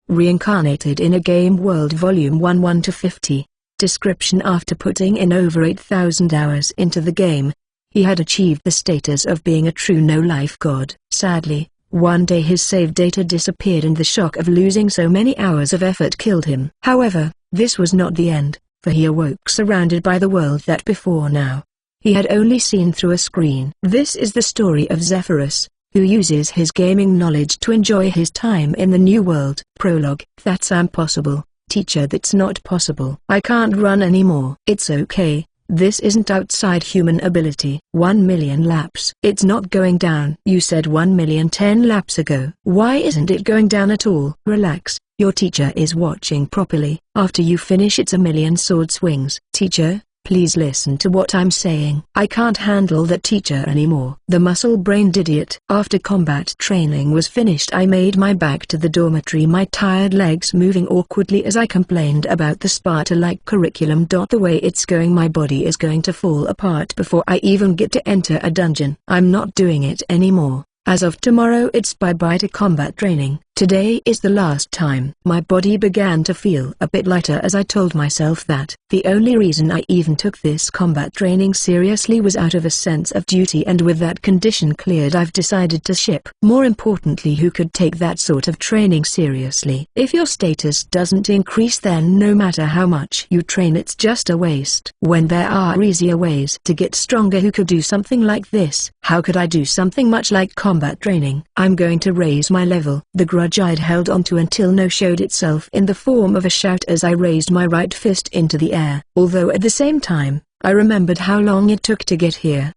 Reincarnated in a Game World Volume 1 1-50. Description: after putting in over 8,000 hours into the game, he had achieved the status of being a true no-life god. Sadly, one day his save data disappeared and the shock of losing so many hours of effort killed him. However, this was not the end, for he awoke surrounded by the world that before now he had only seen through a screen. This is the story of Zephyrus, who uses his gaming knowledge to enjoy his time in the new world. Prologue: That's impossible, teacher. That's not possible. I can't run anymore. It's okay, this isn't outside human ability. 1 million laps. It's not going down. You said 1,010 laps ago. Why isn't it going down at all? Relax, your teacher is watching properly. After you finish it's a million sword swings. Teacher, please listen to what I'm saying. I can't handle that, teacher, anymore. The muscle-brained idiot. After combat training was finished I made my back to the dormitory, my tired legs moving awkwardly as I complained about the Sparta-like curriculum. The way it's going, my body is going to fall apart before I even get to enter a dungeon. I'm not doing it anymore. As of tomorrow it's bye-bye to combat training. Today is the last time. My body began to feel a bit lighter as I told myself that. The only reason I even took this combat training seriously was out of a sense of duty, and with that condition cleared I've decided to ship. More importantly, who could take that sort of training seriously? If your status doesn't increase, then no matter how much you train it's just a waste. When there are easier ways to get stronger, who could do something like this? How could I do something much like combat training? I'm going to raise my level. The grudge I'd held onto until now showed itself in the form of a shout as I raised my right fist into the air, although at the same time, I remembered how long it took to get here.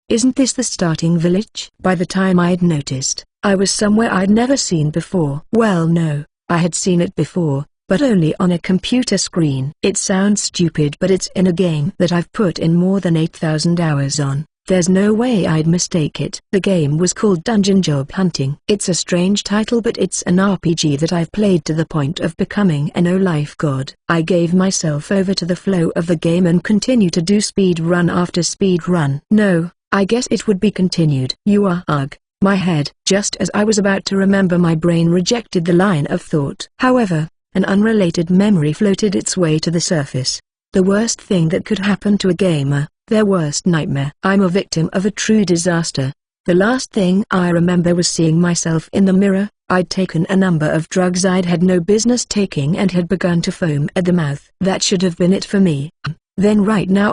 Isn't this the starting village? By the time I'd noticed, I was somewhere I'd never seen before. Well, no, I had seen it before, but only on a computer screen. It sounds stupid, but it's in a game that I've put in more than 8,000 hours on. There's no way I'd mistake it. The game was called Dungeon Job Hunting. It's a strange title, but it's an RPG that I've played to the point of becoming a no-life god. I gave myself over to the flow of the game and continue to do speed run after speed run. No, I guess it would be continued. You are ugh. My head. Just as I was about to remember, my brain rejected the line of thought. However, an unrelated memory floated its way to the surface. The worst thing that could happen to a gamer. Their worst nightmare. I'm a victim of a true disaster. The last thing I remember was seeing myself in the mirror. I'd taken a number of drugs I'd had no business taking and had begun to foam at the mouth. That should have been it for me. Then right now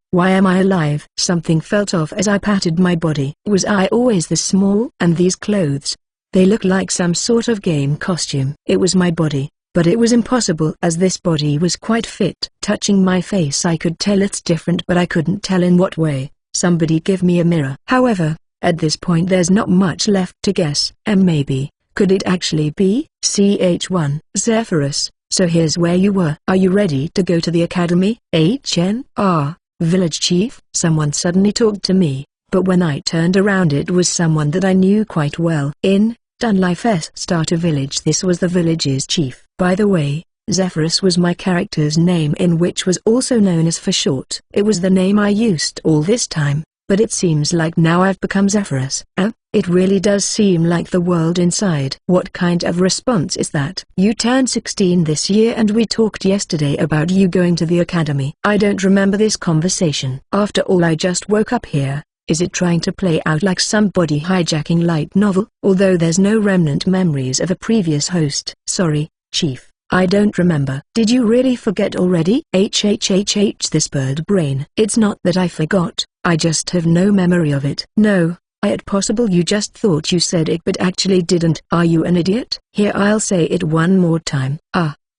why am I alive? Something felt off as I patted my body. Was I always this small? And these clothes? They look like some sort of game costume. It was my body. But it was impossible, as this body was quite fit. Touching my face I could tell it's different, but I couldn't tell in what way. Somebody give me a mirror. However, at this point there's not much left to guess. And maybe, could it actually be? Ch1. Zephyrus, so here's where you were. Are you ready to go to the academy? HNR, village chief. Someone suddenly talked to me, but when I turned around it was someone that I knew quite well. In Dunlife's Starter Village. This was the village's chief. By the way, Zephyrus was my character's name, in which was also known as for short. It was the name I used all this time, but it seems like now I've become Zephyrus. It really does seem like the world inside. What kind of response is that? You turned 16 this year and we talked yesterday about you going to the academy. I don't remember this conversation. After all, I just woke up here. Is it trying to play out like somebody hijacking light novel? Although there's no remnant memories of a previous host. Sorry, Chief, I don't remember. Did you really forget already? This bird brain. It's not that I forgot, I just have no memory of it. No, it's possible you just thought you said it but actually didn't. Are you an idiot? Here, I'll say it one more time.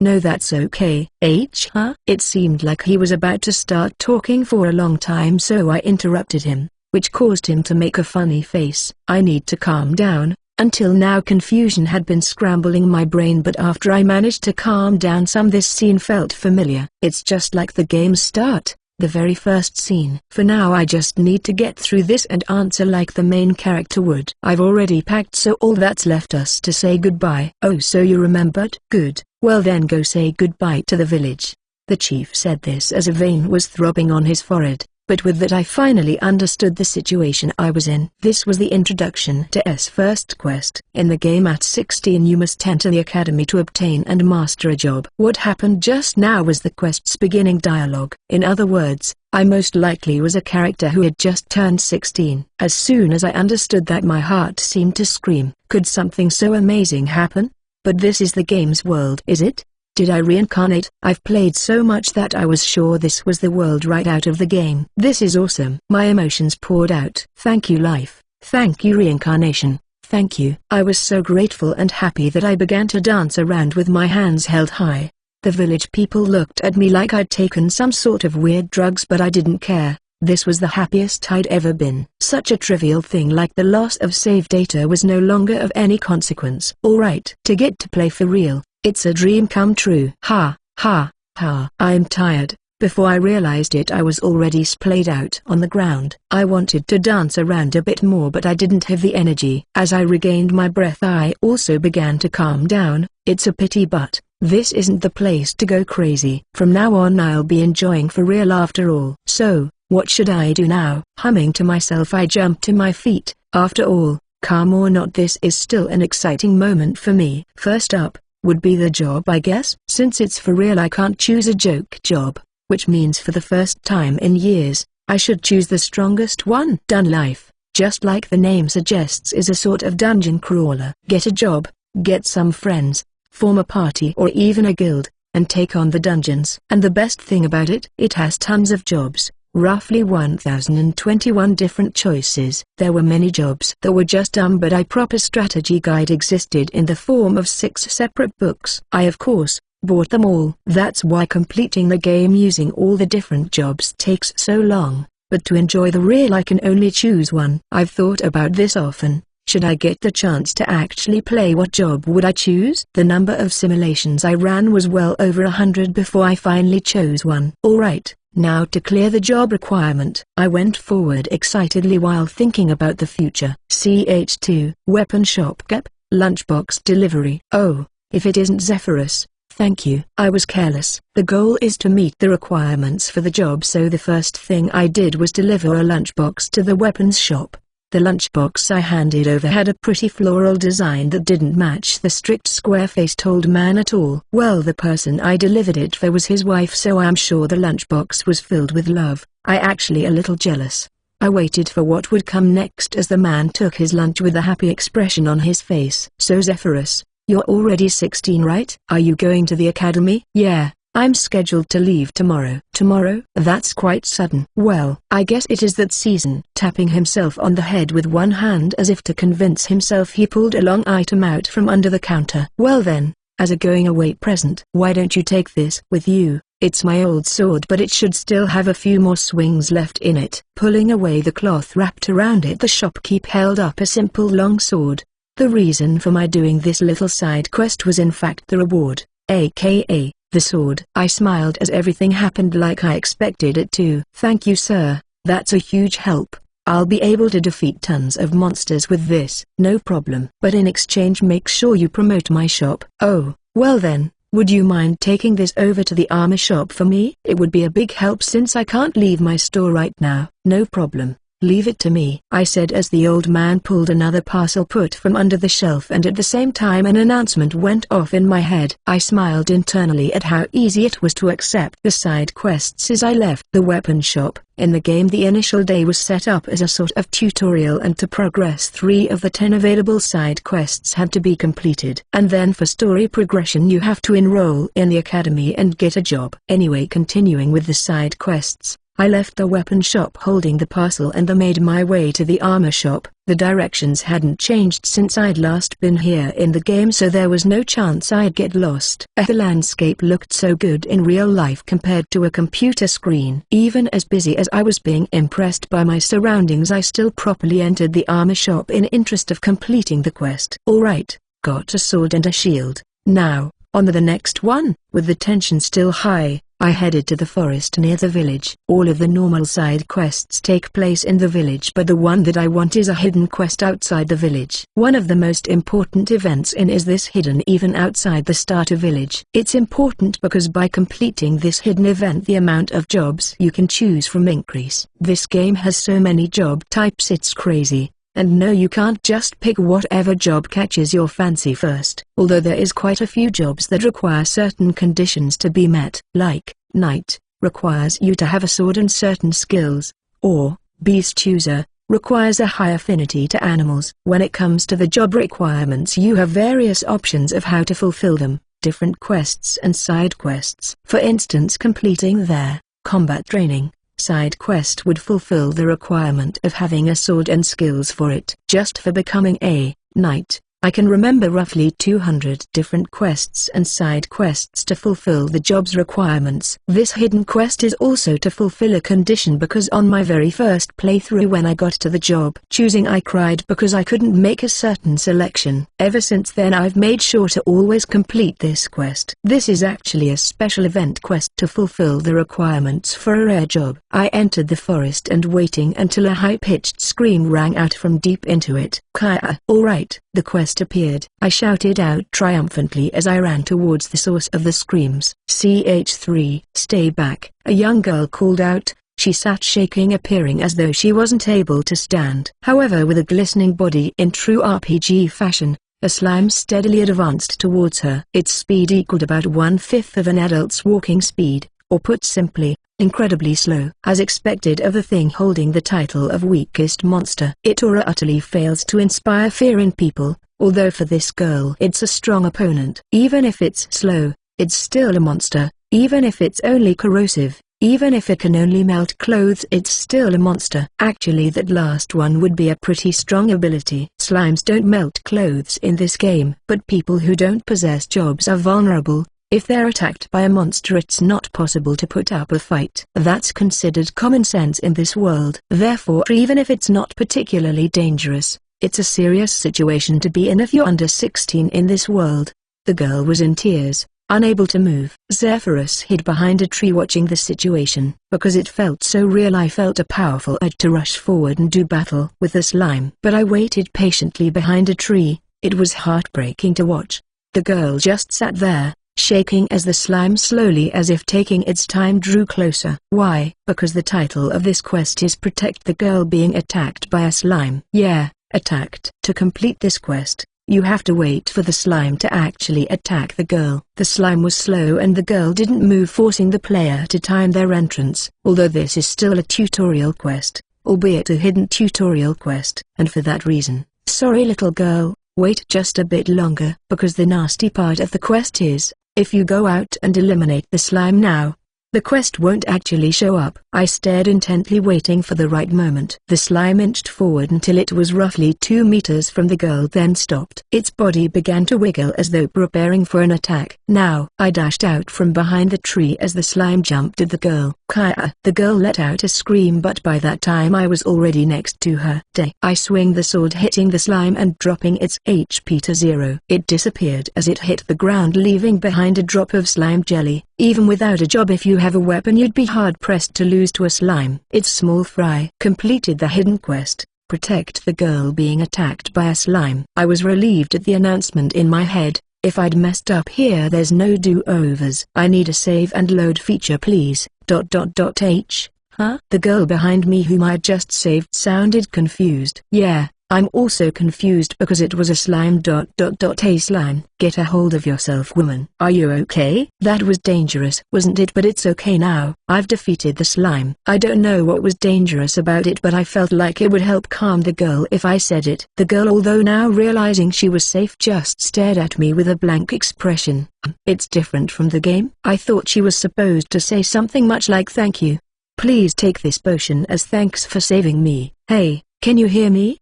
No, that's okay. It seemed like he was about to start talking for a long time, so I interrupted him, which caused him to make a funny face. I need to calm down. Until now confusion had been scrambling my brain, but after I managed to calm down some, this scene felt familiar. It's just like the game's start, the very first scene. For now I just need to get through this and answer like the main character would. I've already packed, so all that's left us to say goodbye. Oh, so you remembered? Good. Well then go say goodbye to the village. The chief said this as a vein was throbbing on his forehead. but with that I finally understood the situation I was in. This was the introduction to S first quest. In the game at 16 you must enter the academy to obtain and master a job. What happened just now was the quest's beginning dialogue. In other words, I most likely was a character who had just turned 16. As soon as I understood that, my heart seemed to scream. Could something so amazing happen? But this is the game's world, is it? Did I reincarnate? I've played so much that I was sure this was the world right out of the game. This is awesome. My emotions poured out. Thank you, life. Thank you, reincarnation. Thank you. I was so grateful and happy that I began to dance around with my hands held high. The village people looked at me like I'd taken some sort of weird drugs, but I didn't care. This was the happiest I'd ever been. Such a trivial thing like the loss of save data was no longer of any consequence. Alright, to get to play for real. It's a dream come true. Ha, ha, ha. I'm tired. Before I realized it, I was already splayed out on the ground. I wanted to dance around a bit more, but I didn't have the energy. As I regained my breath, I also began to calm down. It's a pity, but this isn't the place to go crazy. From now on I'll be enjoying for real after all. So, what should I do now? Humming to myself, I jumped to my feet. After all, calm or not, this is still an exciting moment for me. First up would be the job, I guess. Since it's for real, I can't choose a joke job, which means for the first time in years, I should choose the strongest one. Dun Life, just like the name suggests, is a sort of dungeon crawler. Get a job, get some friends, form a party or even a guild, and take on the dungeons. And the best thing about it, it has tons of jobs. Roughly 1021 different choices. There were many jobs that were just dumb, but a proper strategy guide existed in the form of 6 separate books. I of course bought them all. That's why completing the game using all the different jobs takes so long, but to enjoy the real I can only choose one. I've thought about this often. Should I get the chance to actually play, what job would I choose? The number of simulations I ran was well over 100 before I finally chose one. Alright. Now to clear the job requirement. I went forward excitedly while thinking about the future. CH2, weapon shop gap, lunchbox delivery. Oh, if it isn't Zephyrus, thank you. I was careless. The goal is to meet the requirements for the job, so the first thing I did was deliver a lunchbox to the weapons shop. The lunchbox I handed over had a pretty floral design that didn't match the strict square-faced old man at all. Well, the person I delivered it for was his wife, so I'm sure the lunchbox was filled with love. I actually a little jealous. I waited for what would come next as the man took his lunch with a happy expression on his face. So Zephyrus, you're already 16, right? Are you going to the academy? Yeah. I'm scheduled to leave tomorrow. Tomorrow? That's quite sudden. Well, I guess it is that season. Tapping himself on the head with one hand as if to convince himself, he pulled a long item out from under the counter. Well then, as a going away present. Why don't you take this with you? It's my old sword, but it should still have a few more swings left in it. Pulling away the cloth wrapped around it, the shopkeep held up a simple long sword. The reason for my doing this little side quest was in fact the reward, aka the sword. I smiled as everything happened like I expected it to. Thank you, sir. That's a huge help. I'll be able to defeat tons of monsters with this. No problem. But in exchange, make sure you promote my shop. Oh, well then, would you mind taking this over to the armor shop for me? It would be a big help since I can't leave my store right now. No problem. Leave it to me, I said as the old man pulled another parcel put from under the shelf, and at the same time an announcement went off in my head. I smiled internally at how easy it was to accept the side quests as I left the weapon shop. In the game, the initial day was set up as a sort of tutorial, and to progress 3 of the 10 available side quests had to be completed. And then for story progression you have to enroll in the academy and get a job. Anyway, continuing with the side quests, I left the weapon shop holding the parcel and made my way to the armor shop. The directions hadn't changed since I'd last been here in the game, so there was no chance I'd get lost. The landscape looked so good in real life compared to a computer screen. Even as busy as I was being impressed by my surroundings, I still properly entered the armor shop in interest of completing the quest. Alright, got a sword and a shield. Now, on to the next one. With the tension still high, I headed to the forest near the village. All of the normal side quests take place in the village, but the one that I want is a hidden quest outside the village. One of the most important events in is this hidden even outside the starter village. It's important because by completing this hidden event the amount of jobs you can choose from increase. This game has so many job types it's crazy. And no, you can't just pick whatever job catches your fancy first. Although there is quite a few jobs that require certain conditions to be met. Like, Knight, requires you to have a sword and certain skills. Or, Beast Chooser, requires a high affinity to animals. When it comes to the job requirements, you have various options of how to fulfill them. Different quests and side quests. For instance, completing their combat training side quest would fulfill the requirement of having a sword and skills for it. Just for becoming a knight, I can remember roughly 200 different quests and side quests to fulfill the job's requirements. This hidden quest is also to fulfill a condition, because on my very first playthrough when I got to the job choosing I cried because I couldn't make a certain selection. Ever since then I've made sure to always complete this quest. This is actually a special event quest to fulfill the requirements for a rare job. I entered the forest and waiting until a high-pitched scream rang out from deep into it. Kaya! Alright, the quest appeared. I shouted out triumphantly as I ran towards the source of the screams. CH3, stay back, a young girl called out. She sat shaking, appearing as though she wasn't able to stand. However, with a glistening body in true RPG fashion, a slime steadily advanced towards her. Its speed equaled about 1/5 of an adult's walking speed, or put simply, incredibly slow. As expected of the thing holding the title of weakest monster, it utterly fails to inspire fear in people, although for this girl it's a strong opponent. Even if it's slow, it's still a monster. Even if it's only corrosive, even if it can only melt clothes, it's still a monster. Actually, that last one would be a pretty strong ability. Slimes don't melt clothes in this game, but people who don't possess jobs are vulnerable. If they're attacked by a monster, it's not possible to put up a fight. That's considered common sense in this world. Therefore, even if it's not particularly dangerous, it's a serious situation to be in if you're under 16 in this world. The girl was in tears, unable to move. Zephyrus hid behind a tree watching the situation. Because it felt so real, I felt a powerful urge to rush forward and do battle with the slime. But I waited patiently behind a tree. It was heartbreaking to watch. The girl just sat there, shaking as the slime slowly, as if taking its time, drew closer. Why? Because the title of this quest is Protect the Girl Being Attacked by a Slime. Yeah, attacked. To complete this quest, you have to wait for the slime to actually attack the girl. The slime was slow and the girl didn't move, forcing the player to time their entrance. Although this is still a tutorial quest, albeit a hidden tutorial quest, and for that reason, sorry little girl, wait just a bit longer. Because the nasty part of the quest is, if you go out and eliminate the slime now, the quest won't actually show up. I stared intently, waiting for the right moment. The slime inched forward until it was roughly 2 meters from the girl, then stopped. Its body began to wiggle as though preparing for an attack. Now, I dashed out from behind the tree as the slime jumped at the girl. Kaya! The girl let out a scream, but by that time I was already next to her. I swung the sword, hitting the slime and dropping its HP to 0. It disappeared as it hit the ground, leaving behind a drop of slime jelly. Even without a job, if you have a weapon, you'd be hard-pressed to lose to a slime. It's small fry. Completed the hidden quest, Protect the Girl Being Attacked by a Slime. I was relieved at the announcement in my head. If I'd messed up here, there's no do-overs. I need a save and load feature, please. Huh? The girl behind me whom I'd just saved sounded confused. Yeah, I'm also confused because it was a slime. A slime. Get a hold of yourself, woman. Are you okay? That was dangerous, wasn't it? But it's okay now. I've defeated the slime. I don't know what was dangerous about it, but I felt like it would help calm the girl if I said it. The girl, although now realizing she was safe, just stared at me with a blank expression. It's different from the game. I thought she was supposed to say something much like thank you. Please take this potion as thanks for saving me. Hey, can you hear me?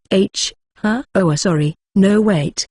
Huh? Oh, sorry. No, wait.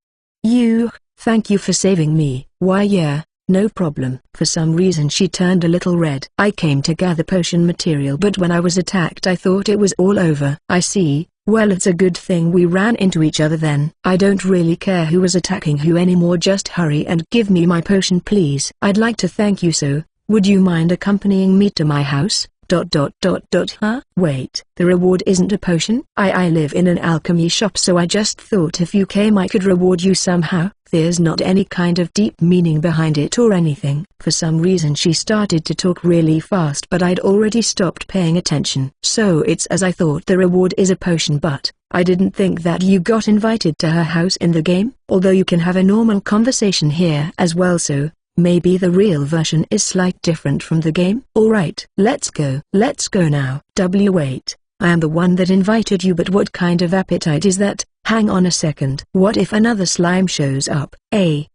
Thank you for saving me. Why, yeah, no problem. For some reason she turned a little red. I came to gather potion material, but when I was attacked I thought it was all over. I see. Well, it's a good thing we ran into each other then. I don't really care who was attacking who anymore. Just hurry and give me my potion, please. I'd like to thank you so Would you mind accompanying me to my house? Huh? Wait, the reward isn't a potion? I live in an alchemy shop, so I just thought if you came I could reward you somehow. There's not any kind of deep meaning behind it or anything. For some reason she started to talk really fast, but I'd already stopped paying attention. So it's as I thought, the reward is a potion, but I didn't think that you got invited to her house in the game. Although you can have a normal conversation here as well, so maybe the real version is slightly different from the game. Alright, let's go. Let's go now. Wait, I am the one that invited you, but what kind of appetite is that? Hang on a second. What if another slime shows up?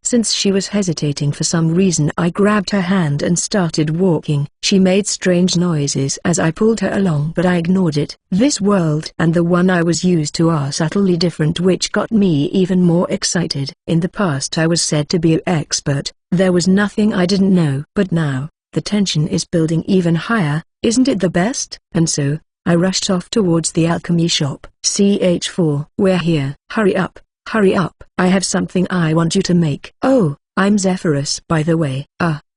Since she was hesitating for some reason, I grabbed her hand and started walking. She made strange noises as I pulled her along, but I ignored it. This world and the one I was used to are subtly different, which got me even more excited. In the past I was said to be an expert. There was nothing I didn't know. But now, the tension is building even higher. Isn't it the best? And so, I rushed off towards the alchemy shop. CH4. We're here. Hurry up. Hurry up. I have something I want you to make. Oh, I'm Zephyrus, by the way.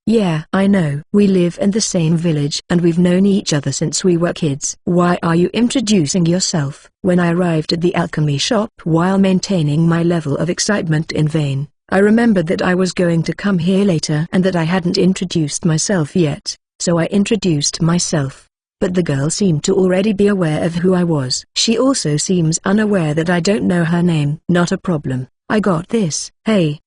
Yeah, I know. We live in the same village and we've known each other since we were kids. Why are you introducing yourself? When I arrived at the alchemy shop while maintaining my level of excitement in vain, I remembered that I was going to come here later and that I hadn't introduced myself yet, so I introduced myself. But the girl seemed to already be aware of who I was. She also seems unaware that I don't know her name. Not a problem. I got this. Hey,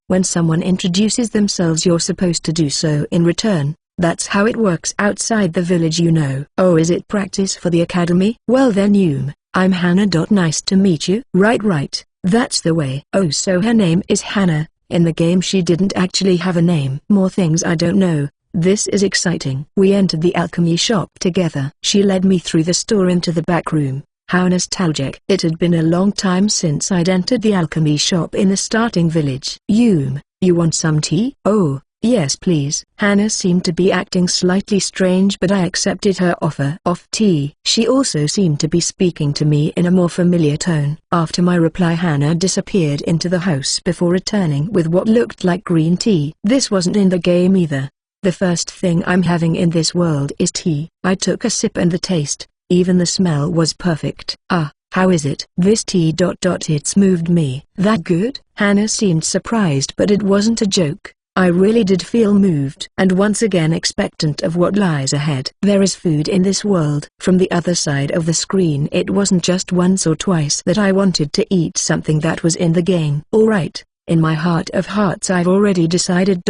when someone introduces themselves you're supposed to do so in return. That's how it works outside the village, you know. Oh, is it practice for the academy? Well then I'm Hannah. Nice to meet you. Right. That's the way. Oh, so her name is Hannah. In the game she didn't actually have a name. More things I don't know. This is exciting. We entered the alchemy shop together. She led me through the store into the back room. How nostalgic. It had been a long time since I'd entered the alchemy shop in the starting village. You want some tea? Oh, yes please. Hannah seemed to be acting slightly strange, but I accepted her offer of tea. She also seemed to be speaking to me in a more familiar tone. After my reply, Hannah disappeared into the house before returning with what looked like green tea. This wasn't in the game either. The first thing I'm having in this world is tea. I took a sip and the taste, even the smell was perfect. How is it? This tea. It's moved me. That good? Hannah seemed surprised, but it wasn't a joke. I really did feel moved and once again expectant of what lies ahead. There is food in this world. From the other side of the screen, it wasn't just once or twice that I wanted to eat something that was in the game. Alright. In my heart of hearts I've already decided.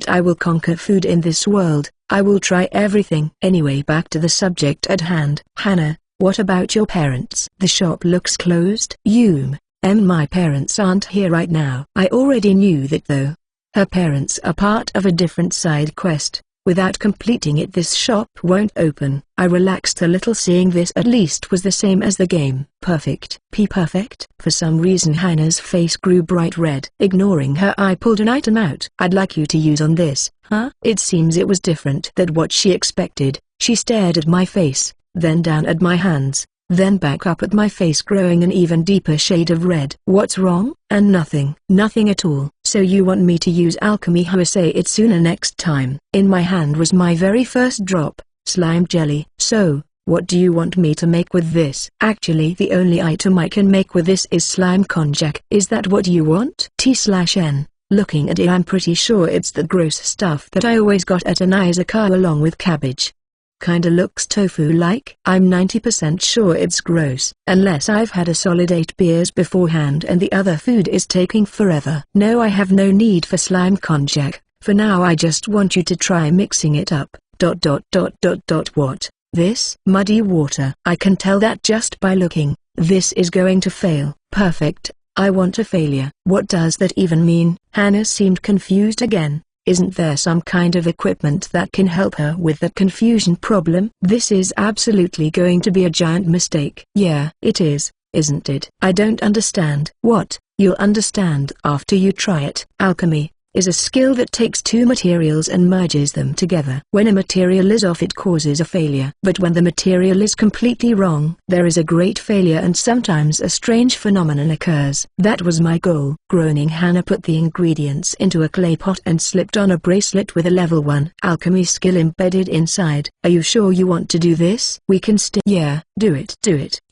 I will conquer food in this world. I will try everything. Anyway, back to the subject at hand. Hannah, what about your parents? The shop looks closed. My parents aren't here right now. I already knew that though. Her parents are part of a different side quest. Without completing it this shop won't open. I relaxed a little, seeing this at least was the same as the game. Perfect. Perfect? For some reason Hannah's face grew bright red. Ignoring her, I pulled an item out. I'd like you to use on this. It seems it was different than what she expected. She stared at my face, then down at my hands, then back up at my face, growing an even deeper shade of red. What's wrong? And nothing. Nothing at all. So you want me to use alchemy? Say it sooner next time. In my hand was my very first drop, slime jelly. So, what do you want me to make with this? Actually, the only item I can make with this is slime konjac. Is that what you want? T/N. Looking at it, I'm pretty sure it's the gross stuff that I always got at an izakaya along with cabbage. Kinda looks tofu-like. I'm 90% sure it's gross, unless I've had a solid 8 beers beforehand and the other food is taking forever. No, I have no need for slime konjac. For now I just want you to try mixing it up. What? This? Muddy water. I can tell that just by looking. This is going to fail. Perfect. I want a failure. What does that even mean? Hannah seemed confused again. Isn't there some kind of equipment that can help her with that confusion problem? This is absolutely going to be a giant mistake. Yeah, it is, isn't it? I don't understand. What? You'll understand after you try it. Alchemy. is a skill that takes two materials and merges them together. When a material is off, it causes a failure. But when the material is completely wrong, there is a great failure, and sometimes a strange phenomenon occurs. That was my goal. Groaning, Hannah put the ingredients into a clay pot and slipped on a bracelet with a level 1 alchemy skill embedded inside. Are you sure you want to do this? We can yeah, do it.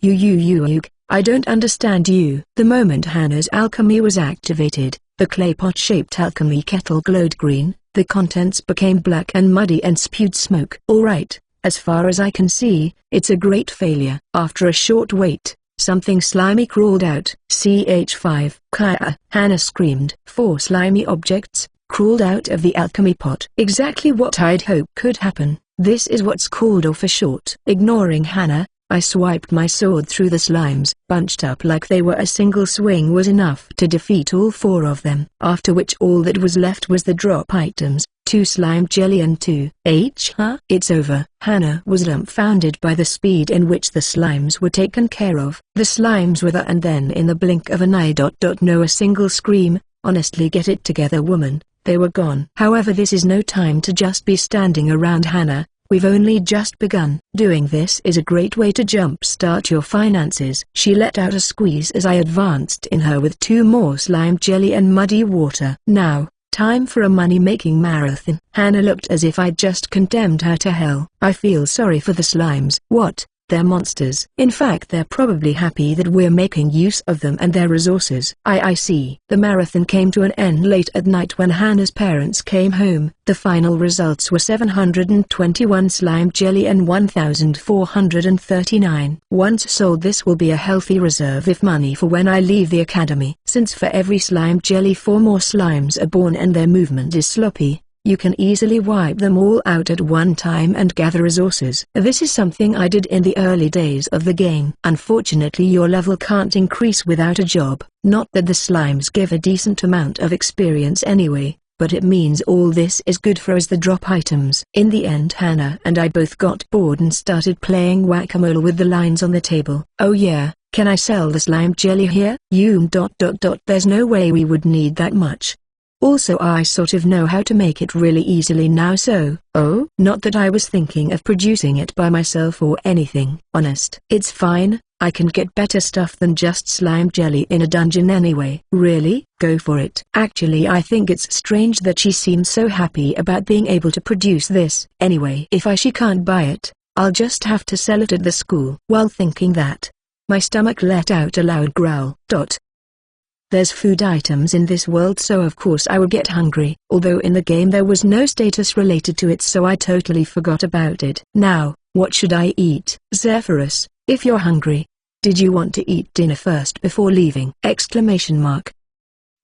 You. I don't understand you. The moment Hannah's alchemy was activated, the clay pot-shaped alchemy kettle glowed green, the contents became black and muddy and spewed smoke. Alright, as far as I can see, it's a great failure. After a short wait, something slimy crawled out. CH5. Kaya, Hannah screamed. 4 slimy objects crawled out of the alchemy pot. Exactly what I'd hoped could happen. This is what's called or for short. Ignoring Hannah, I swiped my sword through the slimes. Bunched up like they were, a single swing was enough to defeat all 4 of them. After which all that was left was the drop items, 2 slime jelly and 2 It's over. Hannah was dumbfounded by the speed in which the slimes were taken care of. The slimes were there and then in the blink of an eye. No, a single scream. Honestly, get it together, woman. They were gone. However, this is no time to just be standing around, Hannah. We've only just begun. Doing this is a great way to jumpstart your finances. She let out a squeeze as I advanced in her with 2 more slime jelly and muddy water. Now, time for a money-making marathon. Hannah looked as if I'd just condemned her to hell. I feel sorry for the slimes. What? They're monsters. In fact, they're probably happy that we're making use of them and their resources. I see. The marathon came to an end late at night when Hannah's parents came home. The final results were 721 slime jelly and 1,439. Once sold, this will be a healthy reserve of money for when I leave the academy. Since for every slime jelly 4 more slimes are born and their movement is sloppy, you can easily wipe them all out at one time and gather resources. This is something I did in the early days of the game. Unfortunately, your level can't increase without a job. Not that the slimes give a decent amount of experience anyway, but it means all this is good for us, the drop items. In the end, Hannah and I both got bored and started playing whack-a-mole with the lines on the table. Oh yeah, can I sell the slime jelly here? There's no way we would need that much. Also, I sort of know how to make it really easily now, so, oh, not that I was thinking of producing it by myself or anything. Honest. It's fine, I can get better stuff than just slime jelly in a dungeon anyway. Really? Go for it. Actually, I think it's strange that she seems so happy about being able to produce this. Anyway, if she can't buy it, I'll just have to sell it at the school. While thinking that, my stomach let out a loud growl. There's food items in this world, so of course I would get hungry. Although in the game there was no status related to it, so I totally forgot about it. Now, what should I eat? Zephyrus, if you're hungry, did you want to eat dinner first before leaving? Exclamation mark.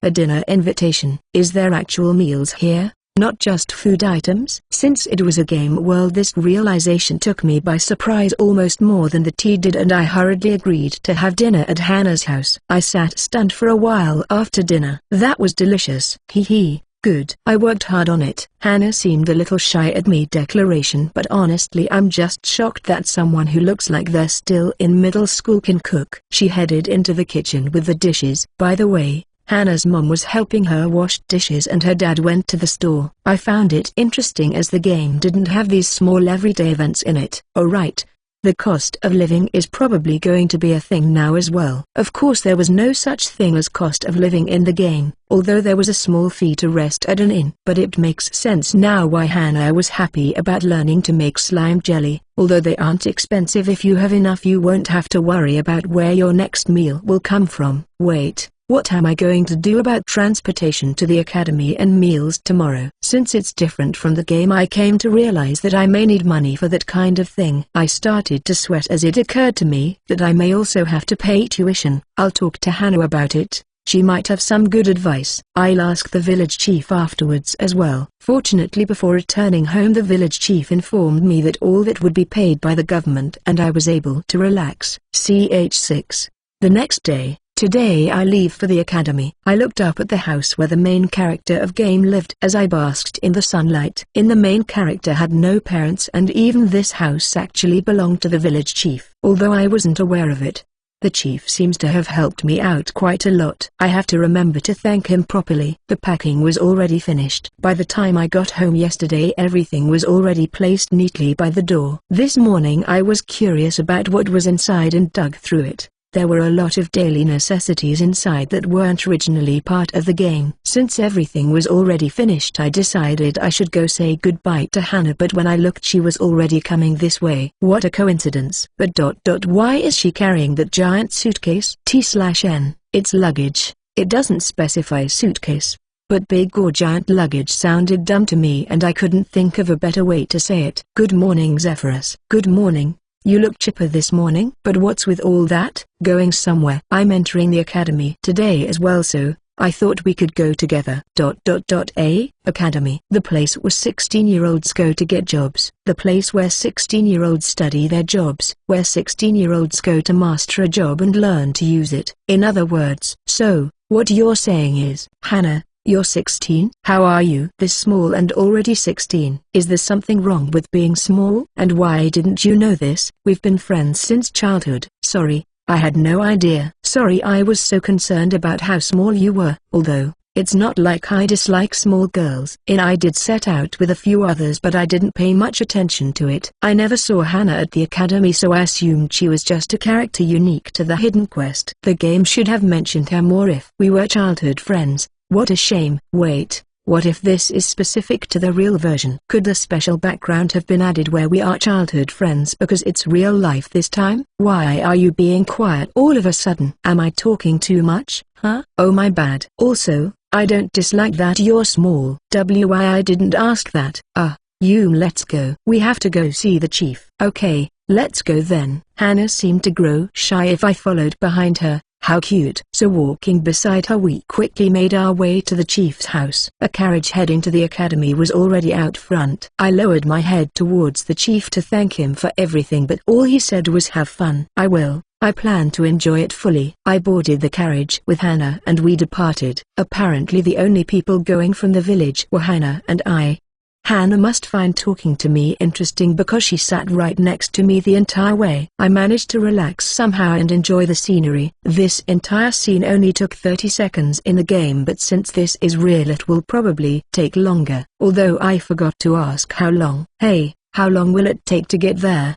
A dinner invitation. Is there actual meals here? Not just food items? Since it was a game world, this realization took me by surprise almost more than the tea did, and I hurriedly agreed to have dinner at Hannah's house. I sat stunned for a while after dinner. That was delicious. Hee, good. I worked hard on it. Hannah seemed a little shy at my declaration, but honestly I'm just shocked that someone who looks like they're still in middle school can cook. She headed into the kitchen with the dishes. By the way, Hannah's mom was helping her wash dishes and her dad went to the store. I found it interesting as the game didn't have these small everyday events in it. Oh right, the cost of living is probably going to be a thing now as well. Of course there was no such thing as cost of living in the game, although there was a small fee to rest at an inn. But it makes sense now why Hannah was happy about learning to make slime jelly. Although they aren't expensive, if you have enough you won't have to worry about where your next meal will come from. Wait. What am I going to do about transportation to the academy and meals tomorrow? Since it's different from the game, I came to realize that I may need money for that kind of thing. I started to sweat as it occurred to me that I may also have to pay tuition. I'll talk to Hannah about it. She might have some good advice. I'll ask the village chief afterwards as well. Fortunately, before returning home, the village chief informed me that all that would be paid by the government, and I was able to relax. CH6. The next day. Today I leave for the academy. I looked up at the house where the main character of game lived as I basked in the sunlight. The main character had no parents, and even this house actually belonged to the village chief. Although I wasn't aware of it, The chief seems to have helped me out quite a lot. I have to remember to thank him properly. The packing was already finished. By the time I got home yesterday, everything was already placed neatly by the door. This morning I was curious about what was inside and dug through it. There were a lot of daily necessities inside that weren't originally part of the game. Since everything was already finished, I decided I should go say goodbye to Hannah, but when I looked she was already coming this way. What a coincidence. But why is she carrying that giant suitcase? T/N, it's luggage. It doesn't specify suitcase. But big or giant luggage sounded dumb to me and I couldn't think of a better way to say it. Good morning, Zephyrus. Good morning. You look chipper this morning. But what's with all that? Going somewhere? I'm entering the academy today as well, so I thought we could go together. Academy. The place where 16-year-olds go to get jobs. The place where 16-year-olds study their jobs. Where 16-year-olds go to master a job and learn to use it. In other words. So, what you're saying is, Hannah, you're 16? How are you this small and already 16? Is there something wrong with being small? And why didn't you know this? We've been friends since childhood. Sorry, I had no idea. Sorry, I was so concerned about how small you were. Although, it's not like I dislike small girls. I did set out with a few others, but I didn't pay much attention to it. I never saw Hannah at the academy, so I assumed she was just a character unique to the hidden quest. The game should have mentioned her more if we were childhood friends. What a shame. Wait, what if this is specific to the real version? Could the special background have been added where we are childhood friends because it's real life this time? Why are you being quiet all of a sudden? Am I talking too much, huh? Oh, my bad. Also, I don't dislike that you're small. Why I didn't ask that. Let's go. We have to go see the chief. Okay, let's go then. Hannah seemed to grow shy if I followed behind her. How cute. So walking beside her, we quickly made our way to the chief's house. A carriage heading to the academy was already out front. I lowered my head towards the chief to thank him for everything, but all he said was have fun. I will. I plan to enjoy it fully. I boarded the carriage with Hannah and we departed. Apparently the only people going from the village were Hannah and I. Hannah must find talking to me interesting because she sat right next to me the entire way. I managed to relax somehow and enjoy the scenery. This entire scene only took 30 seconds in the game, but since this is real it will probably take longer. Although I forgot to ask how long. Hey, how long will it take to get there?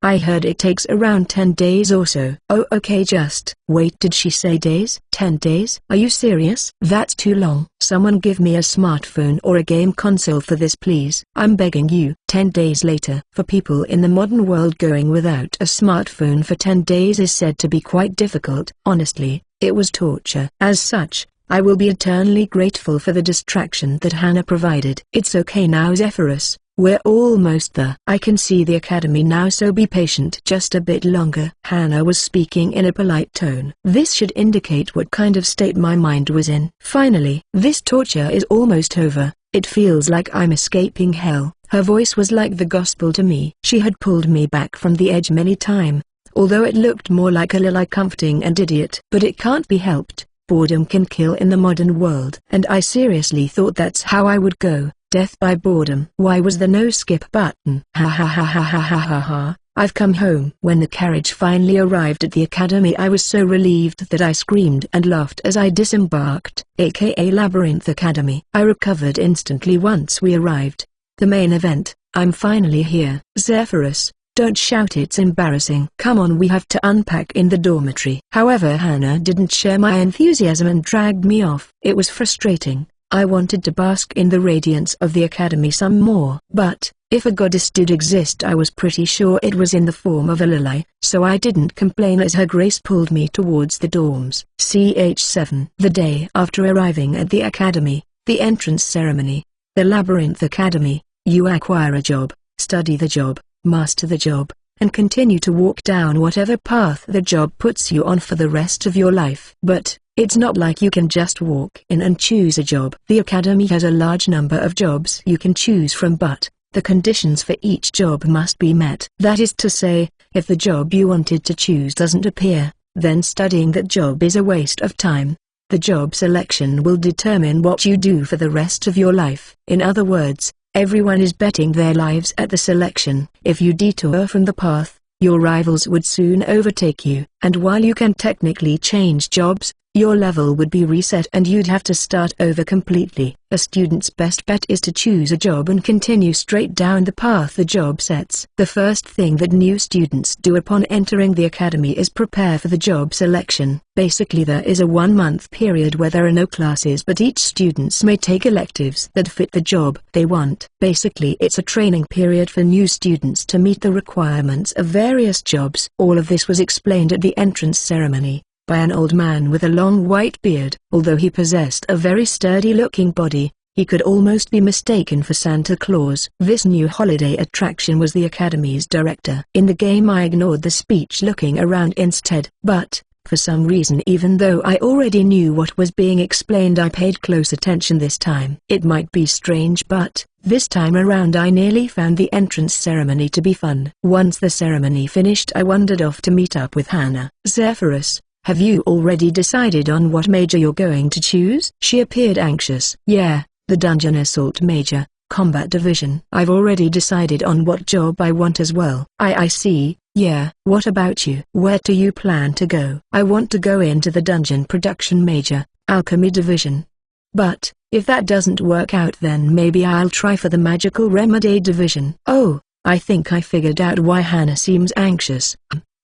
I heard it takes around 10 days or so. Oh, okay, just wait, did she say days? 10 days? Are you serious? That's too long. Someone give me a smartphone or a game console for this, please. I'm begging you. 10 days later. For people in the modern world, going without a smartphone for 10 days is said to be quite difficult. Honestly, it was torture. As such, I will be eternally grateful for the distraction that Hannah provided. It's okay now, Zephyrus. We're almost there. I can see the academy now, so be patient just a bit longer. Hannah was speaking in a polite tone. This should indicate what kind of state my mind was in. Finally, this torture is almost over. It feels like I'm escaping hell. Her voice was like the gospel to me. She had pulled me back from the edge many times, although it looked more like a lie comforting an idiot. But it can't be helped. Boredom can kill in the modern world. And I seriously thought that's how I would go. Death by boredom. Why was there no skip button? Ha ha ha ha ha ha ha ha. I've come home. When the carriage finally arrived at the academy, I was so relieved that I screamed and laughed as I disembarked, aka Labyrinth Academy. I recovered instantly once we arrived. The main event. I'm finally here. Zephyrus, don't shout, it's embarrassing. Come on, we have to unpack in the dormitory. However, Hannah didn't share my enthusiasm and dragged me off. It was frustrating. I wanted to bask in the radiance of the academy some more. But, if a goddess did exist, I was pretty sure it was in the form of a lily, so I didn't complain as her grace pulled me towards the dorms. CH7. The day after arriving at the academy, the entrance ceremony. The Labyrinth Academy. You acquire a job, study the job, master the job, and continue to walk down whatever path the job puts you on for the rest of your life. But it's not like you can just walk in and choose a job. The academy has a large number of jobs you can choose from, but the conditions for each job must be met. That is to say, if the job you wanted to choose doesn't appear, then studying that job is a waste of time. The job selection will determine what you do for the rest of your life. In other words, everyone is betting their lives at the selection. If you detour from the path your rivals would soon overtake you. And while you can technically change jobs, your level would be reset and you'd have to start over completely. A student's best bet is to choose a job and continue straight down the path the job sets. The first thing that new students do upon entering the academy is prepare for the job selection. Basically there is a 1-month period where there are no classes, but each students may take electives that fit the job they want. Basically it's a training period for new students to meet the requirements of various jobs. All of this was explained at the entrance ceremony by an old man with a long white beard. Although he possessed a very sturdy-looking body, he could almost be mistaken for Santa Claus. This new holiday attraction was the Academy's director. In the game I ignored the speech, looking around instead. But, for some reason, even though I already knew what was being explained, I paid close attention this time. It might be strange, but this time around I nearly found the entrance ceremony to be fun. Once the ceremony finished, I wandered off to meet up with Hannah. Zephyrus, have you already decided on what major you're going to choose? She appeared anxious. Yeah, the Dungeon Assault Major, Combat Division. I've already decided on what job I want as well. I see, yeah. What about you? Where do you plan to go? I want to go into the Dungeon Production Major, Alchemy Division. But, if that doesn't work out, then maybe I'll try for the Magical Remedy Division. Oh, I think I figured out why Hannah seems anxious.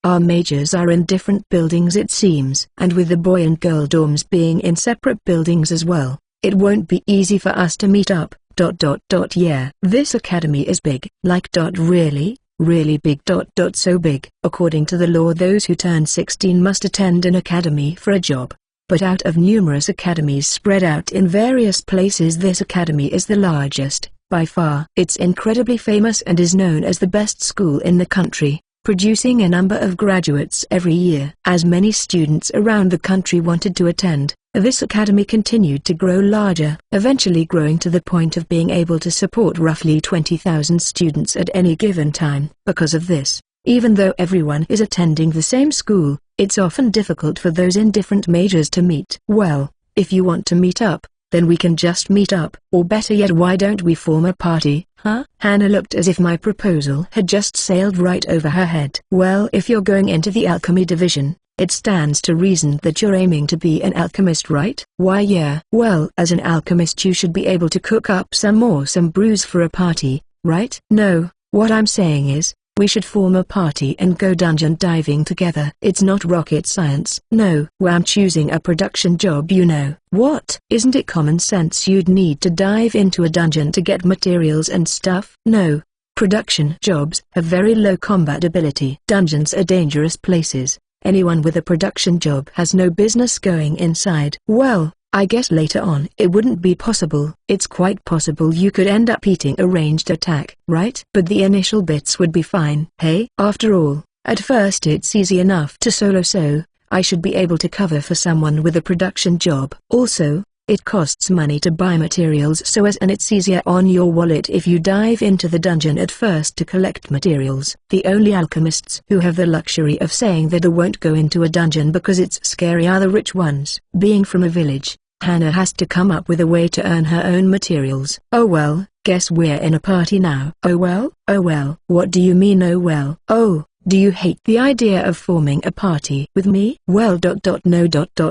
Our majors are in different buildings, it seems, and with the boy and girl dorms being in separate buildings as well, it won't be easy for us to meet up. Yeah, this academy is big. Like really? Really big. So big. According to the law, those who turn 16 must attend an academy for a job. But out of numerous academies spread out in various places, this academy is the largest, by far. It's incredibly famous and is known as the best school in the country, producing a number of graduates every year. As many students around the country wanted to attend, this academy continued to grow larger, eventually growing to the point of being able to support roughly 20,000 students at any given time. Because of this, even though everyone is attending the same school, it's often difficult for those in different majors to meet. Well, if you want to meet up, then we can just meet up. Or better yet, why don't we form a party, huh? Hannah looked as if my proposal had just sailed right over her head. Well, if you're going into the Alchemy Division, it stands to reason that you're aiming to be an alchemist, right? Why yeah. Well, as an alchemist you should be able to cook up some awesome brews for a party, right? No, what I'm saying is, we should form a party and go dungeon diving together. It's not rocket science. No, well, I'm choosing a production job, you know. What? Isn't it common sense you'd need to dive into a dungeon to get materials and stuff? No. Production jobs have very low combat ability. Dungeons are dangerous places. Anyone with a production job has no business going inside. Well, I guess later on it wouldn't be possible. It's quite possible you could end up eating a ranged attack, right? But the initial bits would be fine. Hey, after all, at first it's easy enough to solo, so I should be able to cover for someone with a production job. Also, it costs money to buy materials, and it's easier on your wallet if you dive into the dungeon at first to collect materials. The only alchemists who have the luxury of saying that they won't go into a dungeon because it's scary are the rich ones. Being from a village, Hannah has to come up with a way to earn her own materials. Oh well, guess we're in a party now. Oh well? What do you mean oh well? Oh, do you hate the idea of forming a party with me? Well no.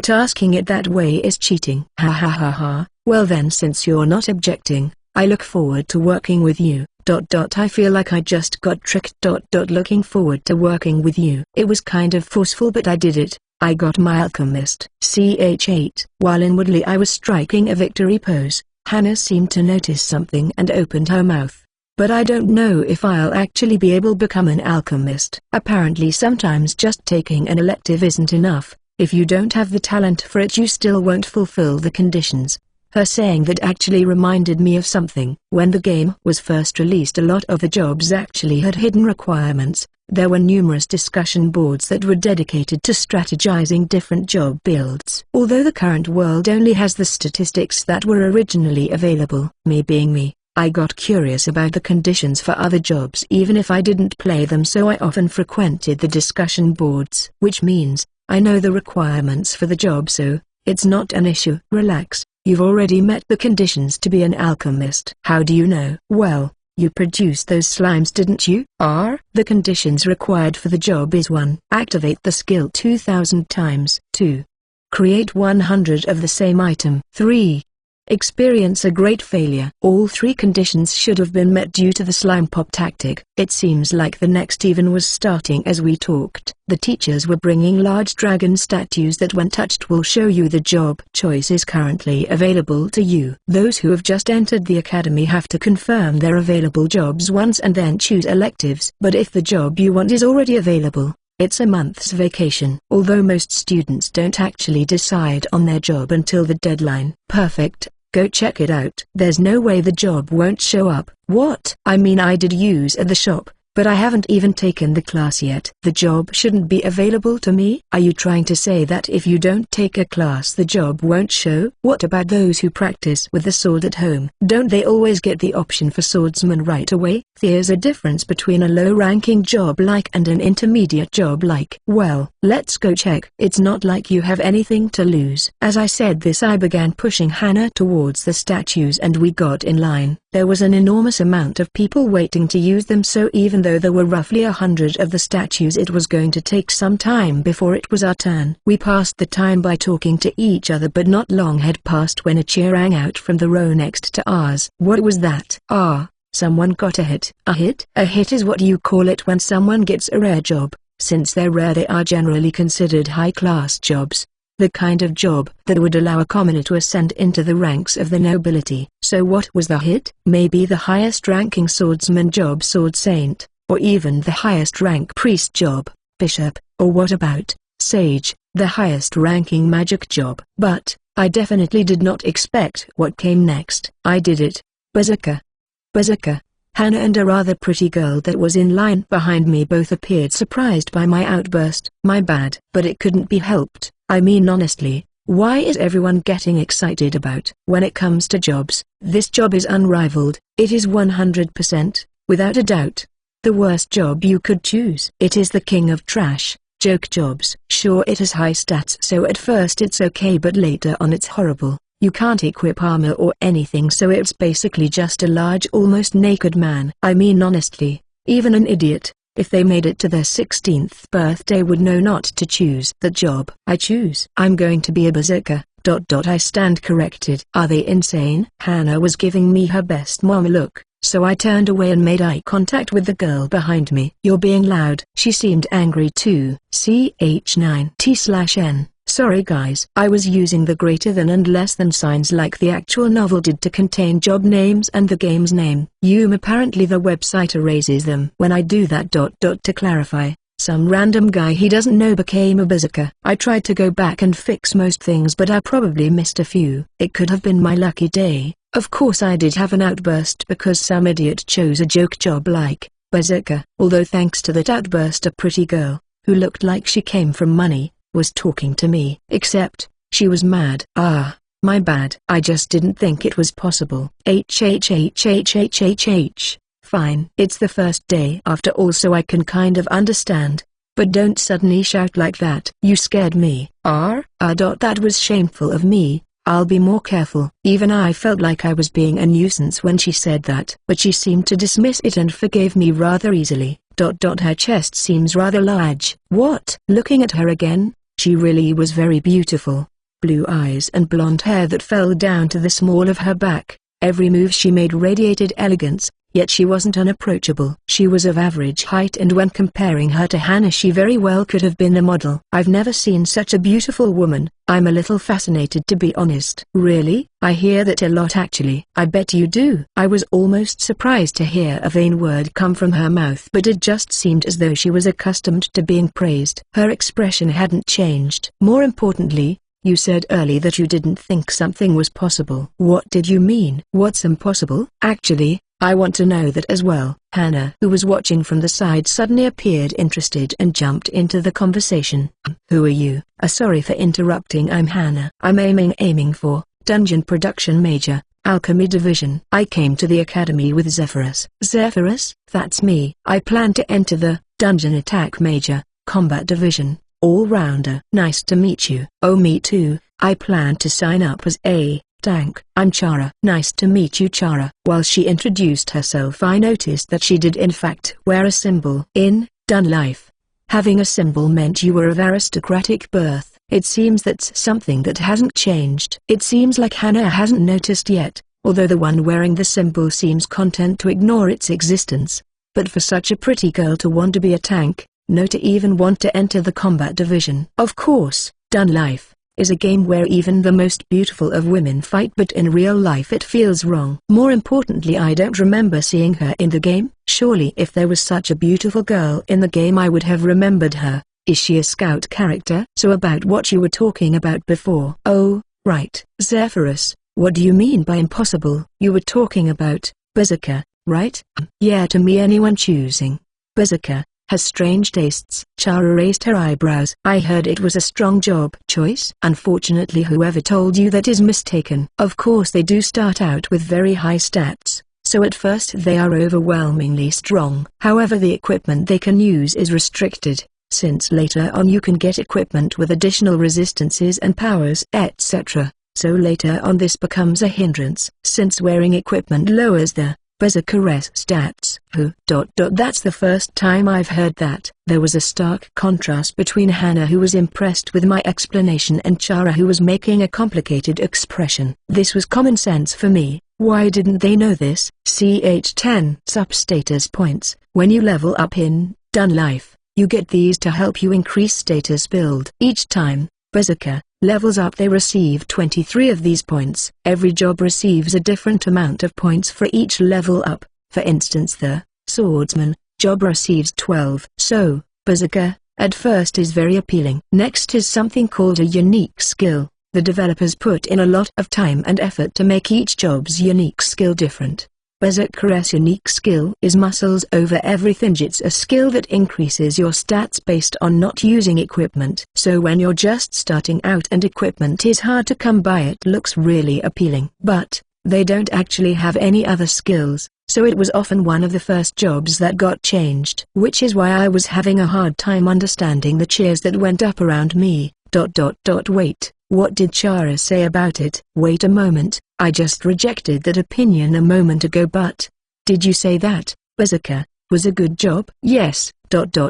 Asking it that way is cheating. Ha ha ha ha. Well then, since you're not objecting, I look forward to working with you. I feel like I just got tricked. Looking forward to working with you. It was kind of forceful, but I did it. I got my alchemist. Ch8. While inwardly I was striking a victory pose, Hannah seemed to notice something and opened her mouth. But I don't know if I'll actually be able to become an alchemist. Apparently sometimes just taking an elective isn't enough. If you don't have the talent for it, you still won't fulfill the conditions. Her saying that actually reminded me of something. When the game was first released, a lot of the jobs actually had hidden requirements. There were numerous discussion boards that were dedicated to strategizing different job builds. Although the current world only has the statistics that were originally available, me being me, I got curious about the conditions for other jobs even if I didn't play them, so I often frequented the discussion boards. Which means, I know the requirements for the job, so it's not an issue. Relax, you've already met the conditions to be an alchemist. How do you know? Well, You produced those slimes, didn't you? The conditions required for the job is 1. Activate the skill 2000 times. 2. Create 100 of the same item. 3. Experience a great failure. All 3 conditions should have been met due to the slime pop tactic. It seems like the next even was starting as we talked. The teachers were bringing large dragon statues that when touched will show you the job choice is currently available to you. Those who have just entered the academy have to confirm their available jobs once and then choose electives. But if the job you want is already available, it's a month's vacation. Although most students don't actually decide on their job until the deadline. Perfect. Go check it out. There's no way the job won't show up. What? I mean, I did use at the shop, but I haven't even taken the class yet. The job shouldn't be available to me? Are you trying to say that if you don't take a class the job won't show? What about those who practice with the sword at home? Don't they always get the option for swordsman right away? There's a difference between a low-ranking job like and an intermediate job like. Well, let's go check. It's not like you have anything to lose. As I said this, I began pushing Hannah towards the statues and we got in line. There was an enormous amount of people waiting to use them, so even though there were roughly 100 of the statues, it was going to take some time before it was our turn. We passed the time by talking to each other, but not long had passed when a cheer rang out from the row next to ours. What was that? Someone got a hit. A hit? A hit is what you call it when someone gets a rare job. Since they're rare, they are generally considered high-class jobs. The kind of job that would allow a commoner to ascend into the ranks of the nobility. So what was the hit? Maybe the highest-ranking swordsman job, sword saint, or even the highest-rank priest job, bishop, or what about sage, the highest-ranking magic job? But I definitely did not expect what came next. I did it. Bazooka. Bazooka. Hannah and a rather pretty girl that was in line behind me both appeared surprised by my outburst. My bad. But it couldn't be helped. I mean, honestly, why is everyone getting excited about? When it comes to jobs, this job is unrivaled. It is 100%, without a doubt, the worst job you could choose. It is the king of trash, joke jobs. Sure, it has high stats, so at first it's okay, but later on it's horrible. You can't equip armor or anything, so it's basically just a large, almost naked man. I mean, honestly, even an idiot, if they made it to their 16th birthday, would know not to choose the job I choose. I'm going to be a berserker. I stand corrected. Are they insane? Hannah was giving me her best mom look, so I turned away and made eye contact with the girl behind me. You're being loud. She seemed angry too. CH9T/N. Sorry guys. I was using the greater than and less than signs like the actual novel did to contain job names and the game's name. Apparently the website erases them. When I do that ... to clarify, some random guy he doesn't know became a berserker. I tried to go back and fix most things, but I probably missed a few. It could have been my lucky day. Of course I did have an outburst because some idiot chose a joke job like berserker. Although thanks to that outburst, a pretty girl, who looked like she came from money, was talking to me. Except, she was mad. My bad. I just didn't think it was possible. Fine. It's the first day after all, so I can kind of understand. But don't suddenly shout like that. You scared me. That was shameful of me. I'll be more careful. Even I felt like I was being a nuisance when she said that. But she seemed to dismiss it and forgave me rather easily. Her chest seems rather large. What? Looking at her again, she really was very beautiful. Blue eyes and blonde hair that fell down to the small of her back. Every move she made radiated elegance, yet she wasn't unapproachable. She was of average height, and when comparing her to Hannah, she very well could have been a model. I've never seen such a beautiful woman. I'm a little fascinated, to be honest. Really? I hear that a lot actually. I bet you do. I was almost surprised to hear a vain word come from her mouth, but it just seemed as though she was accustomed to being praised. Her expression hadn't changed. More importantly, you said early that you didn't think something was possible. What did you mean? What's impossible? Actually, I want to know that as well. Hannah, who was watching from the side, suddenly appeared interested and jumped into the conversation. Who are you? Sorry for interrupting. I'm Hannah. I'm aiming for Dungeon Production Major, Alchemy Division. I came to the academy with Zephyrus. Zephyrus? That's me. I plan to enter the Dungeon Attack Major, Combat Division, All-Rounder. Nice to meet you. Oh, me too. I plan to sign up as a tank. I'm Chara. Nice to meet you, Chara. While she introduced herself, I noticed that she did in fact wear a symbol. In Dun life, having a symbol meant you were of aristocratic birth. It seems that's something that hasn't changed. It seems like Hannah hasn't noticed yet, although the one wearing the symbol seems content to ignore its existence. But for such a pretty girl to want to be a tank, no to even want to enter the combat division. Of course, Dun life is a game where even the most beautiful of women fight, but in real life it feels wrong. More importantly, I don't remember seeing her in the game. Surely if there was such a beautiful girl in the game I would have remembered her. Is she a scout character? So about what you were talking about before. Oh, right. Zephyrus, what do you mean by impossible? You were talking about Berserker, right? Yeah, to me anyone choosing Berserker has strange tastes. Chara raised her eyebrows. I heard it was a strong job choice. Unfortunately, whoever told you that is mistaken. Of course they do start out with very high stats, so at first they are overwhelmingly strong. However, the equipment they can use is restricted, since later on you can get equipment with additional resistances and powers, etc. So later on this becomes a hindrance, since wearing equipment lowers the Berserker's stats. That's the first time I've heard that. There was a stark contrast between Hannah, who was impressed with my explanation, and Chara, who was making a complicated expression. This was common sense for me. Why didn't they know this? CH10 Sub-status points. When you level up in Dun life, you get these to help you increase status build. Each time Berserker levels up they receive 23 of these points. Every job receives a different amount of points for each level up. For instance, the Swordsman job receives 12. So, Berserker, at first is very appealing. Next is something called a unique skill. The developers put in a lot of time and effort to make each job's unique skill different. Berserker's unique skill is muscles over everything. It's a skill that increases your stats based on not using equipment. So when you're just starting out and equipment is hard to come by, it looks really appealing. But they don't actually have any other skills, so it was often one of the first jobs that got changed. Which is why I was having a hard time understanding the cheers that went up around me. Wait, what did Chara say about it? Wait a moment. I just rejected that opinion a moment ago. But did you say that Berserker was a good job? Yes.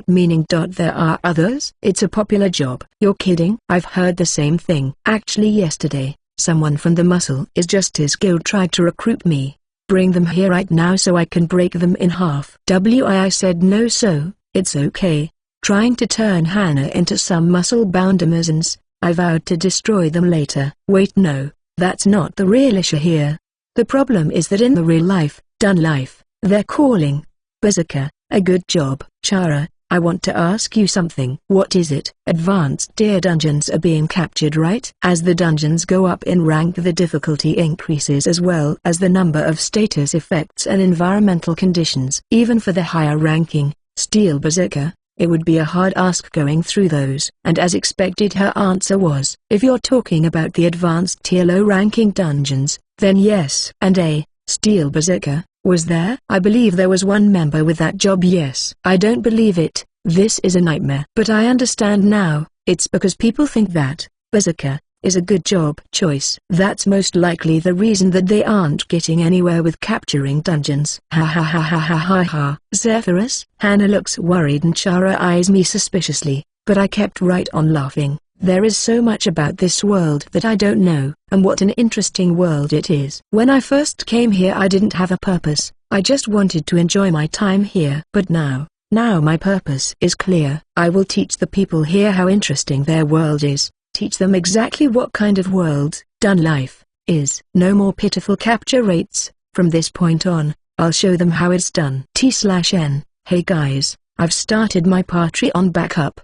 Meaning there are others? It's a popular job. You're kidding? I've heard the same thing. Actually yesterday, someone from the Muscle is Justice Guild tried to recruit me. Bring them here right now so I can break them in half. I said no, so it's okay. Trying to turn Hannah into some muscle-bound Amazons, I vowed to destroy them later. Wait, no. That's not the real issue here. The problem is that in the real life, Dun life, they're calling Berserker a good job. Chara, I want to ask you something. What is it? Advanced tier dungeons are being captured, right? As the dungeons go up in rank, the difficulty increases as well as the number of status effects and environmental conditions. Even for the higher ranking Steel Berserker, it would be a hard ask going through those. And as expected, her answer was, if you're talking about the advanced tier low-ranking dungeons, then yes. And a Steel Berserker was there? I believe there was one member with that job. Yes. I don't believe it. This is a nightmare. But I understand now. It's because people think that Berserker is a good job choice. That's most likely the reason that they aren't getting anywhere with capturing dungeons. Ha ha ha ha ha ha ha. Zephyrus? Hannah looks worried and Chara eyes me suspiciously, but I kept right on laughing. There is so much about this world that I don't know, and what an interesting world it is. When I first came here I didn't have a purpose, I just wanted to enjoy my time here. But now my purpose is clear. I will teach the people here how interesting their world is. Teach them exactly what kind of world Dun life is. No more pitiful capture rates. From this point on, I'll show them how it's done. T/N. Hey guys, I've started my Patreon back up.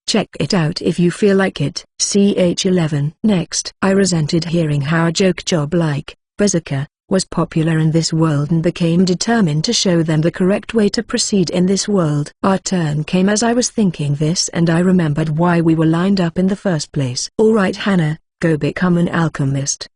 Check it out if you feel like it. CH11. Next, I resented hearing how a joke job like Berserker was popular in this world and became determined to show them the correct way to proceed in this world. Our turn came as I was thinking this and I remembered why we were lined up in the first place. Alright Hannah, go become an alchemist.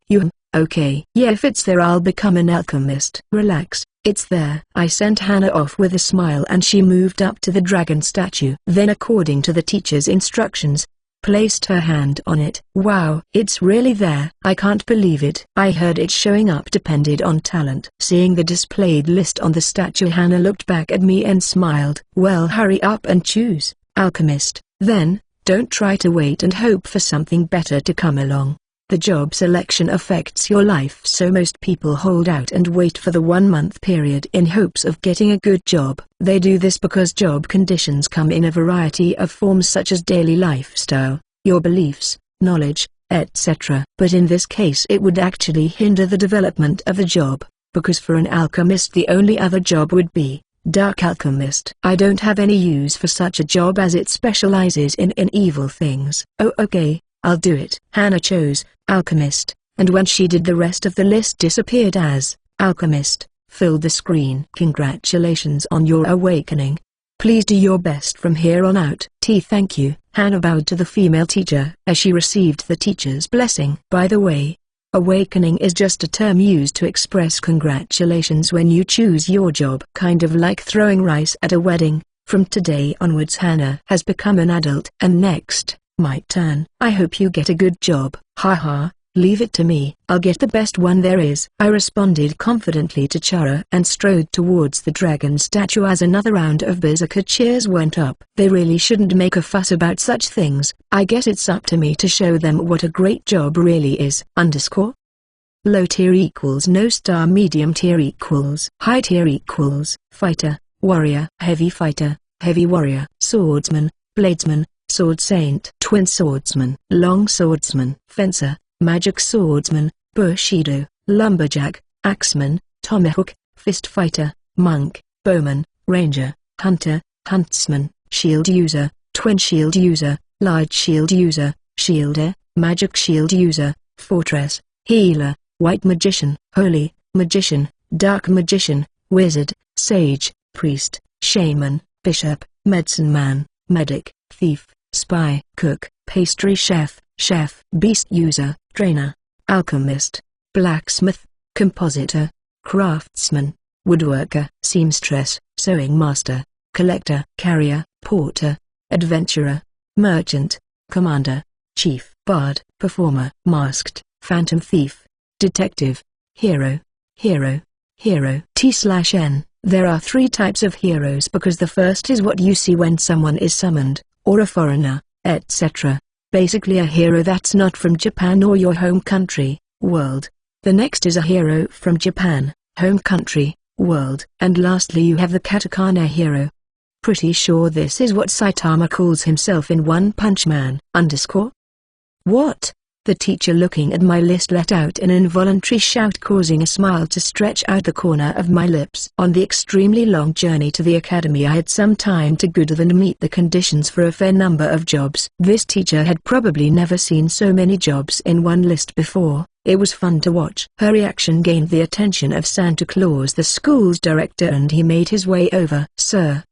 Okay. Yeah, if it's there I'll become an alchemist. Relax, it's there. I sent Hannah off with a smile and she moved up to the dragon statue. Then according to the teacher's instructions, placed her hand on it. Wow, it's really there. I can't believe it. I heard it showing up depended on talent. Seeing the displayed list on the statue, Hannah looked back at me and smiled. Well, hurry up and choose, alchemist, then. Don't try to wait and hope for something better to come along. The job selection affects your life, so most people hold out and wait for the 1-month period in hopes of getting a good job. They do this because job conditions come in a variety of forms such as daily lifestyle, your beliefs, knowledge, etc. But in this case it would actually hinder the development of the job, because for an alchemist the only other job would be Dark Alchemist. I don't have any use for such a job as it specializes in evil things. Oh okay, I'll do it. Hannah chose Alchemist, and when she did the rest of the list disappeared as Alchemist, filled the screen. Congratulations on your awakening. Please do your best from here on out. Thank you. Hannah bowed to the female teacher as she received the teacher's blessing. By the way, awakening is just a term used to express congratulations when you choose your job. Kind of like throwing rice at a wedding. From today onwards Hannah has become an adult. And next, my turn. I hope you get a good job. Haha, leave it to me. I'll get the best one there is. I responded confidently to Chara and strode towards the dragon statue as another round of berserker cheers went up. They really shouldn't make a fuss about such things. I guess it's up to me to show them what a great job really is. Low tier equals no star, medium tier equals high tier equals fighter, warrior, heavy warrior, swordsman, bladesman, sword saint, twin swordsman, long swordsman, fencer, magic swordsman, bushido, lumberjack, axeman, tomahawk, fist fighter, monk, bowman, ranger, hunter, huntsman, shield user, twin shield user, large shield user, shielder, magic shield user, fortress, healer, white magician, holy magician, dark magician, wizard, sage, priest, shaman, bishop, medicine man, medic, thief, spy, cook, pastry chef, beast user, trainer, alchemist, blacksmith, compositor, craftsman, woodworker, seamstress, sewing master, collector, carrier, porter, adventurer, merchant, commander, chief, bard, performer, masked, phantom thief, detective, hero. T/N. There are 3 types of heroes because the first is what you see when someone is summoned, or a foreigner, etc. Basically a hero that's not from Japan or your home country, world. The next is a hero from Japan, home country, world. And lastly you have the katakana hero. Pretty sure this is what Saitama calls himself in One Punch Man. What? The teacher looking at my list let out an involuntary shout, causing a smile to stretch out the corner of my lips. On the extremely long journey to the academy I had some time to good and meet the conditions for a fair number of jobs. This teacher had probably never seen so many jobs in one list before. It was fun to watch. Her reaction gained the attention of Santa Claus, the school's director, and he made his way over. Sir,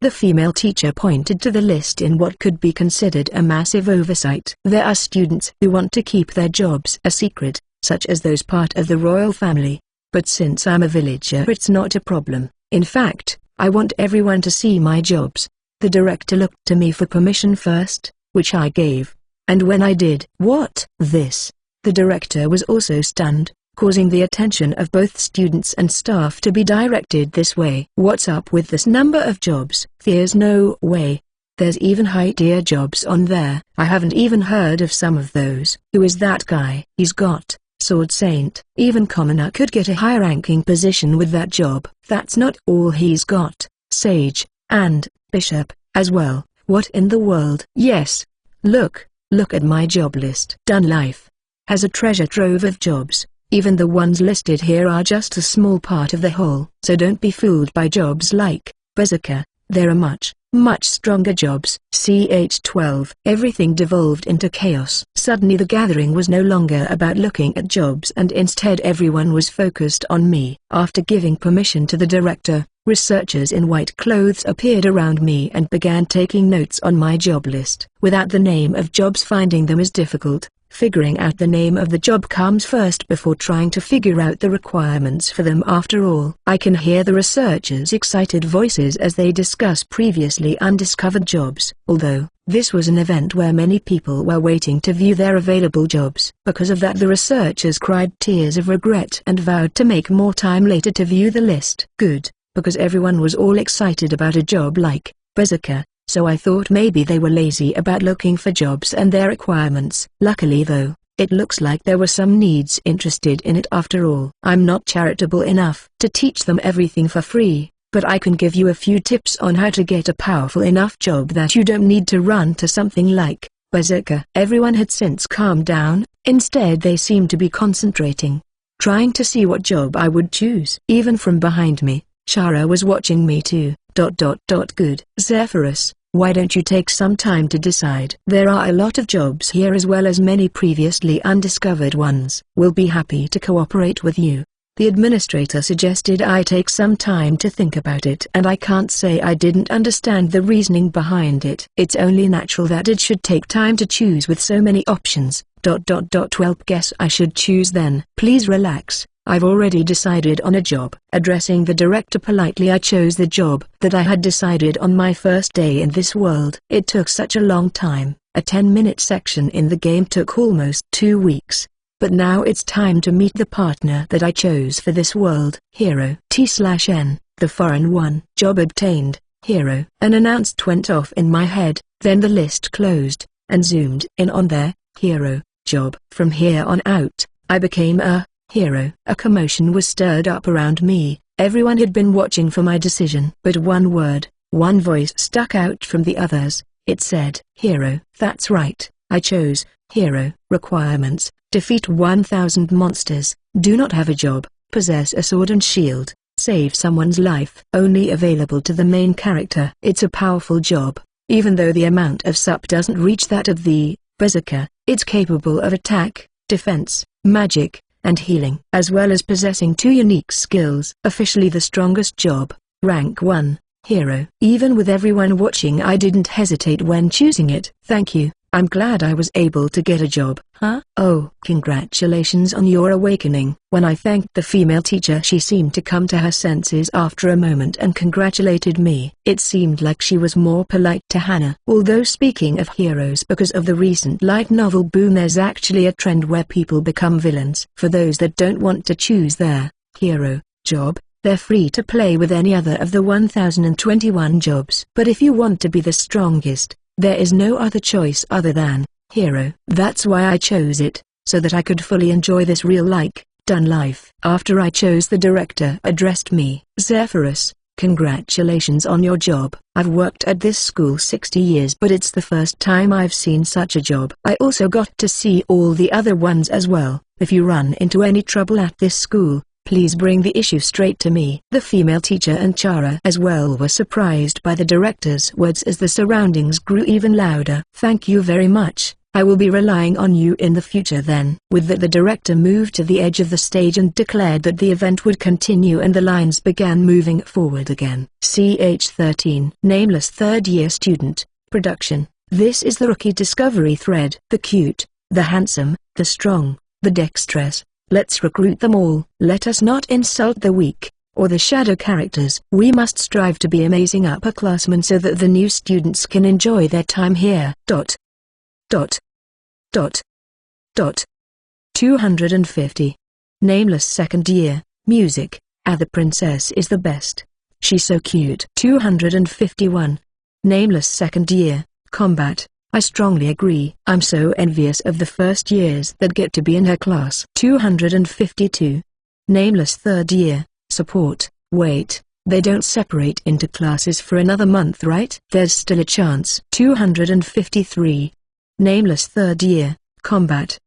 the female teacher pointed to the list in what could be considered a massive oversight. There are students who want to keep their jobs a secret, such as those part of the royal family. But since I'm a villager it's not a problem. In fact, I want everyone to see my jobs. The director looked to me for permission first, which I gave. And when I did, "What? This?" The director was also stunned, causing the attention of both students and staff to be directed this way. "What's up with this number of jobs? There's no way. There's even high-tier jobs on there. I haven't even heard of some of those." "Who is that guy?" "He's got Sword Saint. Even commoner could get a high-ranking position with that job." "That's not all he's got. Sage, and Bishop, as well." "What in the world?" "Yes. Look at my job list." Dun Life has a treasure trove of jobs. Even the ones listed here are just a small part of the whole. So don't be fooled by jobs like Berserker. There are much stronger jobs. CH12. Everything devolved into chaos. Suddenly the gathering was no longer about looking at jobs, and instead everyone was focused on me. After giving permission to the director, researchers in white clothes appeared around me and began taking notes on my job list. Without the name of jobs, finding them is difficult. Figuring out the name of the job comes first before trying to figure out the requirements for them. After all, I can hear the researchers' excited voices as they discuss previously undiscovered jobs. Although, This was an event where many people were waiting to view their available jobs. Because of that, the researchers cried tears of regret and vowed to make more time later to view the list. Good, because everyone was all excited about a job like berserker, so I thought maybe they were lazy about looking for jobs and their requirements. Luckily though, it looks like there were some needs interested in it after all. I'm not charitable enough to teach them everything for free, but I can give you a few tips on how to get a powerful enough job that you don't need to run to something like berserker. Everyone had since calmed down. Instead they seemed to be concentrating, trying to see what job I would choose. Even from behind me, Chara was watching me too. Good. Zephyrus, why don't you take some time to decide? There are a lot of jobs here as well as many previously undiscovered ones. We'll be happy to cooperate with you. The administrator suggested I take some time to think about it, and I can't say I didn't understand the reasoning behind it. It's only natural that it should take time to choose with so many options. Well, guess I should choose then. Please relax. I've already decided on a job. Addressing the director politely, I chose the job that I had decided on my first day in this world. It took such a long time. A 10-minute section in the game took almost 2 weeks. But now it's time to meet the partner that I chose for this world. Hero T/N, the foreign one. Job obtained, hero. An announcement went off in my head, then the list closed, and zoomed in on their hero job. From here on out, I became a hero. A commotion was stirred up around me. Everyone had been watching for my decision. But one word, one voice stuck out from the others. It said, hero. That's right, I chose hero. Requirements: defeat 1,000 monsters, do not have a job, possess a sword and shield, save someone's life. Only available to the main character. It's a powerful job. Even though the amount of sup doesn't reach that of the berserker, it's capable of attack, defense, magic, and healing, as well as possessing 2 unique skills. Officially the strongest job, rank 1, hero. Even with everyone watching, I didn't hesitate when choosing it. Thank you, I'm glad I was able to get a job. Huh? Oh, congratulations on your awakening. When I thanked the female teacher, she seemed to come to her senses after a moment and congratulated me. It seemed like she was more polite to Hannah. Although speaking of heroes, because of the recent light novel boom, there's actually a trend where people become villains. For those that don't want to choose their hero job, they're free to play with any other of the 1021 jobs. But if you want to be the strongest, there is no other choice other than hero. That's why I chose it, so that I could fully enjoy this done life. After I chose, the director addressed me. Zephyrus, congratulations on your job. I've worked at this school 60 years, but it's the first time I've seen such a job. I also got to see all the other ones as well. If you run into any trouble at this school, please bring the issue straight to me. The female teacher and Chara as well were surprised by the director's words as the surroundings grew even louder. Thank you very much, I will be relying on you in the future then. With that, the director moved to the edge of the stage and declared that the event would continue, and the lines began moving forward again. CH13. Nameless third-year student, production. This is the rookie discovery thread. The cute, the handsome, the strong, the dexterous. Let's recruit them all. Let us not insult the weak, or the shadow characters. We must strive to be amazing upperclassmen so that the new students can enjoy their time here. 250. Nameless second year, music. The princess is the best. She's so cute. 251. Nameless second year, combat. I strongly agree. I'm so envious of the first years that get to be in her class. 252. Nameless third year, support. Wait, they don't separate into classes for another month, right? There's still a chance. 253. Nameless third year, combat.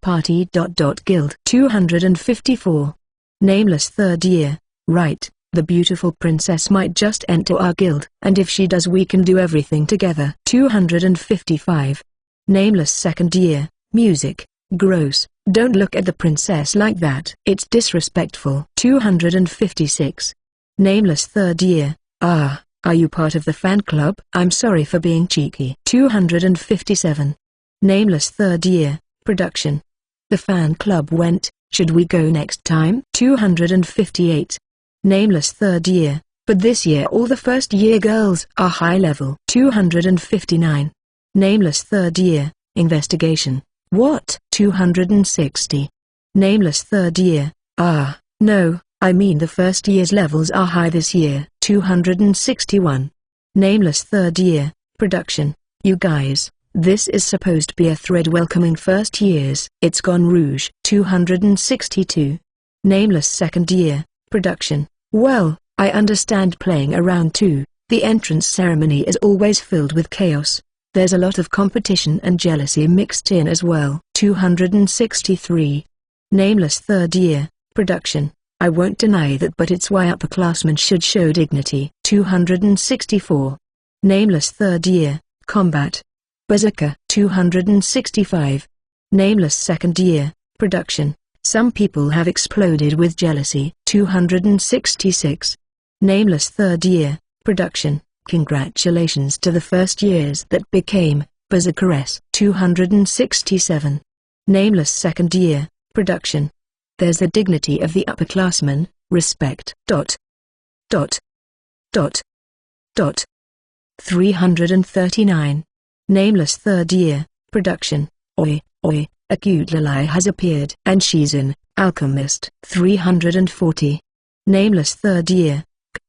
Party. Guild. 254. Nameless third year, right. The beautiful princess might just enter our guild, and if she does, we can do everything together. 255. Nameless second year, music. Gross, don't look at the princess like that. It's disrespectful. 256. Nameless third year, are you part of the fan club? I'm sorry for being cheeky. 257. Nameless third year, production. The fan club went, should we go next time? 258. Nameless third year, but this year all the first year girls are high level. 259. Nameless third year, investigation. What? 260. Nameless third year, no, I mean the first year's levels are high this year. 261. Nameless third year, production. You guys, this is supposed to be a thread welcoming first years. It's gone rouge. 262. Nameless second year, production. Well, I understand playing around too. The entrance ceremony is always filled with chaos. There's a lot of competition and jealousy mixed in as well. 263. Nameless third year, production. I won't deny that, but it's why upperclassmen should show dignity. 264. Nameless third year, combat. Berserker. 265. Nameless second year, production. Some people have exploded with jealousy. 266. Nameless third year, production. Congratulations to the first years that became Berserkers. 267. Nameless second year, production. There's the dignity of the upperclassmen, respect. 339. Nameless third year, production. Oi, a cute Lily has appeared and she's in Alchemist. 340. Nameless third year,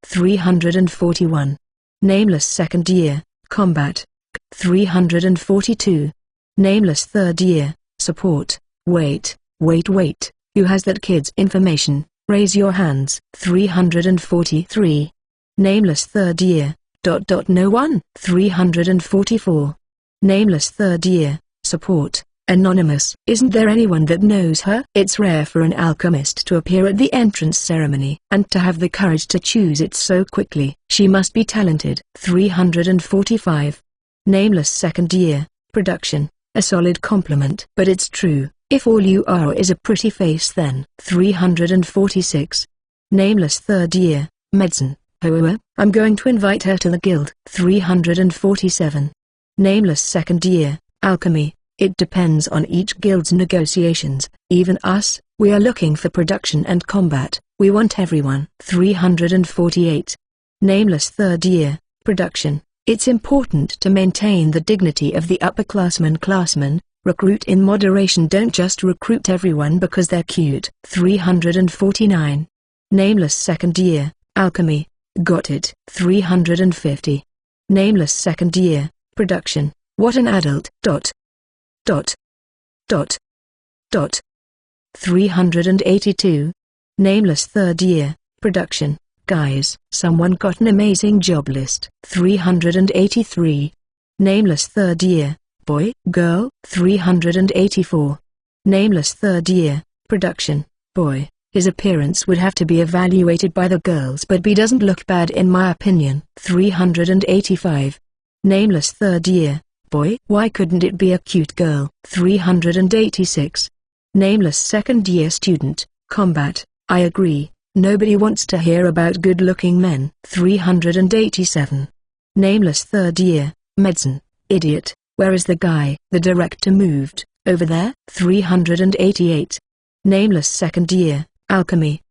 341. Nameless second year, combat. 342. Nameless third year, support. Wait, who has that kid's information? Raise your hands. 343. Nameless third year, no one. 344. Nameless third year, support. Anonymous. Isn't there anyone that knows her? It's rare for an alchemist to appear at the entrance ceremony, and to have the courage to choose it so quickly. She must be talented. 345. Nameless second year, production. A solid compliment. But it's true, if all you are is a pretty face then. 346. Nameless third year, medicine. However, I'm going to invite her to the guild. 347. Nameless second year, alchemy. It depends on each guild's negotiations. Even us, we are looking for production and combat. We want everyone. 348. Nameless third year, production. It's important to maintain the dignity of the upperclassmen. Recruit in moderation. Don't just recruit everyone because they're cute. 349. Nameless second year, alchemy. Got it. 350. Nameless second year, production. What an adult. 382. Nameless third year, production. Guys, someone got an amazing job list. 383. Nameless third year, boy, girl. 384. Nameless third year, production. Boy, his appearance would have to be evaluated by the girls, but B doesn't look bad in my opinion. 385. Nameless third year, boy. Why couldn't it be a cute girl? 386. Nameless second year student, combat. I agree, nobody wants to hear about good-looking men. 387. Nameless third year, medicine. Idiot, where is the guy? The director moved, over there. 388. Nameless second year, alchemy.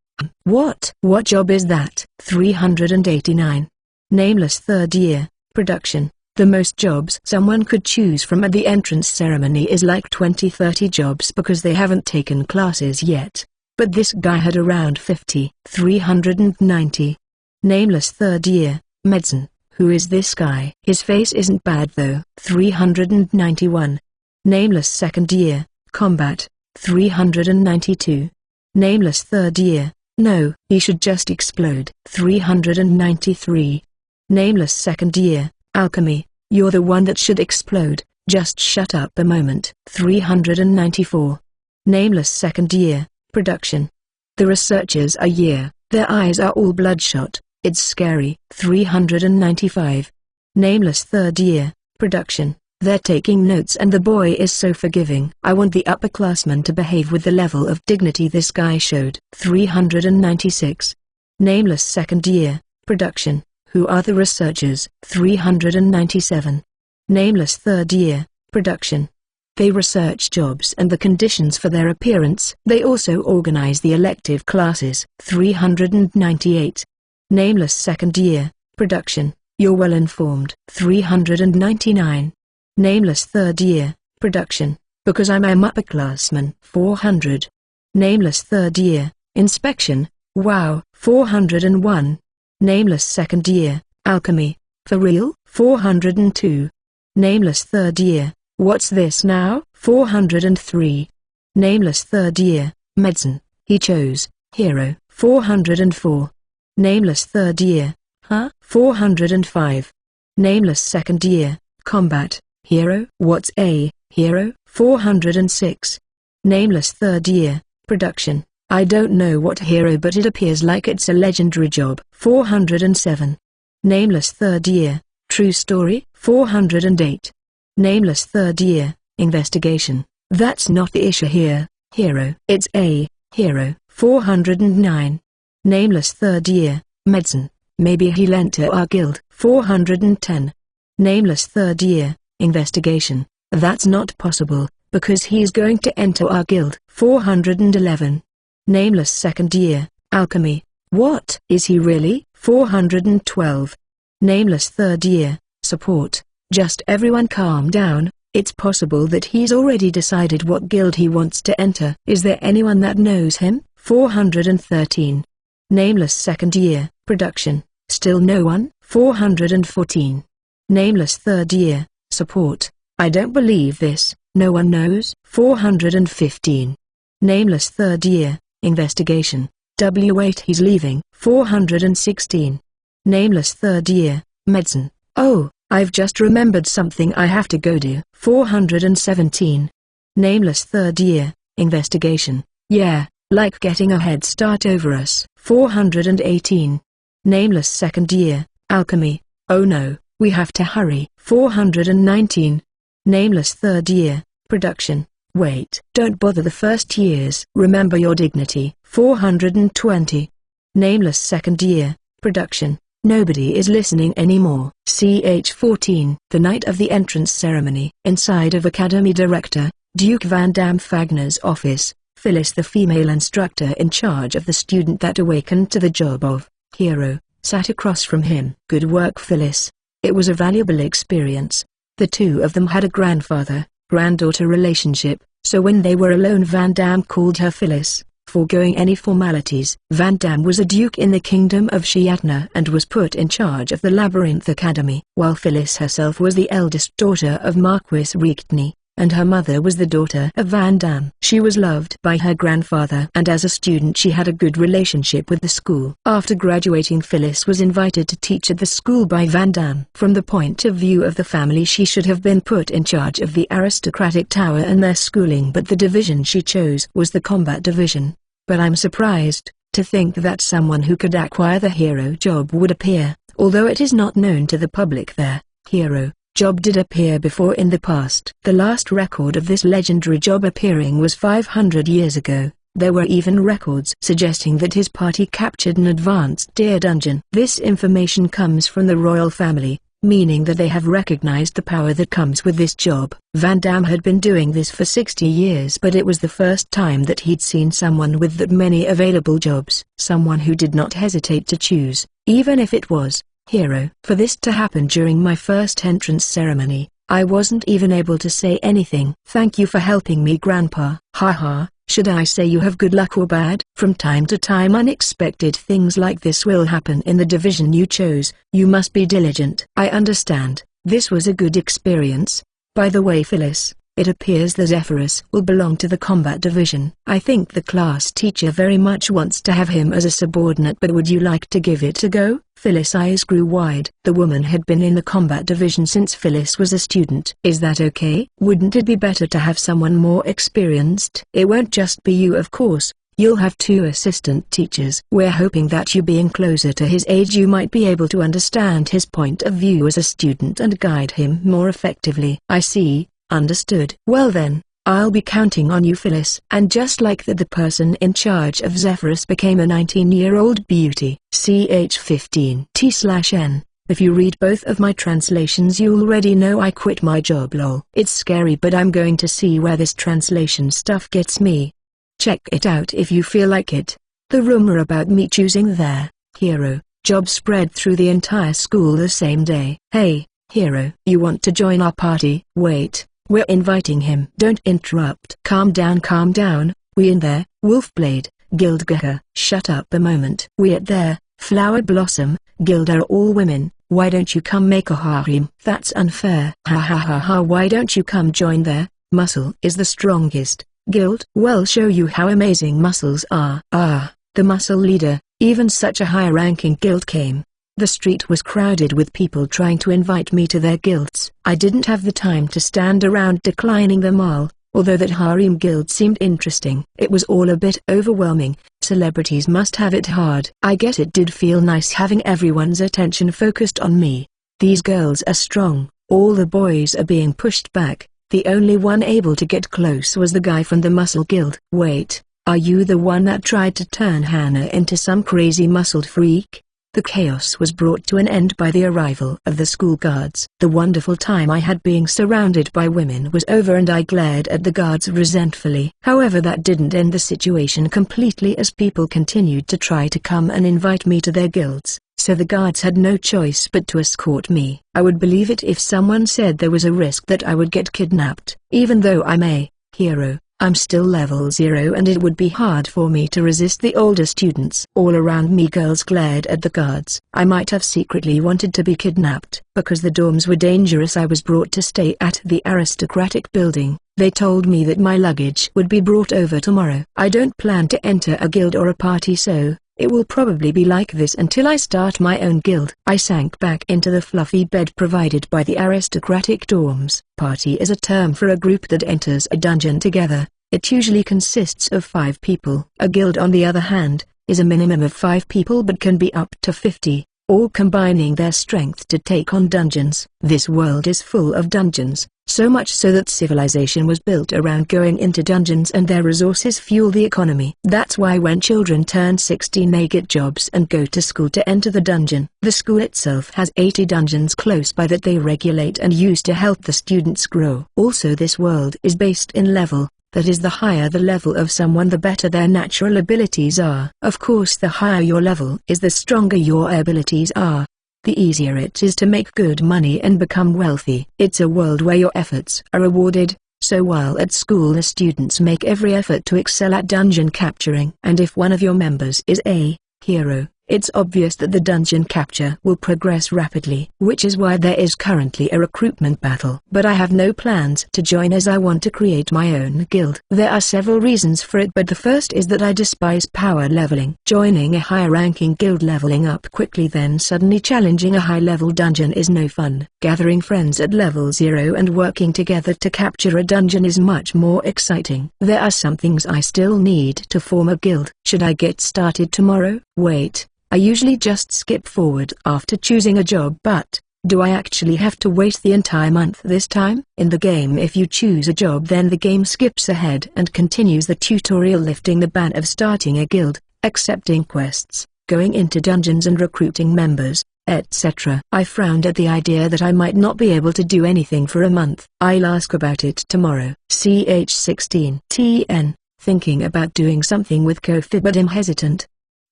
What job is that? 389. Nameless third year, production. The most jobs someone could choose from at the entrance ceremony is like 20-30 jobs because they haven't taken classes yet. But this guy had around 50. 390. Nameless third year, medicine. Who is this guy? His face isn't bad though. 391. Nameless second year, combat. 392. Nameless third year, no, he should just explode. 393. Nameless second year, alchemy. You're the one that should explode, just shut up a moment. 394. Nameless second year, production. The researchers are here, their eyes are all bloodshot, it's scary. 395. Nameless third year, production. They're taking notes and the boy is so forgiving. I want the upperclassmen to behave with the level of dignity this guy showed. 396. Nameless second year, production. Who are the researchers? 397. Nameless third year, production. They research jobs and the conditions for their appearance. They also organize the elective classes. 398. Nameless second year, production. You're well informed. 399. Nameless third year, production, because I'm upperclassman. 400. Nameless third year, inspection, wow. 401. Nameless second year, alchemy, for real. 402. Nameless third year, what's this now? 403. Nameless third year, medicine, he chose, hero. 404. Nameless third year, huh? 405. Nameless second year, combat, hero. What's a hero? 406. Nameless third year, production, I don't know what hero but it appears like it's a legendary job. 407. Nameless third year, true story. 408. Nameless third year, investigation, that's not the issue here, hero. It's a hero. 409. Nameless third year, medicine, maybe he'll enter our guild. 410. Nameless third year, investigation, that's not possible, because he's going to enter our guild. 411. Nameless second year, alchemy, what is he really? 412. Nameless third year, support, just everyone calm down, it's possible that he's already decided what guild he wants to enter. Is there anyone that knows him? 413. Nameless second year, production, still no one. 414. Nameless third year, support, I don't believe this, no one knows. 415. Nameless third year, investigation, wait he's leaving. 416. Nameless third year, medicine, oh, I've just remembered something I have to go do. 417. Nameless third year, investigation, yeah, like getting a head start over us. 418. Nameless second year, alchemy, oh no, we have to hurry. 419. Nameless third year, production, wait, don't bother the first years. Remember your dignity. 420. Nameless second year, production, nobody is listening anymore. Ch 14. The night of the entrance ceremony. Inside of Academy Director, Duke Van Damme Fagner's office, Phyllis, the female instructor in charge of the student that awakened to the job of hero, sat across from him. Good work, Phyllis. It was a valuable experience. The two of them had a grandfather-granddaughter relationship, so when they were alone Van Damme called her Phyllis, foregoing any formalities. Van Damme was a duke in the kingdom of Shiatna and was put in charge of the Labyrinth Academy, while Phyllis herself was the eldest daughter of Marquis Richtny, and her mother was the daughter of Van Damme. She was loved by her grandfather and as a student she had a good relationship with the school. After graduating Phyllis was invited to teach at the school by Van Damme. From the point of view of the family she should have been put in charge of the aristocratic tower and their schooling, but the division she chose was the combat division. But I'm surprised to think that someone who could acquire the hero job would appear, although it is not known to the public their hero job did appear before in the past. The last record of this legendary job appearing was 500 years ago. There were even records suggesting that his party captured an advanced tier dungeon. This information comes from the royal family, meaning that they have recognized the power that comes with this job. Van Damme had been doing this for 60 years, but it was the first time that he'd seen someone with that many available jobs. Someone who did not hesitate to choose, even if it was hero. For this to happen during my first entrance ceremony, I wasn't even able to say anything. Thank you for helping me, Grandpa. Haha, should I say you have good luck or bad? From time to time unexpected things like this will happen in the division you chose. You must be diligent. I understand. This was a good experience. By the way, Phyllis, it appears that Zephyrus will belong to the combat division. I think the class teacher very much wants to have him as a subordinate, but would you like to give it a go? Phyllis' eyes grew wide. The woman had been in the combat division since Phyllis was a student. Is that okay? Wouldn't it be better to have someone more experienced? It won't just be you, of course. You'll have 2 assistant teachers. We're hoping that you being closer to his age you might be able to understand his point of view as a student and guide him more effectively. I see. Understood. Well then, I'll be counting on you, Phyllis. And just like that, the person in charge of Zephyrus became a 19-year-old beauty. Ch 15 T/N. If you read both of my translations you already know I quit my job, lol. It's scary, but I'm going to see where this translation stuff gets me. Check it out if you feel like it. The rumor about me choosing their hero job spread through the entire school the same day. Hey, Hero. You want to join our party? Wait, we're inviting him. Don't interrupt. Calm down, we in there, Wolfblade, Gilda. Shut up a moment. We at there, Flower Blossom, Gilda are all women, why don't you come make a harem? That's unfair. Ha ha ha ha, why don't you come join there? Muscle is the strongest, Guild. Well, show you how amazing muscles are. Ah, the muscle leader, even such a high-ranking guild came. The street was crowded with people trying to invite me to their guilds. I didn't have the time to stand around declining them all, although that harem guild seemed interesting. It was all a bit overwhelming. Celebrities must have it hard. I guess it did feel nice having everyone's attention focused on me. These girls are strong, all the boys are being pushed back. The only one able to get close was the guy from the muscle guild. Wait, are you the one that tried to turn Hannah into some crazy muscled freak? The chaos was brought to an end by the arrival of the school guards. The wonderful time I had being surrounded by women was over and I glared at the guards resentfully. However, that didn't end the situation completely as people continued to try to come and invite me to their guilds, so the guards had no choice but to escort me. I would believe it if someone said there was a risk that I would get kidnapped. Even though I'm a hero, I'm still level 0 and it would be hard for me to resist the older students. All around me girls glared at the guards. I might have secretly wanted to be kidnapped. Because the dorms were dangerous, I was brought to stay at the aristocratic building. They told me that my luggage would be brought over tomorrow. I don't plan to enter a guild or a party, so it will probably be like this until I start my own guild. I sank back into the fluffy bed provided by the aristocratic dorms. Party is a term for a group that enters a dungeon together. It usually consists of 5 people. A guild, on the other hand, is a minimum of 5 people but can be up to 50, all combining their strength to take on dungeons. This world is full of dungeons, so much so that civilization was built around going into dungeons and their resources fuel the economy. That's why when children turn 16 they get jobs and go to school to enter the dungeon. The school itself has 80 dungeons close by that they regulate and use to help the students grow. Also, this world is based in level. That is, the higher the level of someone, the better their natural abilities are. Of course, the higher your level is, the stronger your abilities are. The easier it is to make good money and become wealthy. It's a world where your efforts are rewarded, so while at school the students make every effort to excel at dungeon capturing. And if one of your members is a hero, it's obvious that the dungeon capture will progress rapidly, which is why there is currently a recruitment battle. But I have no plans to join as I want to create my own guild. There are several reasons for it, but the first is that I despise power leveling. Joining a higher ranking guild, leveling up quickly, then suddenly challenging a high level dungeon is no fun. Gathering friends at level 0 and working together to capture a dungeon is much more exciting. There are some things I still need to form a guild. Should I get started tomorrow? Wait. I usually just skip forward after choosing a job, but do I actually have to wait the entire month this time? In the game, if you choose a job, then the game skips ahead and continues the tutorial, lifting the ban of starting a guild, accepting quests, going into dungeons and recruiting members, etc. I frowned at the idea that I might not be able to do anything for a month. I'll ask about it tomorrow. CH16 TN, thinking about doing something with Kofi but am hesitant.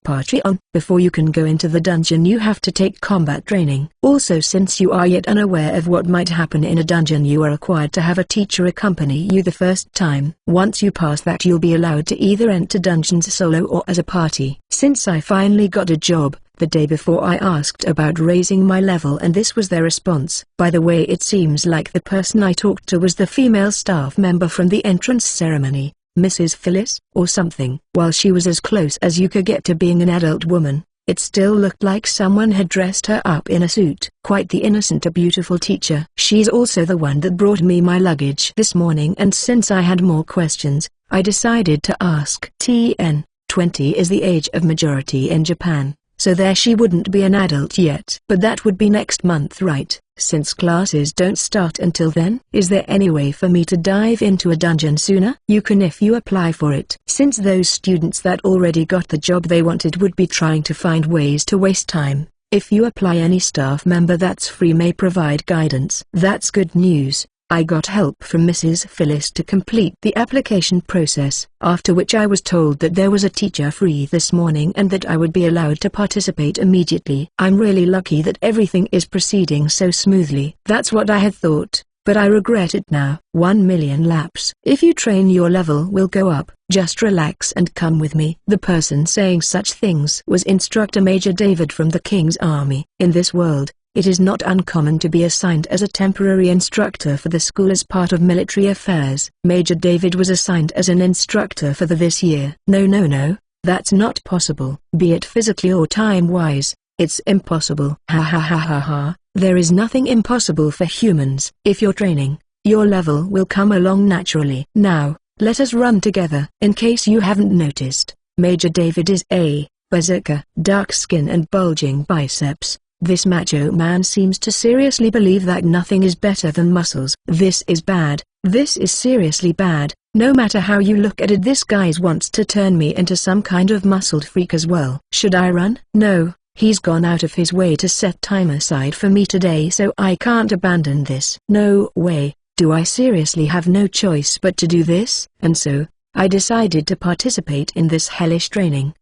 Party on. Before you can go into the dungeon you have to take combat training. Also, since you are yet unaware of what might happen in a dungeon, you are required to have a teacher accompany you the first time. Once you pass that, you'll be allowed to either enter dungeons solo or as a party. Since I finally got a job, the day before I asked about raising my level and this was their response. By the way, it seems like the person I talked to was the female staff member from the entrance ceremony. Mrs. Phyllis, or something. While she was as close as you could get to being an adult woman, it still looked like someone had dressed her up in a suit. Quite the innocent, a beautiful teacher. She's also the one that brought me my luggage this morning, and since I had more questions, I decided to ask. TN, 20 is the age of majority in Japan, so there she wouldn't be an adult yet. But that would be next month, right? Since classes don't start until then. Is there any way for me to dive into a dungeon sooner? You can if you apply for it. Since those students that already got the job they wanted would be trying to find ways to waste time, if you apply, any staff member that's free may provide guidance. That's good news. I got help from Mrs. Phyllis to complete the application process, after which I was told that there was a teacher free this morning and that I would be allowed to participate immediately. I'm really lucky that everything is proceeding so smoothly. That's what I had thought, but I regret it now. 1,000,000 laps. If you train, your level will go up. Just relax and come with me. The person saying such things was Instructor Major David from the King's Army. In this world, it is not uncommon to be assigned as a temporary instructor for the school as part of military affairs. Major David was assigned as an instructor for this year. No, that's not possible. Be it physically or time-wise, it's impossible. Ha ha ha ha ha. There is nothing impossible for humans. If you're training, your level will come along naturally. Now, let us run together. In case you haven't noticed, Major David is a berserker. Dark skin and bulging biceps. This macho man seems to seriously believe that nothing is better than muscles. This is bad. This is seriously bad. No matter how you look at it, this guy wants to turn me into some kind of muscled freak as well. Should I run? No, he's gone out of his way to set time aside for me today, so I can't abandon this. No way, do I seriously have no choice but to do this? And so, I decided to participate in this hellish training.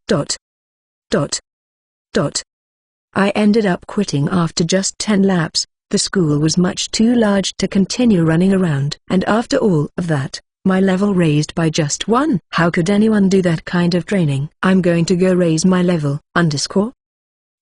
I ended up quitting after just 10 laps. The school was much too large to continue running around. And after all of that, my level raised by just 1. How could anyone do that kind of training? I'm going to go raise my level, _.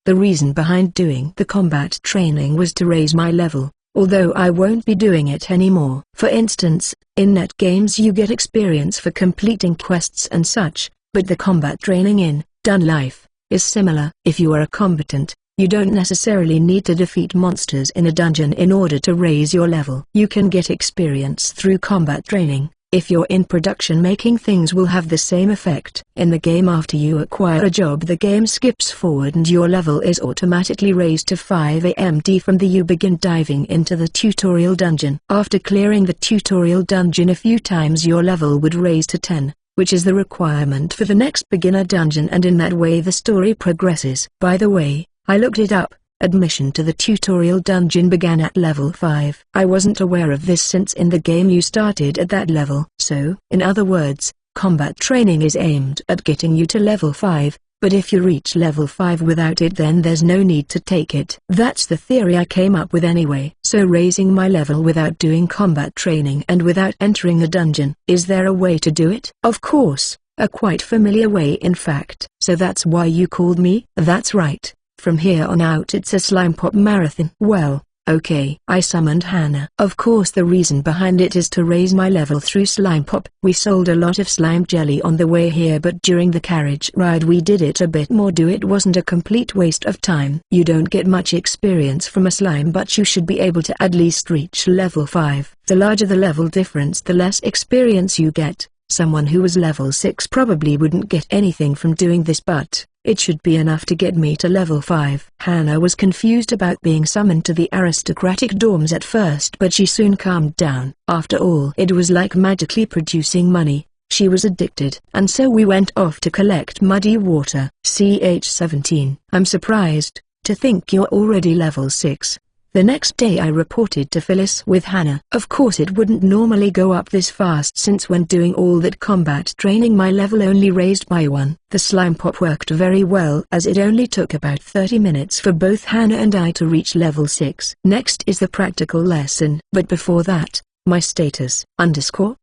The reason behind doing the combat training was to raise my level, although I won't be doing it anymore. For instance, in net games you get experience for completing quests and such, but the combat training in Dun Life is similar. If you are a combatant, you don't necessarily need to defeat monsters in a dungeon in order to raise your level. You can get experience through combat training. If you're in production making, things will have the same effect. In the game, after you acquire a job, the game skips forward and your level is automatically raised to 5 AMD from the you begin diving into the tutorial dungeon. After clearing the tutorial dungeon a few times, your level would raise to 10. Which is the requirement for the next beginner dungeon, and in that way the story progresses. By the way, I looked it up. Admission to the tutorial dungeon began at level 5. I wasn't aware of this since in the game you started at that level. So, in other words, combat training is aimed at getting you to level 5, but if you reach level 5 without it, then there's no need to take it. That's the theory I came up with anyway. So raising my level without doing combat training and without entering a dungeon. Is there a way to do it? Of course, a quite familiar way in fact. So that's why you called me? That's right. From here on out it's a slime pop marathon. Well, okay. I summoned Hannah. Of course the reason behind it is to raise my level through slime pop. We sold a lot of slime jelly on the way here, but during the carriage ride we did it a bit more. It wasn't a complete waste of time. You don't get much experience from a slime, but you should be able to at least reach level 5. The larger the level difference, the less experience you get. Someone who was level 6 probably wouldn't get anything from doing this, but it should be enough to get me to level 5. Hannah was confused about being summoned to the aristocratic dorms at first, but she soon calmed down. After all, it was like magically producing money. She was addicted. And so we went off to collect muddy water. CH17. I'm surprised to think you're already level 6. The next day I reported to Phyllis with Hannah. Of course it wouldn't normally go up this fast, since when doing all that combat training my level only raised by 1. The slime pop worked very well, as it only took about 30 minutes for both Hannah and I to reach level 6. Next is the practical lesson, but before that, my status, _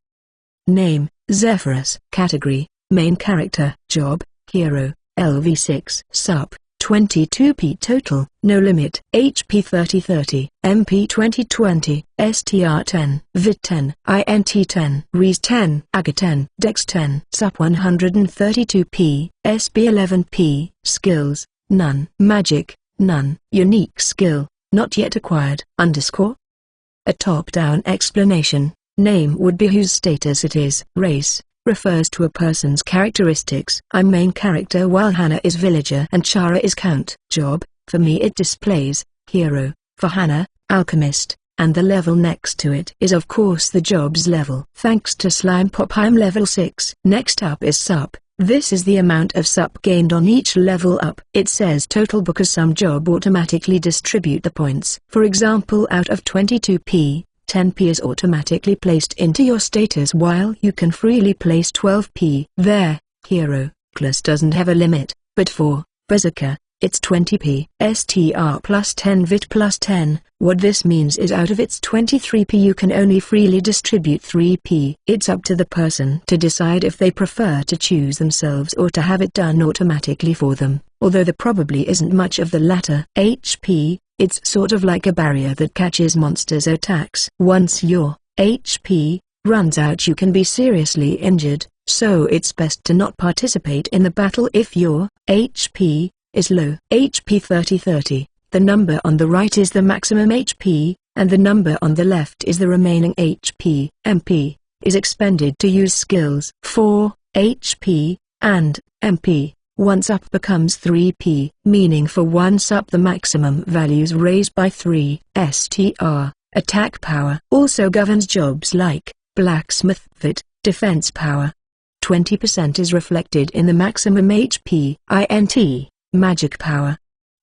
name, Zephyrus. Category, main character. Job, hero, LV6. Sup, 22p total, no limit. HP 3030, MP 2020, STR 10, VIT 10, INT 10, Res 10, AGA 10, Dex 10, Sup 132p, SB 11p. Skills, none. Magic, none. Unique skill, not yet acquired. _ a top-down explanation. Name would be whose status it is. Race refers to a person's characteristics. I'm main character while Hannah is villager and Chara is count. Job, for me it displays hero, for Hannah, alchemist, and the level next to it is of course the job's level. Thanks to slime pop I'm level 6. Next up is sup. This is the amount of sup gained on each level up. It says total because some job automatically distribute the points. For example, out of 22p, 10p is automatically placed into your status while you can freely place 12p. There, hero class doesn't have a limit, but for Berserker, it's 20p. STR plus 10 VIT plus 10. What this means is out of its 23p you can only freely distribute 3p. It's up to the person to decide if they prefer to choose themselves or to have it done automatically for them, although there probably isn't much of the latter. HP, it's sort of like a barrier that catches monsters' attacks. Once your HP runs out you can be seriously injured, so it's best to not participate in the battle if your HP is low. HP 3030, the number on the right is the maximum HP, and the number on the left is the remaining HP. MP is expended to use skills. 4 HP and MP. Once up becomes 3p, meaning for once up the maximum values raised by 3. STR, attack power, also governs jobs like blacksmith, VIT, defense power. 20% is reflected in the maximum HP. INT, magic power.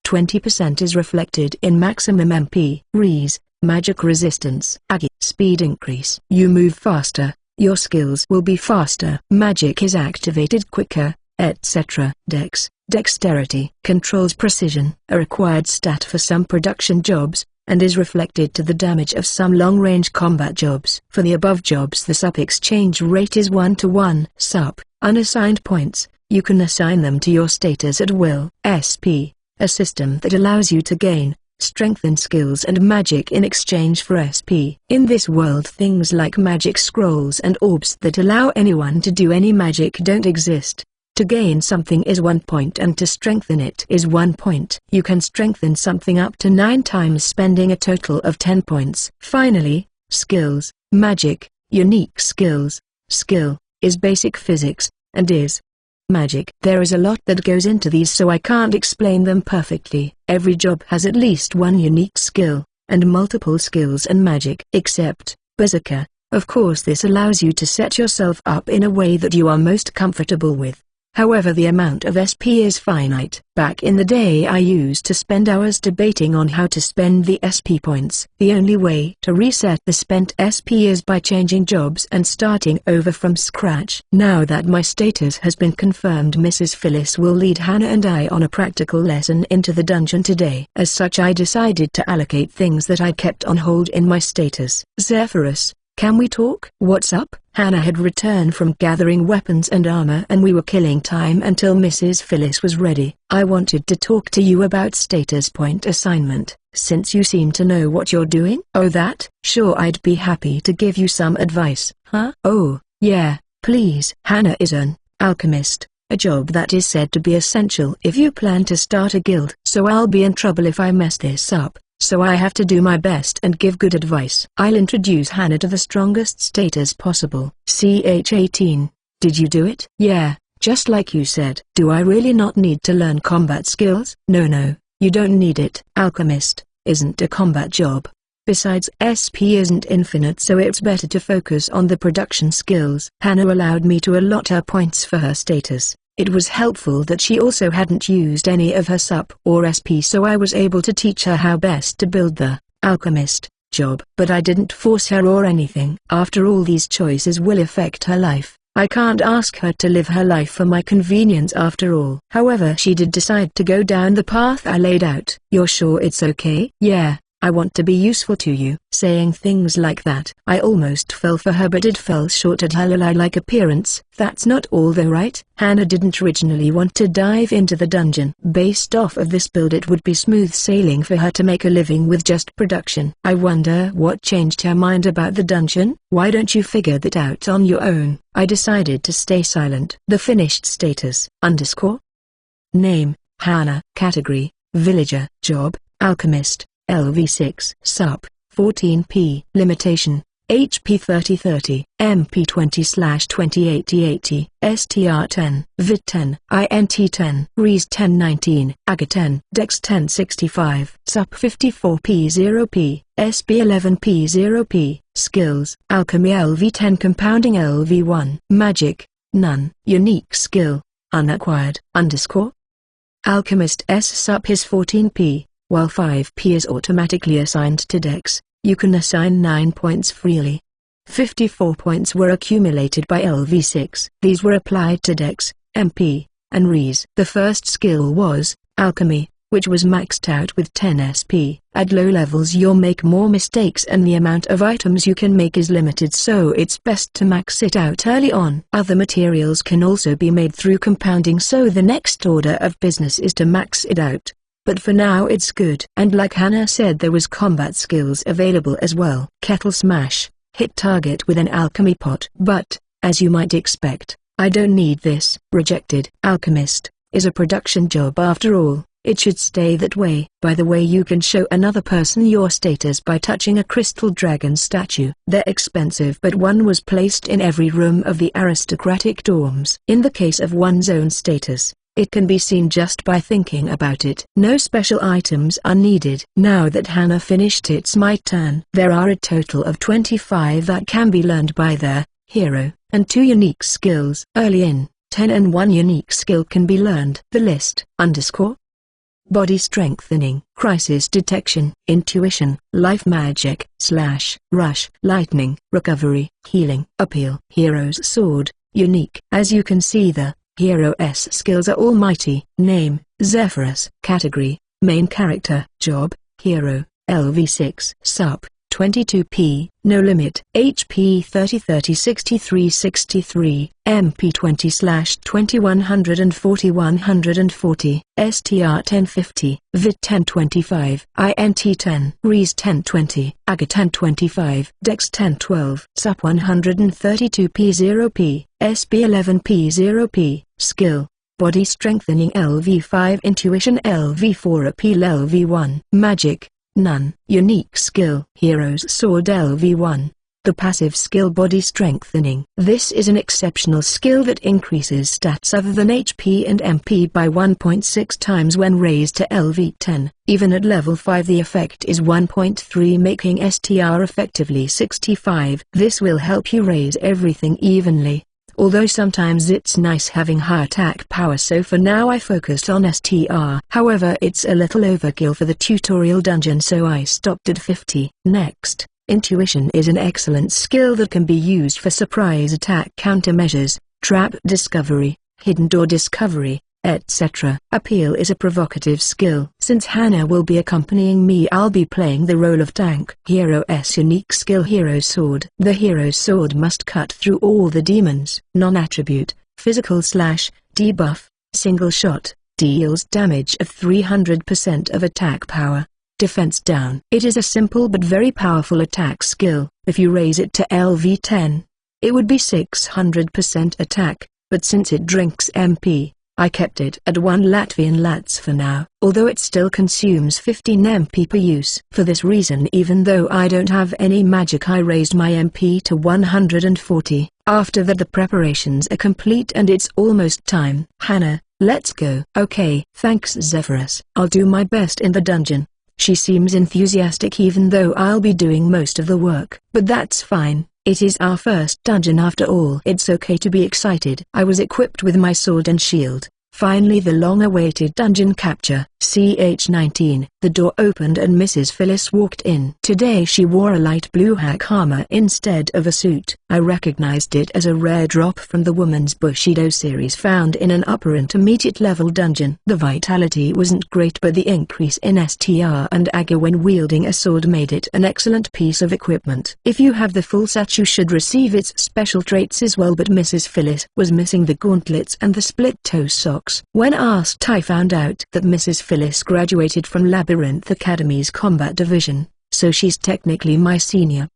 20% is reflected in maximum MP. Rees, magic resistance. Agi, speed increase. You move faster, your skills will be faster. Magic is activated quicker, etc. Dex, dexterity, controls precision, a required stat for some production jobs, and is reflected to the damage of some long-range combat jobs. For the above jobs the sup exchange rate is 1:1. Sup, unassigned points, you can assign them to your status at will. SP, a system that allows you to gain, strengthen skills and magic in exchange for SP. In this world things like magic scrolls and orbs that allow anyone to do any magic don't exist. To gain something is 1 point and to strengthen it is 1 point. You can strengthen something up to 9 times spending a total of 10 points. Finally, skills, magic, unique skills. Skill is basic physics, and is magic. There is a lot that goes into these so I can't explain them perfectly. Every job has at least one unique skill, and multiple skills and magic. Except Berserker, of course this allows you to set yourself up in a way that you are most comfortable with. However, the amount of SP is finite. Back in the day I used to spend hours debating on how to spend the SP points. The only way to reset the spent SP is by changing jobs and starting over from scratch. Now that my status has been confirmed, Mrs. Phyllis will lead Hannah and I on a practical lesson into the dungeon today. As such I decided to allocate things that I kept on hold in my status. Zephyrus, can we talk? What's up? Hannah had returned from gathering weapons and armor and we were killing time until Mrs. Phyllis was ready. I wanted to talk to you about status point assignment, since you seem to know what you're doing. Oh, that? Sure, I'd be happy to give you some advice. Huh? Oh, yeah, please. Hannah is an alchemist, a job that is said to be essential if you plan to start a guild. So I'll be in trouble if I mess this up. So I have to do my best and give good advice. I'll introduce Hannah to the strongest status possible. CH18. Did you do it? Yeah, just like you said. Do I really not need to learn combat skills? No, you don't need it. Alchemist isn't a combat job. Besides, SP isn't infinite, so it's better to focus on the production skills. Hannah allowed me to allot her points for her status. It was helpful that she also hadn't used any of her sup or SP, so I was able to teach her how best to build the alchemist job. But I didn't force her or anything. After all, these choices will affect her life. I can't ask her to live her life for my convenience after all. However, she did decide to go down the path I laid out. You're sure it's okay? Yeah, I want to be useful to you. Saying things like that, I almost fell for her, but it fell short at her lily-like appearance. That's not all though, right? Hannah didn't originally want to dive into the dungeon. Based off of this build it would be smooth sailing for her to make a living with just production. I wonder what changed her mind about the dungeon. Why don't you figure that out on your own? I decided to stay silent. The finished status, _ name, Hannah. Category, villager. Job, alchemist. LV6. Sup, 14p. Limitation, HP 3030, MP 20/208080, STR 10, VIT 10, INT 10, Rees 1019, AGA 10, Dex 1065, Sup 54p 0p, SP 11p 0p. Skills, Alchemy LV 10, Compounding LV 1, Magic, none. Unique skill, unacquired. Alchemist S Sup is 14p. While 5p is automatically assigned to Dex, You can assign 9 points freely. 54 points were accumulated by LV6. These were applied to Dex, MP, and Res. The first skill was Alchemy, which was maxed out with 10 SP. At low levels you'll make more mistakes and the amount of items you can make is limited, so it's best to max it out early on. Other materials can also be made through compounding, so the next order of business is to max it out. But for now it's good. And like Hannah said, there was combat skills available as well. Kettle Smash, hit target with an alchemy pot. But, as you might expect, I don't need this. Rejected. Alchemist is a production job after all. It should stay that way. By the way, you can show another person your status by touching a crystal dragon statue. They're expensive, but one was placed in every room of the aristocratic dorms. In the case of one's own status, it can be seen just by thinking about it. No special items are needed. Now that Hannah finished, it's my turn. There are a total of 25 that can be learned by their hero, and 2 unique skills. Early in, 10 and 1 unique skill can be learned. The list: Body Strengthening, Crisis Detection, Intuition, Life Magic, Rush, Lightning, Recovery, Healing, Appeal. Hero's Sword, Unique. As you can see, the Hero's skills are almighty. Name: Zephyrus. Category: Main Character. Job: Hero. LV6. Sup: 22p. No limit. HP 30-30-63-63, MP 20/20 140 STR 1050, VIT 1025, INT 10, Res 1020, AGA 1025, Dex 1012, SUP 132p0p, SB 11p0p. Skill: Body Strengthening LV5, Intuition LV4, Appeal LV1. Magic: None. Unique skill: Hero's Sword LV1. The passive skill: Body Strengthening. This is an exceptional skill that increases stats other than HP and MP by 1.6 times when raised to LV10. Even at level 5 the effect is 1.3, making STR effectively 65. This will help you raise everything evenly. Although sometimes it's nice having high attack power, so for now I focused on STR. However, it's a little overkill for the tutorial dungeon, so I stopped at 50. Next, Intuition is an excellent skill that can be used for surprise attack countermeasures, trap discovery, hidden door discovery, etc. Appeal is a provocative skill. Since Hannah will be accompanying me, I'll be playing the role of tank. Hero's unique skill: Hero's Sword. The Hero's Sword must cut through all the demons. Non-attribute: physical / debuff, single shot, deals damage of 300% of attack power. Defense down. It is a simple but very powerful attack skill. If you raise it to LV10, it would be 600% attack, but since it drinks MP, I kept it at 1 Latvian lats for now, although it still consumes 15 MP per use. For this reason, even though I don't have any magic, I raised my MP to 140. After that the preparations are complete and it's almost time. Hannah, let's go. Okay. Thanks Zephyrus. I'll do my best in the dungeon. She seems enthusiastic even though I'll be doing most of the work. But that's fine. It is our first dungeon after all. It's okay to be excited. I was equipped with my sword and shield. Finally the long-awaited dungeon capture. CH19. The door opened and Mrs. Phyllis walked in. Today she wore a light blue hack armor instead of a suit. I recognized it as a rare drop from the Woman's Bushido series found in an upper intermediate level dungeon. The vitality wasn't great, but the increase in STR and AGA when wielding a sword made it an excellent piece of equipment. If you have the full set you should receive its special traits as well, but Mrs. Phyllis was missing the gauntlets and the split-toe socks. When asked, I found out that Mrs. Phyllis graduated from Labyrinth Academy's combat division, so she's technically my senior.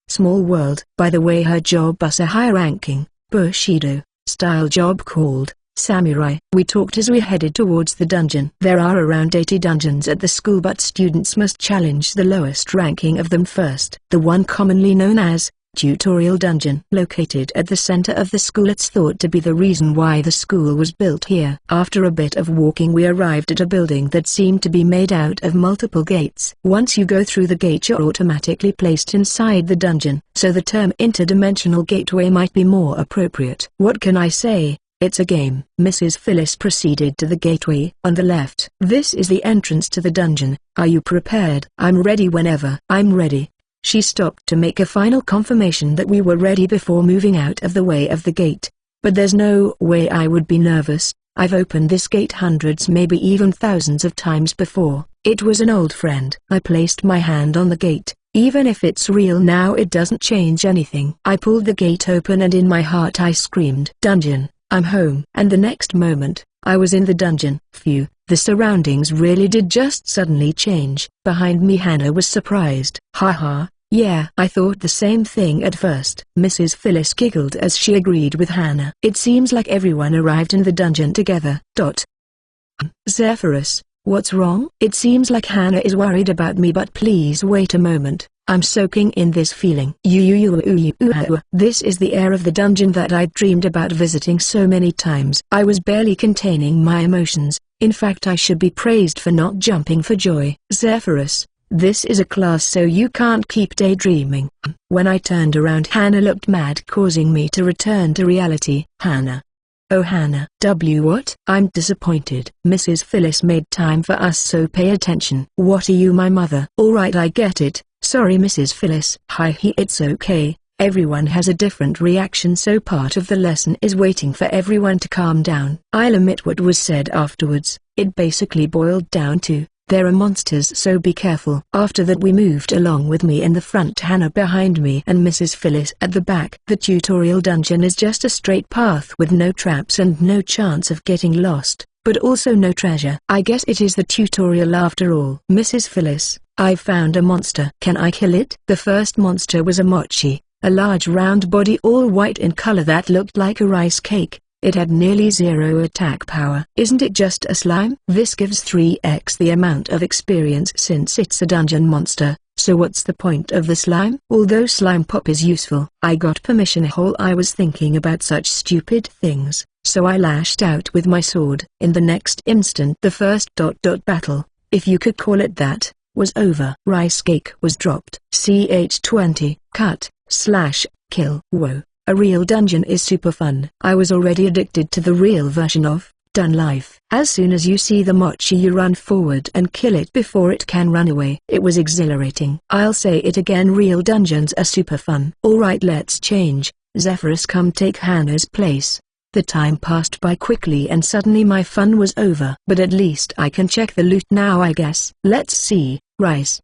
Small world. By the way, her job was a high-ranking, Bushido-style job called Samurai. We talked as we headed towards the dungeon. There are around 80 dungeons at the school, but students must challenge the lowest ranking of them first. The one commonly known as Tutorial Dungeon, located at the center of the school. It's thought to be the reason why the school was built here. After a bit of walking we arrived at a building that seemed to be made out of multiple gates. Once you go through the gate you're automatically placed inside the dungeon, so the term interdimensional gateway might be more appropriate. What can I say? It's a game. Mrs. Phyllis proceeded to the gateway on the left. This is the entrance to the dungeon. Are you prepared? I'm ready whenever. I'm ready. She stopped to make a final confirmation that we were ready before moving out of the way of the gate. But there's no way I would be nervous. I've opened this gate hundreds, maybe even thousands of times before. It was an old friend. I placed my hand on the gate. Even if it's real now, it doesn't change anything. I pulled the gate open and in my heart I screamed, "Dungeon, I'm home." And the next moment, I was in the dungeon. Phew, the surroundings really did just suddenly change. Behind me Hannah was surprised. "Haha, yeah, I thought the same thing at first." Mrs. Phyllis giggled as she agreed with Hannah. "It seems like everyone arrived in the dungeon together." Zephyrus, what's wrong? It seems like Hannah is worried about me, but please wait a moment. I'm soaking in this feeling. This is the air of the dungeon that I'd dreamed about visiting so many times. I was barely containing my emotions. In fact, I should be praised for not jumping for joy. "Zephyrus, this is a class, so you can't keep daydreaming." When I turned around, Hannah looked mad, causing me to return to reality. "Hannah. Oh Hannah." What? I'm disappointed. Mrs. Phyllis made time for us, so pay attention. "What are you, my mother?" "Alright, I get it. Sorry Mrs. Phyllis." "Hi, it's okay. Everyone has a different reaction, so part of the lesson is waiting for everyone to calm down." I'll omit what was said afterwards. It basically boiled down to, "There are monsters, so be careful." After that we moved along, with me in the front, Hannah behind me, and Mrs. Phyllis at the back. The tutorial dungeon is just a straight path with no traps and no chance of getting lost, but also no treasure. I guess it is the tutorial after all. "Mrs. Phyllis, I've found a monster. Can I kill it?" The first monster was a mochi, a large round body all white in color that looked like a rice cake. It had nearly zero attack power. "Isn't it just a slime?" "This gives 3x the amount of experience since it's a dungeon monster, so what's the point of the slime?" "Although slime pop is useful." I got permission. I was thinking about such stupid things, so I lashed out with my sword. In the next instant the first battle, if you could call it that, was over. Rice cake was dropped. ch20, cut, slash, kill. Whoa. A real dungeon is super fun. I was already addicted to the real version of Dun Life. As soon as you see the mochi, you run forward and kill it before it can run away. It was exhilarating. I'll say it again, real dungeons are super fun. Alright, let's change. Zephyrus, come take Hannah's place. The time passed by quickly and suddenly my fun was over. But at least I can check the loot now, I guess. Let's see. Rice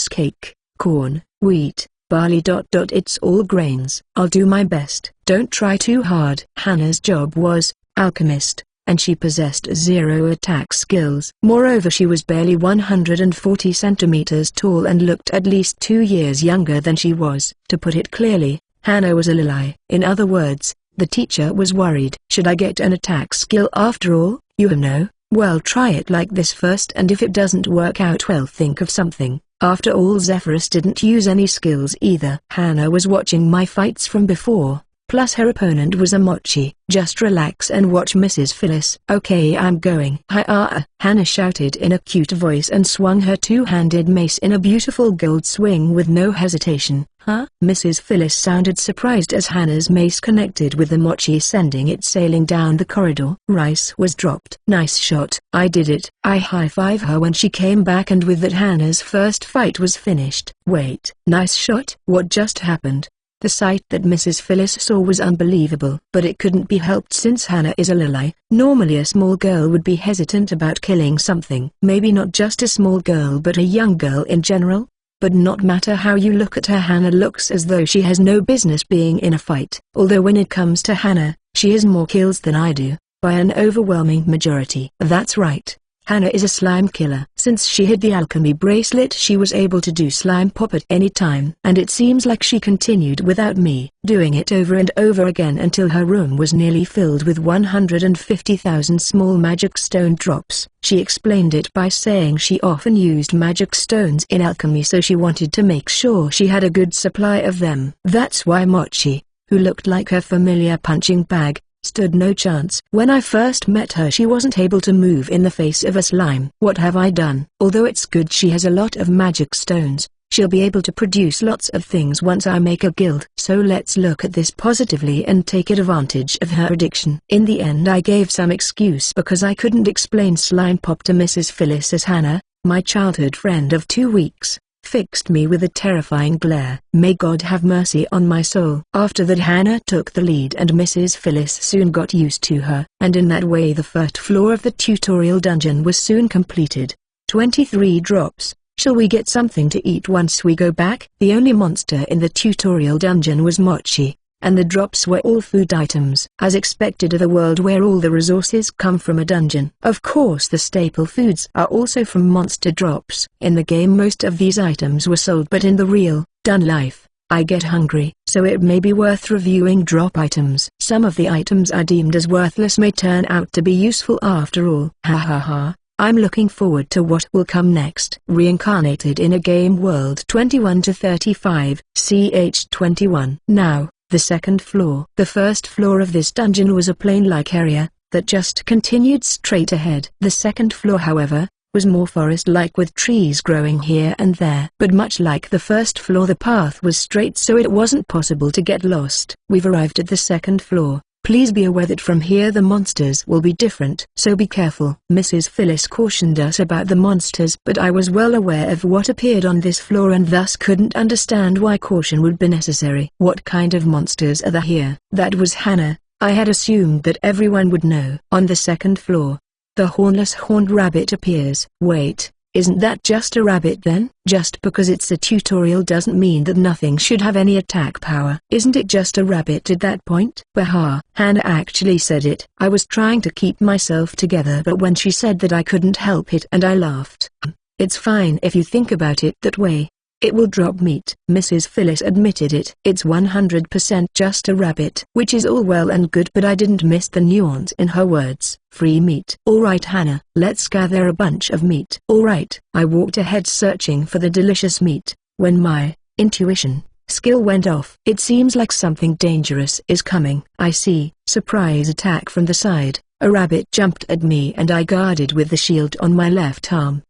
cake, corn, wheat, barley. It's all grains. I'll do my best. Don't try too hard. Hannah's job was alchemist, and she possessed zero attack skills. Moreover, she was barely 140 centimeters tall and looked at least 2 years younger than she was. To put it clearly, Hannah was a lily. In other words, the teacher was worried. Should I get an attack skill after all? You know, well, try it like this first, and if it doesn't work out, well, think of something. After all, Zephyrus didn't use any skills either. Hannah was watching my fights from before, plus her opponent was a mochi. Just relax and watch, Mrs. Phyllis. Okay, I'm going. Hi. Hannah shouted in a cute voice and swung her two-handed mace in a beautiful gold swing with no hesitation. Huh? Mrs. Phyllis sounded surprised as Hannah's mace connected with the mochi, sending it sailing down the corridor. Rice was dropped. Nice shot. I did it. I high-fived her when she came back, and with that Hannah's first fight was finished. Wait. Nice shot? What just happened? The sight that Mrs. Phyllis saw was unbelievable, but it couldn't be helped since Hannah is a lily. Normally a small girl would be hesitant about killing something. Maybe not just a small girl, but a young girl in general. But not matter how you look at her, Hannah looks as though she has no business being in a fight. Although when it comes to Hannah, she has more kills than I do, by an overwhelming majority. That's right. Hannah is a slime killer. Since she hid the alchemy bracelet, she was able to do slime pop at any time. And it seems like she continued without me, doing it over and over again until her room was nearly filled with 150,000 small magic stone drops. She explained it by saying she often used magic stones in alchemy, so she wanted to make sure she had a good supply of them. That's why Mochi, who looked like her familiar punching bag, stood no chance. When I first met her, she wasn't able to move in the face of a slime. What have I done? Although it's good she has a lot of magic stones, she'll be able to produce lots of things once I make a guild. So let's look at this positively and take advantage of her addiction. In the end I gave some excuse because I couldn't explain slime pop to Mrs. Phyllis as Hannah, my childhood friend of 2 weeks, fixed me with a terrifying glare. May God have mercy on my soul. After that, Hannah took the lead and Mrs. Phyllis soon got used to her, and in that way the first floor of the tutorial dungeon was soon completed. 23 drops. Shall we get something to eat once we go back? The only monster in the tutorial dungeon was Mochi, and the drops were all food items. As expected of a world where all the resources come from a dungeon. Of course the staple foods are also from monster drops. In the game most of these items were sold, but in the real, done life, I get hungry, so it may be worth reviewing drop items. Some of the items I deemed as worthless may turn out to be useful after all. Ha ha ha. I'm looking forward to what will come next. Reincarnated in a Game World 21-35, ch 21. Now, the second floor. The first floor of this dungeon was a plain-like area that just continued straight ahead. The second floor, however, was more forest-like with trees growing here and there. But much like the first floor, the path was straight, so it wasn't possible to get lost. We've arrived at the second floor. Please be aware that from here the monsters will be different, so be careful. Mrs. Phyllis cautioned us about the monsters, but I was well aware of what appeared on this floor and thus couldn't understand why caution would be necessary. What kind of monsters are there here? That was Hannah. I had assumed that everyone would know. On the second floor, the hornless horned rabbit appears. Wait. Isn't that just a rabbit then? Just because it's a tutorial doesn't mean that nothing should have any attack power. Isn't it just a rabbit at that point? Baha. Hannah actually said it. I was trying to keep myself together, but when she said that I couldn't help it and I laughed. It's fine if you think about it that way. It will drop meat. Mrs. Phyllis admitted it. It's 100% just a rabbit. Which is all well and good, but I didn't miss the nuance in her words. Free meat. Alright Hannah, let's gather a bunch of meat. Alright. I walked ahead searching for the delicious meat, when my intuition skill went off. It seems like something dangerous is coming. I see. Surprise attack from the side. A rabbit jumped at me and I guarded with the shield on my left arm.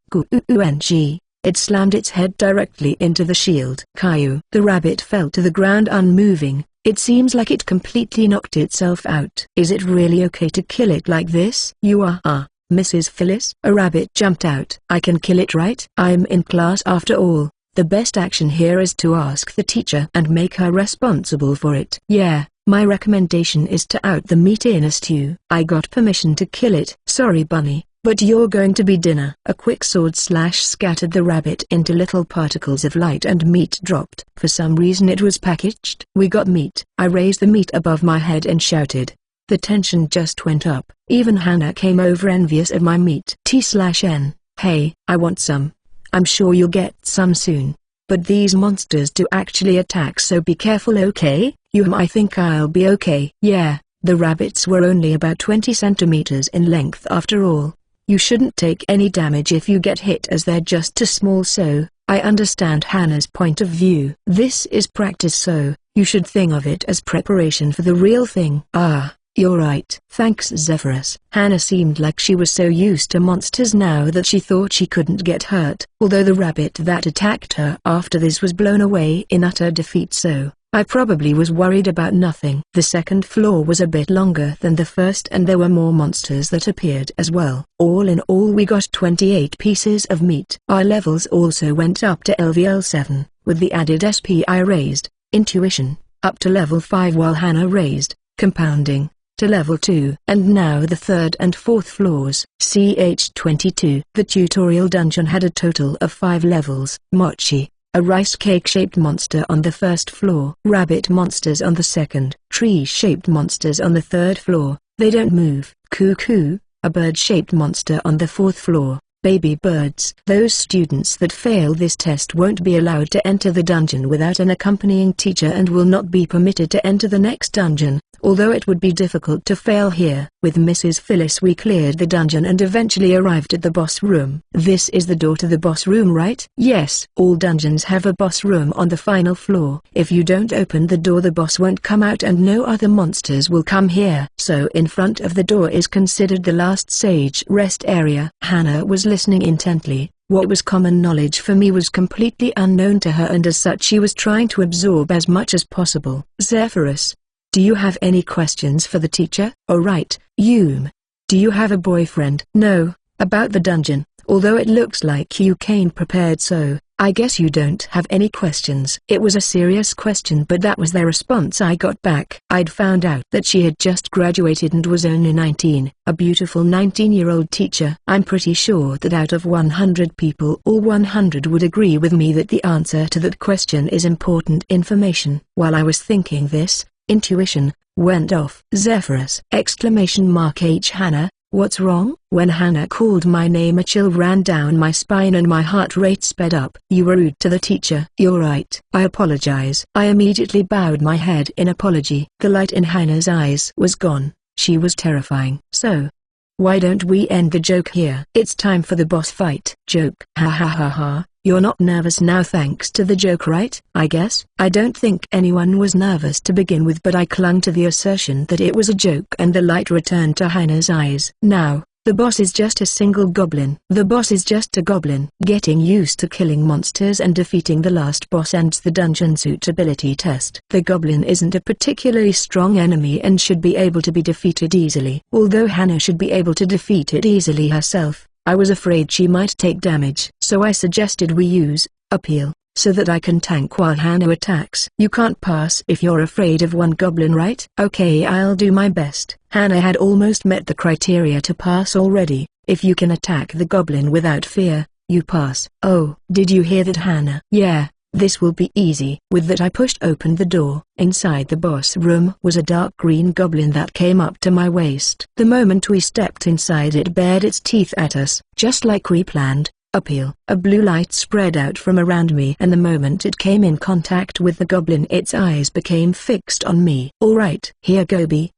G. It slammed its head directly into the shield. Caillou. The rabbit fell to the ground unmoving. It seems like it completely knocked itself out. Is it really okay to kill it like this? You are, Mrs. Phyllis? A rabbit jumped out. I can kill it, right? I'm in class after all. The best action here is to ask the teacher and make her responsible for it. Yeah, my recommendation is to out the meat in a stew. I got permission to kill it. Sorry Bunny, but you're going to be dinner. A quick sword slash scattered the rabbit into little particles of light and meat dropped. For some reason it was packaged. We got meat. I raised the meat above my head and shouted. The tension just went up. Even Hannah came over envious of my meat. T/N. Hey, I want some. I'm sure you'll get some soon. But these monsters do actually attack, so be careful, okay? I think I'll be okay. Yeah, the rabbits were only about 20 centimeters in length after all. You shouldn't take any damage if you get hit, as they're just too small, so I understand Hannah's point of view. This is practice, so you should think of it as preparation for the real thing. Ah, you're right. Thanks Zephyrus. Hannah seemed like she was so used to monsters now that she thought she couldn't get hurt, although the rabbit that attacked her after this was blown away in utter defeat, so I probably was worried about nothing. The second floor was a bit longer than the first and there were more monsters that appeared as well. All in all we got 28 pieces of meat. Our levels also went up to LVL 7, with the added SP I raised, Intuition, up to level 5 while Hannah raised, Compounding, to level 2. And now the third and fourth floors. ch 22. The tutorial dungeon had a total of 5 levels. Mochi, a rice cake-shaped monster on the first floor. Rabbit monsters on the second. Tree-shaped monsters on the third floor. They don't move. Cuckoo, a bird-shaped monster on the fourth floor. Baby birds. Those students that fail this test won't be allowed to enter the dungeon without an accompanying teacher and will not be permitted to enter the next dungeon, although it would be difficult to fail here. With Mrs. Phyllis we cleared the dungeon and eventually arrived at the boss room. This is the door to the boss room, right? Yes. All dungeons have a boss room on the final floor. If you don't open the door the boss won't come out and no other monsters will come here. So in front of the door is considered the last sage rest area. Hannah was listening intently. What was common knowledge for me was completely unknown to her, and as such she was trying to absorb as much as possible. Zephyrus, do you have any questions for the teacher? Oh right, do you have a boyfriend? No. About the dungeon, Although it looks like you came prepared, so I guess you don't have any questions. It was a serious question, but that was the response I got back. I'd found out that she had just graduated and was only 19, a beautiful 19-year-old teacher. I'm pretty sure that out of 100 people, all 100 would agree with me that the answer to that question is important information. While I was thinking this, intuition went off. Zephyrus! Hannah, what's wrong? When Hannah called my name, a chill ran down my spine and my heart rate sped up. You were rude to the teacher. You're right. I apologize. I immediately bowed my head in apology. The light in Hannah's eyes was gone. She was terrifying. So, why don't we end the joke here? It's time for the boss fight. Joke. Ha ha ha ha. You're not nervous now thanks to the joke, right? I guess. I don't think anyone was nervous to begin with, but I clung to the assertion that it was a joke and the light returned to Hannah's eyes. Now, the boss is just a single goblin. The boss is just a goblin. Getting used to killing monsters and defeating the last boss ends the dungeon suitability test. The goblin isn't a particularly strong enemy and should be able to be defeated easily. Although Hannah should be able to defeat it easily herself, I was afraid she might take damage. So I suggested we use appeal, so that I can tank while Hannah attacks. You can't pass if you're afraid of one goblin, right? Okay, I'll do my best. Hannah had almost met the criteria to pass already. If you can attack the goblin without fear, you pass. Oh, did you hear that, Hannah? Yeah, this will be easy. With that I pushed open the door. Inside the boss room was a dark green goblin that came up to my waist. The moment we stepped inside, it bared its teeth at us, just like we planned. Appeal. A blue light spread out from around me, and the moment it came in contact with the goblin, its eyes became fixed on me. Alright, here Gobi,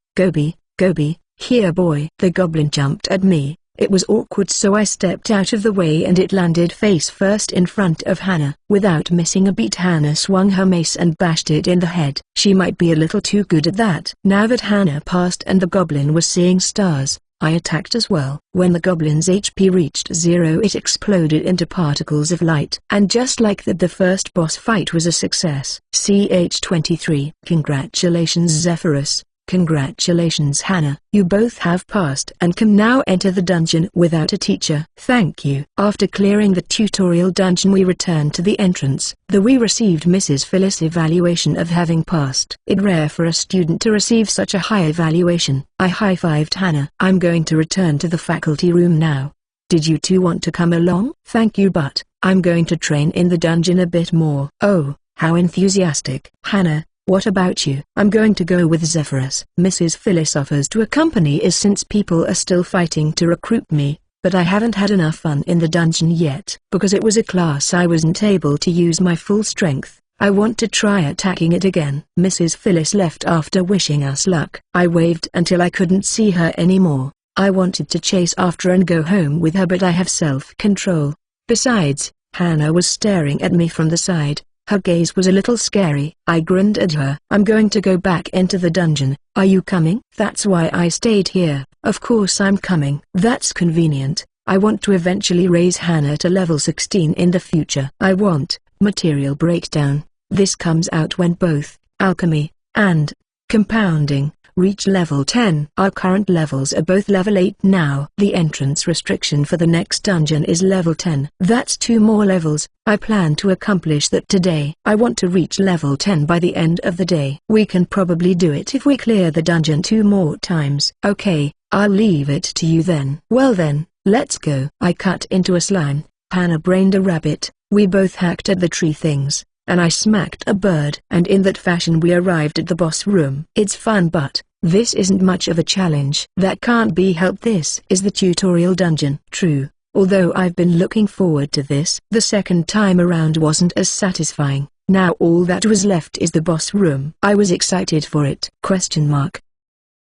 here boy. The goblin jumped at me. It was awkward, so I stepped out of the way and it landed face first in front of Hannah. Without missing a beat, Hannah swung her mace and bashed it in the head. She might be a little too good at that. Now that Hannah passed and the goblin was seeing stars, I attacked as well. When the goblin's HP reached 0, it exploded into particles of light. And just like that, the first boss fight was a success. CH23. Congratulations Zephyrus. Congratulations Hannah. You both have passed and can now enter the dungeon without a teacher. Thank you. After clearing the tutorial dungeon, we returned to the entrance. We received Mrs. Phyllis' evaluation of having passed. It's rare for a student to receive such a high evaluation. I high-fived Hannah. I'm going to return to the faculty room now. Did you two want to come along? Thank you, but I'm going to train in the dungeon a bit more. Oh, how enthusiastic. Hannah, what about you? I'm going to go with Zephyrus. Mrs. Phyllis offers to accompany us since people are still fighting to recruit me, but I haven't had enough fun in the dungeon yet. Because it was a class I wasn't able to use my full strength, I want to try attacking it again. Mrs. Phyllis left after wishing us luck. I waved until I couldn't see her anymore. I wanted to chase after and go home with her, but I have self-control. Besides, Hannah was staring at me from the side. Her gaze was a little scary. I grinned at her. I'm going to go back into the dungeon. Are you coming? That's why I stayed here. Of course I'm coming. That's convenient. I want to eventually raise Hannah to level 16 in the future. I want material breakdown. This comes out when both alchemy and compounding reach level 10. Our current levels are both level 8 now. The entrance restriction for the next dungeon is level 10. That's 2 more levels. I plan to accomplish that today. I want to reach level 10 by the end of the day. We can probably do it if we clear the dungeon 2 more times. Okay, I'll leave it to you then. Well then, let's go. I cut into a slime. Hannah brained a rabbit. We both hacked at the tree things, and I smacked a bird. And in that fashion we arrived at the boss room. It's fun, but this isn't much of a challenge. That can't be helped. This is the tutorial dungeon. True, although I've been looking forward to this. The second time around wasn't as satisfying. Now all that was left is the boss room. I was excited for it.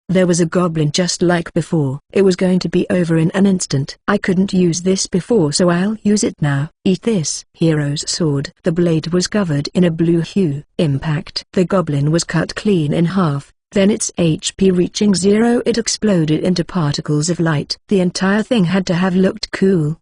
There was a goblin just like before. It was going to be over in an instant. I couldn't use this before, so I'll use it now. Eat this. Hero's sword. The blade was covered in a blue hue. Impact. The goblin was cut clean in half. Then its HP reaching 0, it exploded into particles of light. The entire thing had to have looked cool.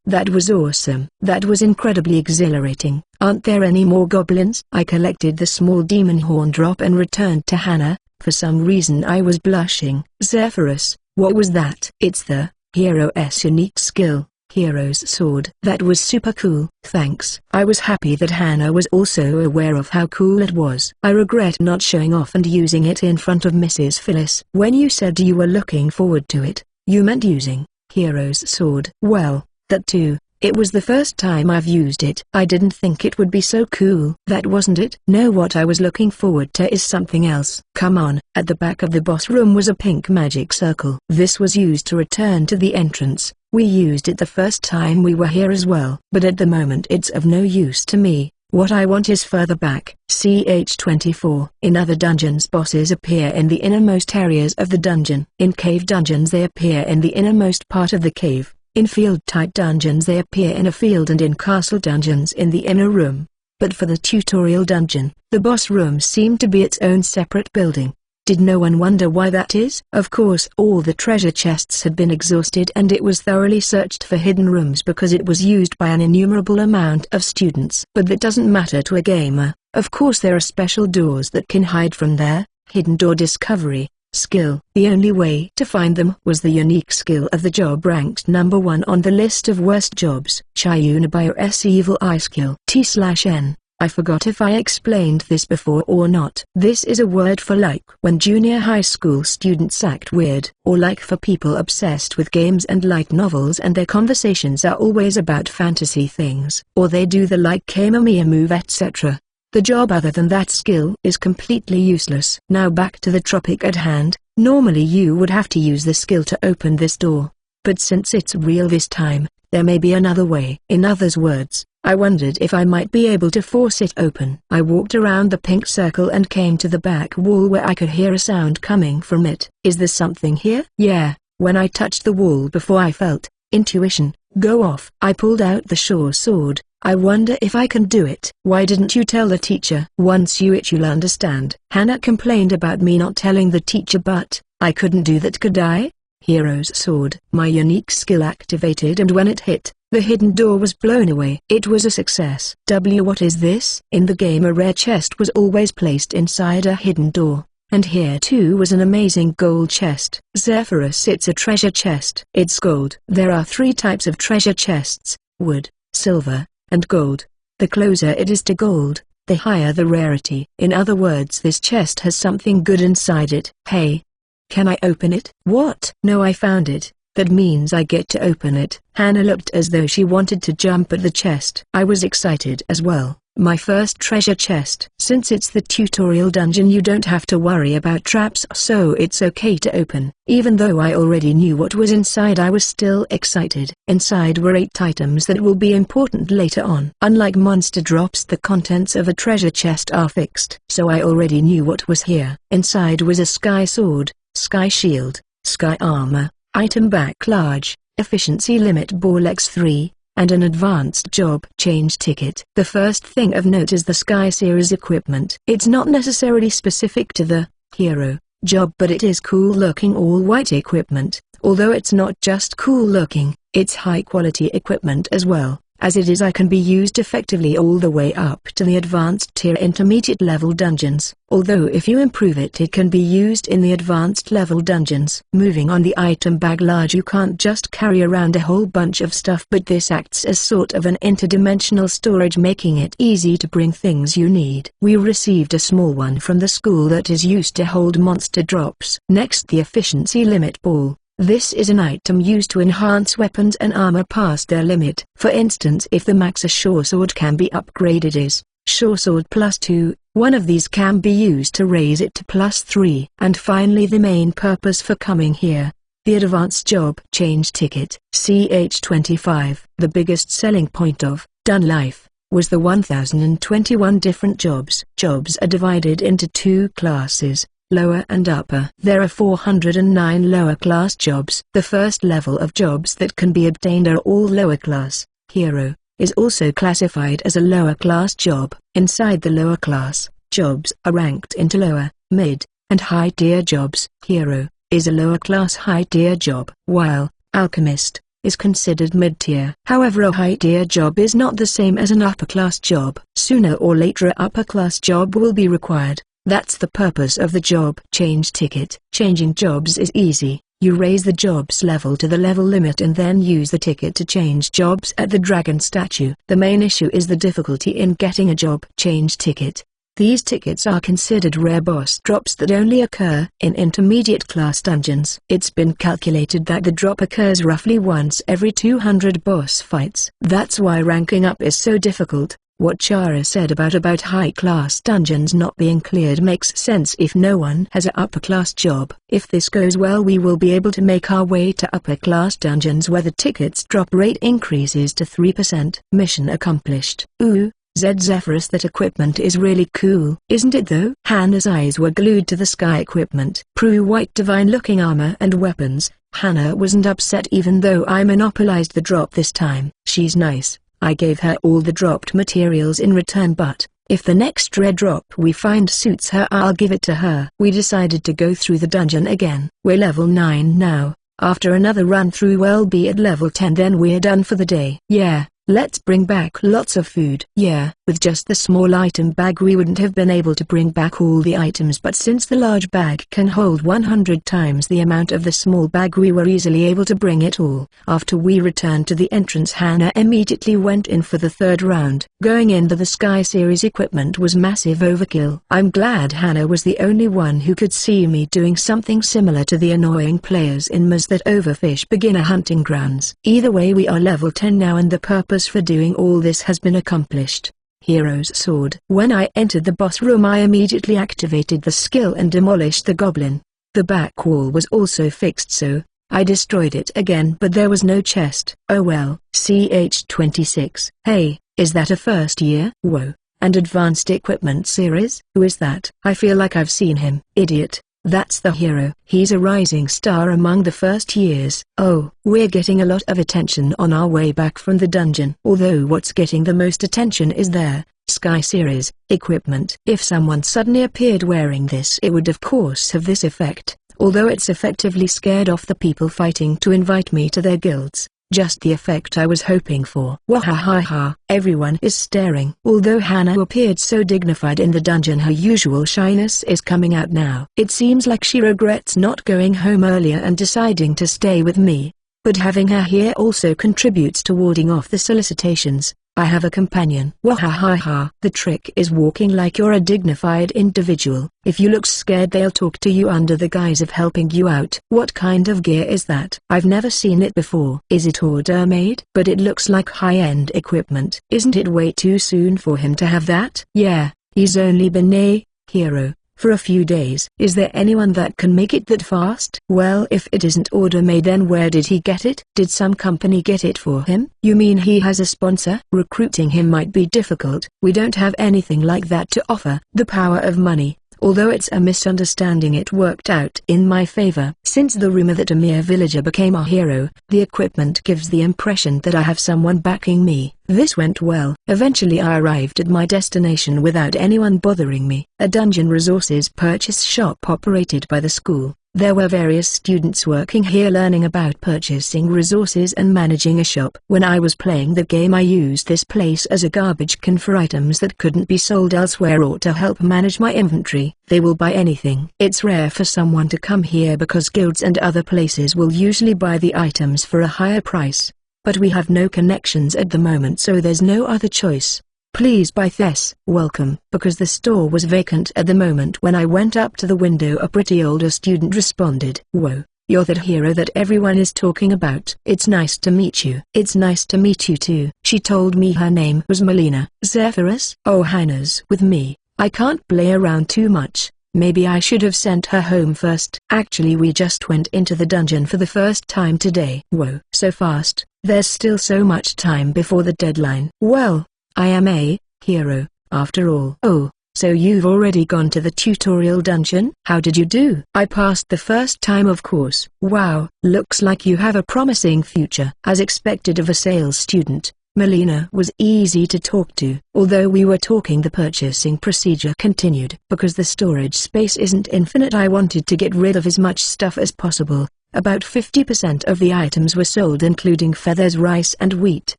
That was awesome. That was incredibly exhilarating. Aren't there any more goblins? I collected the small demon horn drop and returned to Hannah. For some reason I was blushing. Zephyrus, what was that? It's the hero's unique skill. Hero's sword. That was super cool. Thanks. I was happy that Hannah was also aware of how cool it was. I regret not showing off and using it in front of Mrs. Phyllis. When you said you were looking forward to it, you meant using Hero's sword. Well, that too. It was the first time I've used it. I didn't think it would be so cool. That wasn't it. No, what I was looking forward to is something else. Come on. At the back of the boss room was a pink magic circle. This was used to return to the entrance. We used it the first time we were here as well. But at the moment it's of no use to me. What I want is further back. CH24. In other dungeons, bosses appear in the innermost areas of the dungeon. In cave dungeons they appear in the innermost part of the cave. In field-type dungeons they appear in a field, and in castle dungeons in the inner room. But for the tutorial dungeon, the boss room seemed to be its own separate building. Did no one wonder why that is? Of course all the treasure chests had been exhausted and it was thoroughly searched for hidden rooms because it was used by an innumerable amount of students. But that doesn't matter to a gamer. Of course there are special doors that can hide from there. Hidden door discovery. Skill. The only way to find them was the unique skill of the job ranked number 1 on the list of worst jobs. Chayunabio's evil eye skill. T/N. I forgot if I explained this before or not. This is a word for like when junior high school students act weird, or like for people obsessed with games and light novels and their conversations are always about fantasy things, or they do the like Kamamiya move etc. The job other than that skill is completely useless. Now back to the topic at hand. Normally you would have to use the skill to open this door. But since it's real this time, there may be another way. In others' words, I wondered if I might be able to force it open. I walked around the pink circle and came to the back wall where I could hear a sound coming from it. Is there something here? Yeah, when I touched the wall before I felt intuition go off. I pulled out the short sword. I wonder if I can do it. Why didn't you tell the teacher? Once you'll understand. Hannah complained about me not telling the teacher, but I couldn't do that, could I? Hero's sword. My unique skill activated, and when it hit, the hidden door was blown away. It was a success. What is this? In the game a rare chest was always placed inside a hidden door. And here too was an amazing gold chest. Zephyrus, it's a treasure chest. It's gold. There are 3 types of treasure chests: wood, silver, and gold. The closer it is to gold, the higher the rarity. In other words, this chest has something good inside it. Hey, can I open it? What? No, I found it. That means I get to open it. Hannah looked as though she wanted to jump at the chest. I was excited as well. My first treasure chest. Since it's the tutorial dungeon you don't have to worry about traps, so it's okay to open. Even though I already knew what was inside, I was still excited. Inside were 8 items that will be important later on. Unlike monster drops, the contents of a treasure chest are fixed. So I already knew what was here. Inside was a sky sword, sky shield, sky armor, item back large, efficiency limit ball X3, and an advanced job change ticket. The first thing of note is the Sky Series equipment. It's not necessarily specific to the hero job, but it is cool looking all-white equipment. Although it's not just cool looking, it's high-quality equipment as well. As it is, I can be used effectively all the way up to the advanced tier intermediate level dungeons. Although if you improve it, it can be used in the advanced level dungeons. Moving on, the item bag large. You can't just carry around a whole bunch of stuff, but this acts as sort of an interdimensional storage, making it easy to bring things you need. We received a small one from the school that is used to hold monster drops. Next, the efficiency limit ball. This is an item used to enhance weapons and armor past their limit. For instance, if the max a short sword can be upgraded is short sword +2, one of these can be used to raise it to +3. And finally, the main purpose for coming here, the advanced job change ticket. CH25. The biggest selling point of Dun Life was the 1021 different jobs. Jobs are divided into 2 classes, lower and upper. There are 409 lower class jobs. The first level of jobs that can be obtained are all lower class. Hero is also classified as a lower class job. Inside the lower class, jobs are ranked into lower, mid, and high tier jobs. Hero is a lower class high tier job, while alchemist is considered mid-tier. However, a high-tier job is not the same as an upper-class job. Sooner or later an upper-class job will be required. That's the purpose of the job change ticket. Changing jobs is easy. You raise the jobs level to the level limit and then use the ticket to change jobs at the dragon statue. The main issue is the difficulty in getting a job change ticket. These tickets are considered rare boss drops that only occur in intermediate class dungeons. It's been calculated that the drop occurs roughly once every 200 boss fights. That's why ranking up is so difficult. What Chara said about high-class dungeons not being cleared makes sense if no one has a upper-class job. If this goes well, we will be able to make our way to upper-class dungeons where the tickets drop rate increases to 3%. Mission accomplished. Ooh, Zephyrus, that equipment is really cool. Isn't it though? Hannah's eyes were glued to the sky equipment. Prue white divine-looking armor and weapons. Hannah wasn't upset even though I monopolized the drop this time. She's nice. I gave her all the dropped materials in return, but if the next rare drop we find suits her, I'll give it to her. We decided to go through the dungeon again. We're level 9 now. After another run through we'll be at level 10, then we're done for the day. Yeah, let's bring back lots of food. Yeah, with just the small item bag we wouldn't have been able to bring back all the items, but since the large bag can hold 100 times the amount of the small bag we were easily able to bring it all. After we returned to the entrance, Hannah immediately went in for the third round. Going into the Sky Series equipment was massive overkill. I'm glad Hannah was the only one who could see me doing something similar to the annoying players in Mars that Overfish beginner hunting grounds. Either way, we are level 10 now and the purpose for doing all this has been accomplished. Hero's Sword. When I entered the boss room, I immediately activated the skill and demolished the goblin. The back wall was also fixed, so I destroyed it again, but there was no chest. Oh well. CH26. Hey, is that a first year? Whoa. And advanced equipment series? Who is that? I feel like I've seen him. Idiot. That's the hero. He's a rising star among the first years. Oh, we're getting a lot of attention on our way back from the dungeon. Although what's getting the most attention is their Sky Series equipment. If someone suddenly appeared wearing this, it would of course have this effect, although it's effectively scared off the people fighting to invite me to their guilds. Just the effect I was hoping for. Wahahaha, everyone is staring. Although Hannah appeared so dignified in the dungeon, her usual shyness is coming out now. It seems like she regrets not going home earlier and deciding to stay with me. But having her here also contributes to warding off the solicitations. I have a companion. Wahahaha. The trick is walking like you're a dignified individual. If you look scared, they'll talk to you under the guise of helping you out. What kind of gear is that? I've never seen it before. Is it order made? But it looks like high-end equipment. Isn't it way too soon for him to have that? Yeah, he's only been a hero for a few days. Is there anyone that can make it that fast? Well, if it isn't order made, then where did he get it? Did some company get it for him? You mean he has a sponsor? Recruiting him might be difficult. We don't have anything like that to offer. The power of money. Although it's a misunderstanding, it worked out in my favor. Since the rumor that a mere villager became a hero, the equipment gives the impression that I have someone backing me. This went well. Eventually I arrived at my destination without anyone bothering me. A dungeon resources purchase shop operated by the school. There were various students working here learning about purchasing resources and managing a shop. When I was playing the game, I used this place as a garbage can for items that couldn't be sold elsewhere or to help manage my inventory. They will buy anything. It's rare for someone to come here because guilds and other places will usually buy the items for a higher price. But we have no connections at the moment, so there's no other choice. Please buy this. Welcome. Because the store was vacant at the moment when I went up to the window, a pretty older student responded. Whoa, you're that hero that everyone is talking about. It's nice to meet you. It's nice to meet you too. She told me her name was Melina. Zephyrus? Oh, Hannah's with me. I can't play around too much. Maybe I should have sent her home first. Actually, we just went into the dungeon for the first time today. Whoa, so fast. There's still so much time before the deadline. Well, I am a hero, after all. Oh, so you've already gone to the tutorial dungeon? How did you do? I passed the first time, of course. Wow, looks like you have a promising future. As expected of a sales student, Melina was easy to talk to. Although we were talking, the purchasing procedure continued. Because the storage space isn't infinite, I wanted to get rid of as much stuff as possible. About 50% of the items were sold, including feathers, rice and wheat.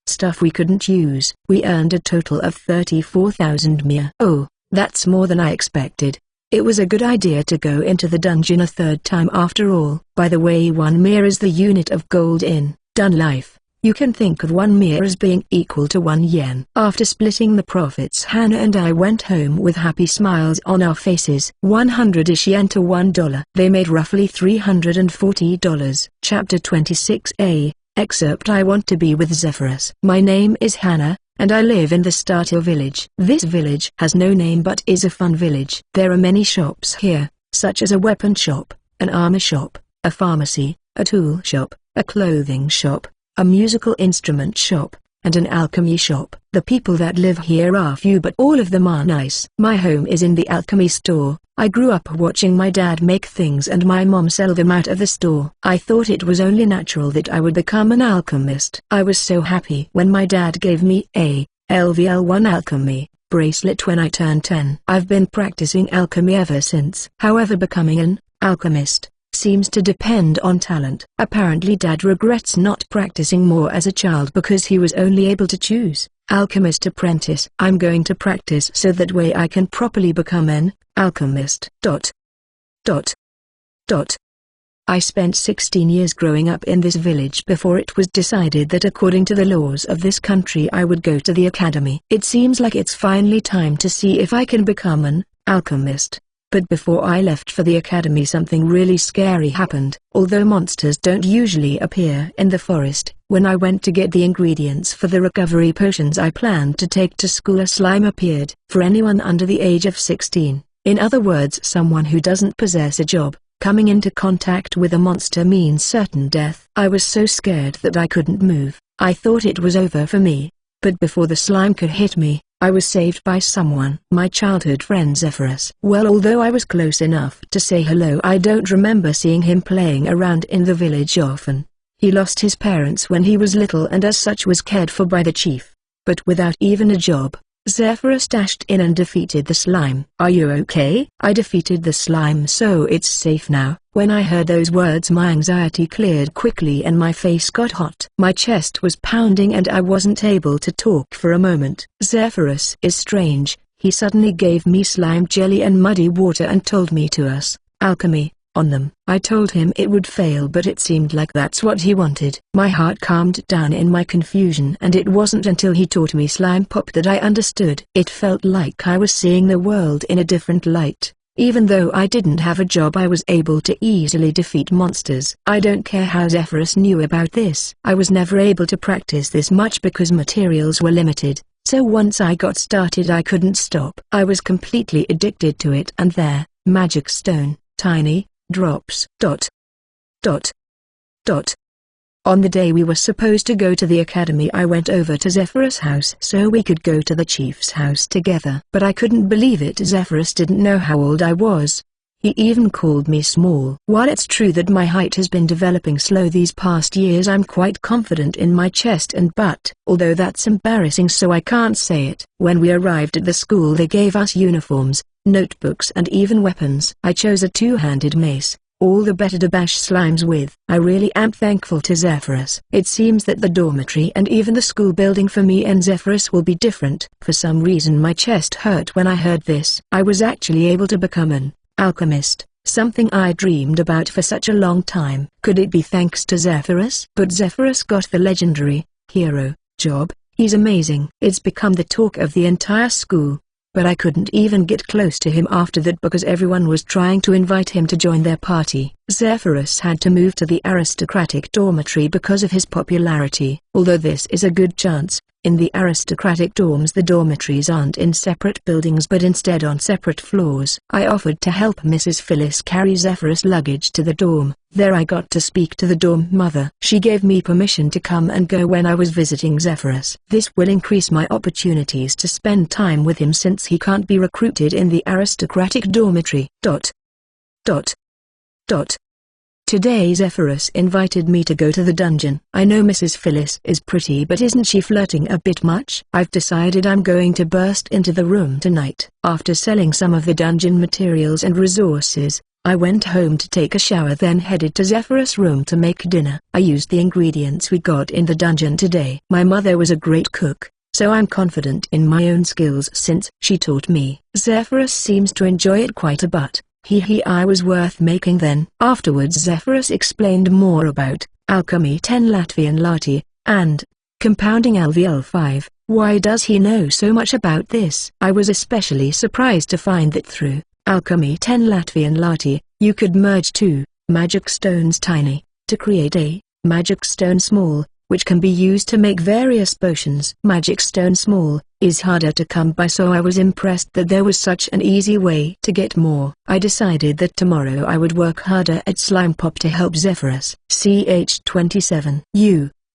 Stuff we couldn't use. We earned a total of 34,000 mia. Oh, that's more than I expected. It was a good idea to go into the dungeon a third time after all. By the way, 1 mir is the unit of gold in Dun life. You can think of 1 mir as being equal to 1 yen. After splitting the profits, Hannah and I went home with happy smiles on our faces. 100-ish yen to $1. They made roughly $340. Chapter 26a, Excerpt. I want to be with Zephyrus. My name is Hannah, and I live in the starter village. This village has no name but is a fun village. There are many shops here, such as a weapon shop, an armor shop, a pharmacy, a tool shop, a clothing shop, a musical instrument shop, and an alchemy shop. The people that live here are few, but all of them are nice. My home is in the alchemy store. I grew up watching my dad make things and my mom sell them out of the store. I thought it was only natural that I would become an alchemist. I was so happy when my dad gave me a LVL1 alchemy bracelet when I turned 10. I've been practicing alchemy ever since. However, becoming an alchemist seems to depend on talent. Apparently Dad regrets not practicing more as a child because he was only able to choose alchemist apprentice. I'm going to practice so that way I can properly become an alchemist. I spent 16 years growing up in this village before it was decided that according to the laws of this country I would go to the academy. It seems like it's finally time to see if I can become an alchemist. But before I left for the academy, something really scary happened. Although monsters don't usually appear in the forest, when I went to get the ingredients for the recovery potions I planned to take to school, a slime appeared. For anyone under the age of 16, in other words someone who doesn't possess a job, coming into contact with a monster means certain death. I was so scared that I couldn't move. I thought it was over for me. But before the slime could hit me, I was saved by someone. My childhood friend Zephyrus. Well, although I was close enough to say hello, I don't remember seeing him playing around in the village often. He lost his parents when he was little and as such was cared for by the chief. But without even a job, Zephyrus dashed in and defeated the slime. Are you okay? I defeated the slime, so it's safe now. When I heard those words, my anxiety cleared quickly and my face got hot. My chest was pounding and I wasn't able to talk for a moment. Zephyrus is strange. He suddenly gave me slime jelly and muddy water and told me to use alchemy on them. I told him it would fail, but it seemed like that's what he wanted. My heart calmed down in my confusion, and it wasn't until he taught me slime pop that I understood. It felt like I was seeing the world in a different light. Even though I didn't have a job, I was able to easily defeat monsters. I don't care how Zephyrus knew about this. I was never able to practice this much because materials were limited, so once I got started I couldn't stop. I was completely addicted to it, and there, magic stone, tiny drops. On the day we were supposed to go to the academy, I went over to Zephyrus' house so we could go to the chief's house together. But I couldn't believe it. Zephyrus didn't know how old I was. He even called me small. While it's true that my height has been developing slow these past years, I'm quite confident in my chest and butt. Although that's embarrassing, so I can't say it. When we arrived at the school, they gave us uniforms, notebooks and even weapons. I chose a two-handed mace, all the better to bash slimes with. I really am thankful to Zephyrus. It seems that the dormitory and even the school building for me and Zephyrus will be different. For some reason my chest hurt when I heard this. I was actually able to become an alchemist, something I dreamed about for such a long time. Could it be thanks to Zephyrus? But Zephyrus got the legendary hero job. He's amazing. It's become the talk of the entire school. But I couldn't even get close to him after that because everyone was trying to invite him to join their party. Zephyrus had to move to the aristocratic dormitory because of his popularity. Although this is a good chance, in the aristocratic dorms the dormitories aren't in separate buildings but instead on separate floors. I offered to help Mrs. Phyllis carry Zephyrus' luggage to the dorm. There I got to speak to the dorm mother. She gave me permission to come and go when I was visiting Zephyrus. This will increase my opportunities to spend time with him since he can't be recruited in the aristocratic dormitory. Today Zephyrus invited me to go to the dungeon. I know Mrs. Phyllis is pretty, but isn't she flirting a bit much? I've decided I'm going to burst into the room tonight. After selling some of the dungeon materials and resources, I went home to take a shower, then headed to Zephyrus' room to make dinner. I used the ingredients we got in the dungeon today. My mother was a great cook, so I'm confident in my own skills since she taught me. Zephyrus seems to enjoy it quite a bit. I was worth making then. Afterwards Zephyrus explained more about alchemy 10 Latvian Lati, and compounding LVL5. Why does he know so much about this? I was especially surprised to find that through alchemy 10 Latvian Lati, you could merge two magic stones tiny to create a magic stone small, which can be used to make various potions. Magic stone small is harder to come by, so I was impressed that there was such an easy way to get more. I decided that tomorrow I would work harder at Slime Pop to help Zephyrus. CH27.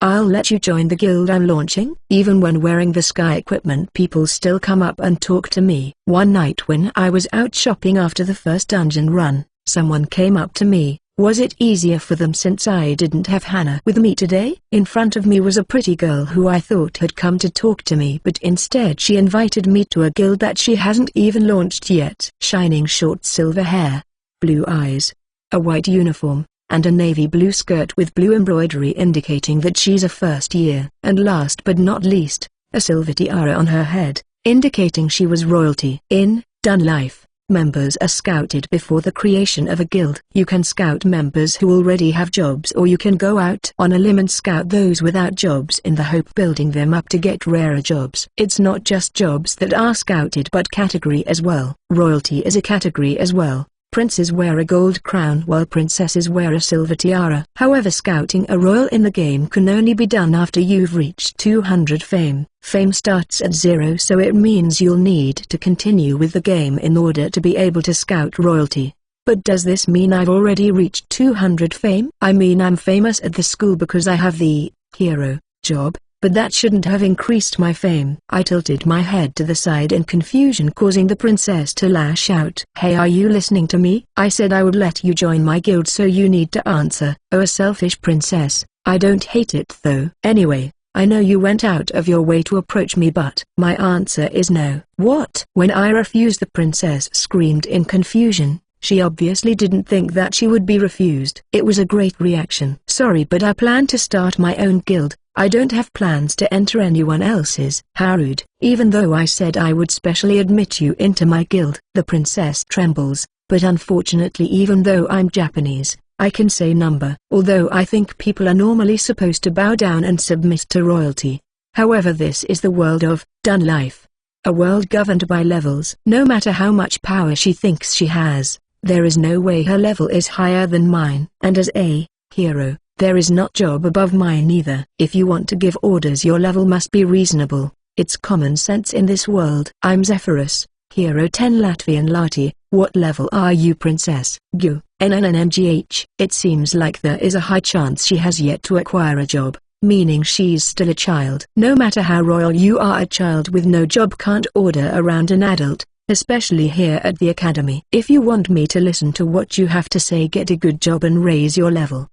I'll let you join the guild I'm launching. Even when wearing the sky equipment, people still come up and talk to me. One night when I was out shopping after the first dungeon run, someone came up to me. Was it easier for them since I didn't have Hannah with me today? In front of me was a pretty girl who I thought had come to talk to me, but instead she invited me to a guild that she hasn't even launched yet. Shining short silver hair, blue eyes, a white uniform, and a navy blue skirt with blue embroidery indicating that she's a first year. And last but not least, a silver tiara on her head, indicating she was royalty. In Dun Life, members are scouted before the creation of a guild. You can scout members who already have jobs, or you can go out on a limb and scout those without jobs in the hope building them up to get rarer jobs. It's not just jobs that are scouted but category as well. Royalty is a category as well. Princes wear a gold crown while princesses wear a silver tiara. However, scouting a royal in the game can only be done after you've reached 200 fame. Fame starts at 0, so it means you'll need to continue with the game in order to be able to scout royalty. But does this mean I've already reached 200 fame? I mean, I'm famous at the school because I have the hero job, but that shouldn't have increased my fame. I tilted my head to the side in confusion, causing the princess to lash out. Hey, are you listening to me? I said I would let you join my guild, so you need to answer. Oh, a selfish princess. I don't hate it though. Anyway, I know you went out of your way to approach me, but my answer is no. What? When I refused, the princess screamed in confusion. She obviously didn't think that she would be refused. It was a great reaction. Sorry, but I plan to start my own guild. I don't have plans to enter anyone else's. How rude. Even though I said I would specially admit you into my guild. The princess trembles, but unfortunately, even though I'm Japanese, I can say number. Although I think people are normally supposed to bow down and submit to royalty. However, this is the world of Dun Life. A world governed by levels. No matter how much power she thinks she has, there is no way her level is higher than mine. And as a hero, there is not job above mine either. If you want to give orders, your level must be reasonable. It's common sense in this world. I'm Zephyrus, hero 10 Latvian Lati. What level are you, princess? Gu, NNNMGH. It seems like there is a high chance she has yet to acquire a job, meaning she's still a child. No matter how royal you are, a child with no job can't order around an adult, especially here at the academy. If you want me to listen to what you have to say, get a good job and raise your level.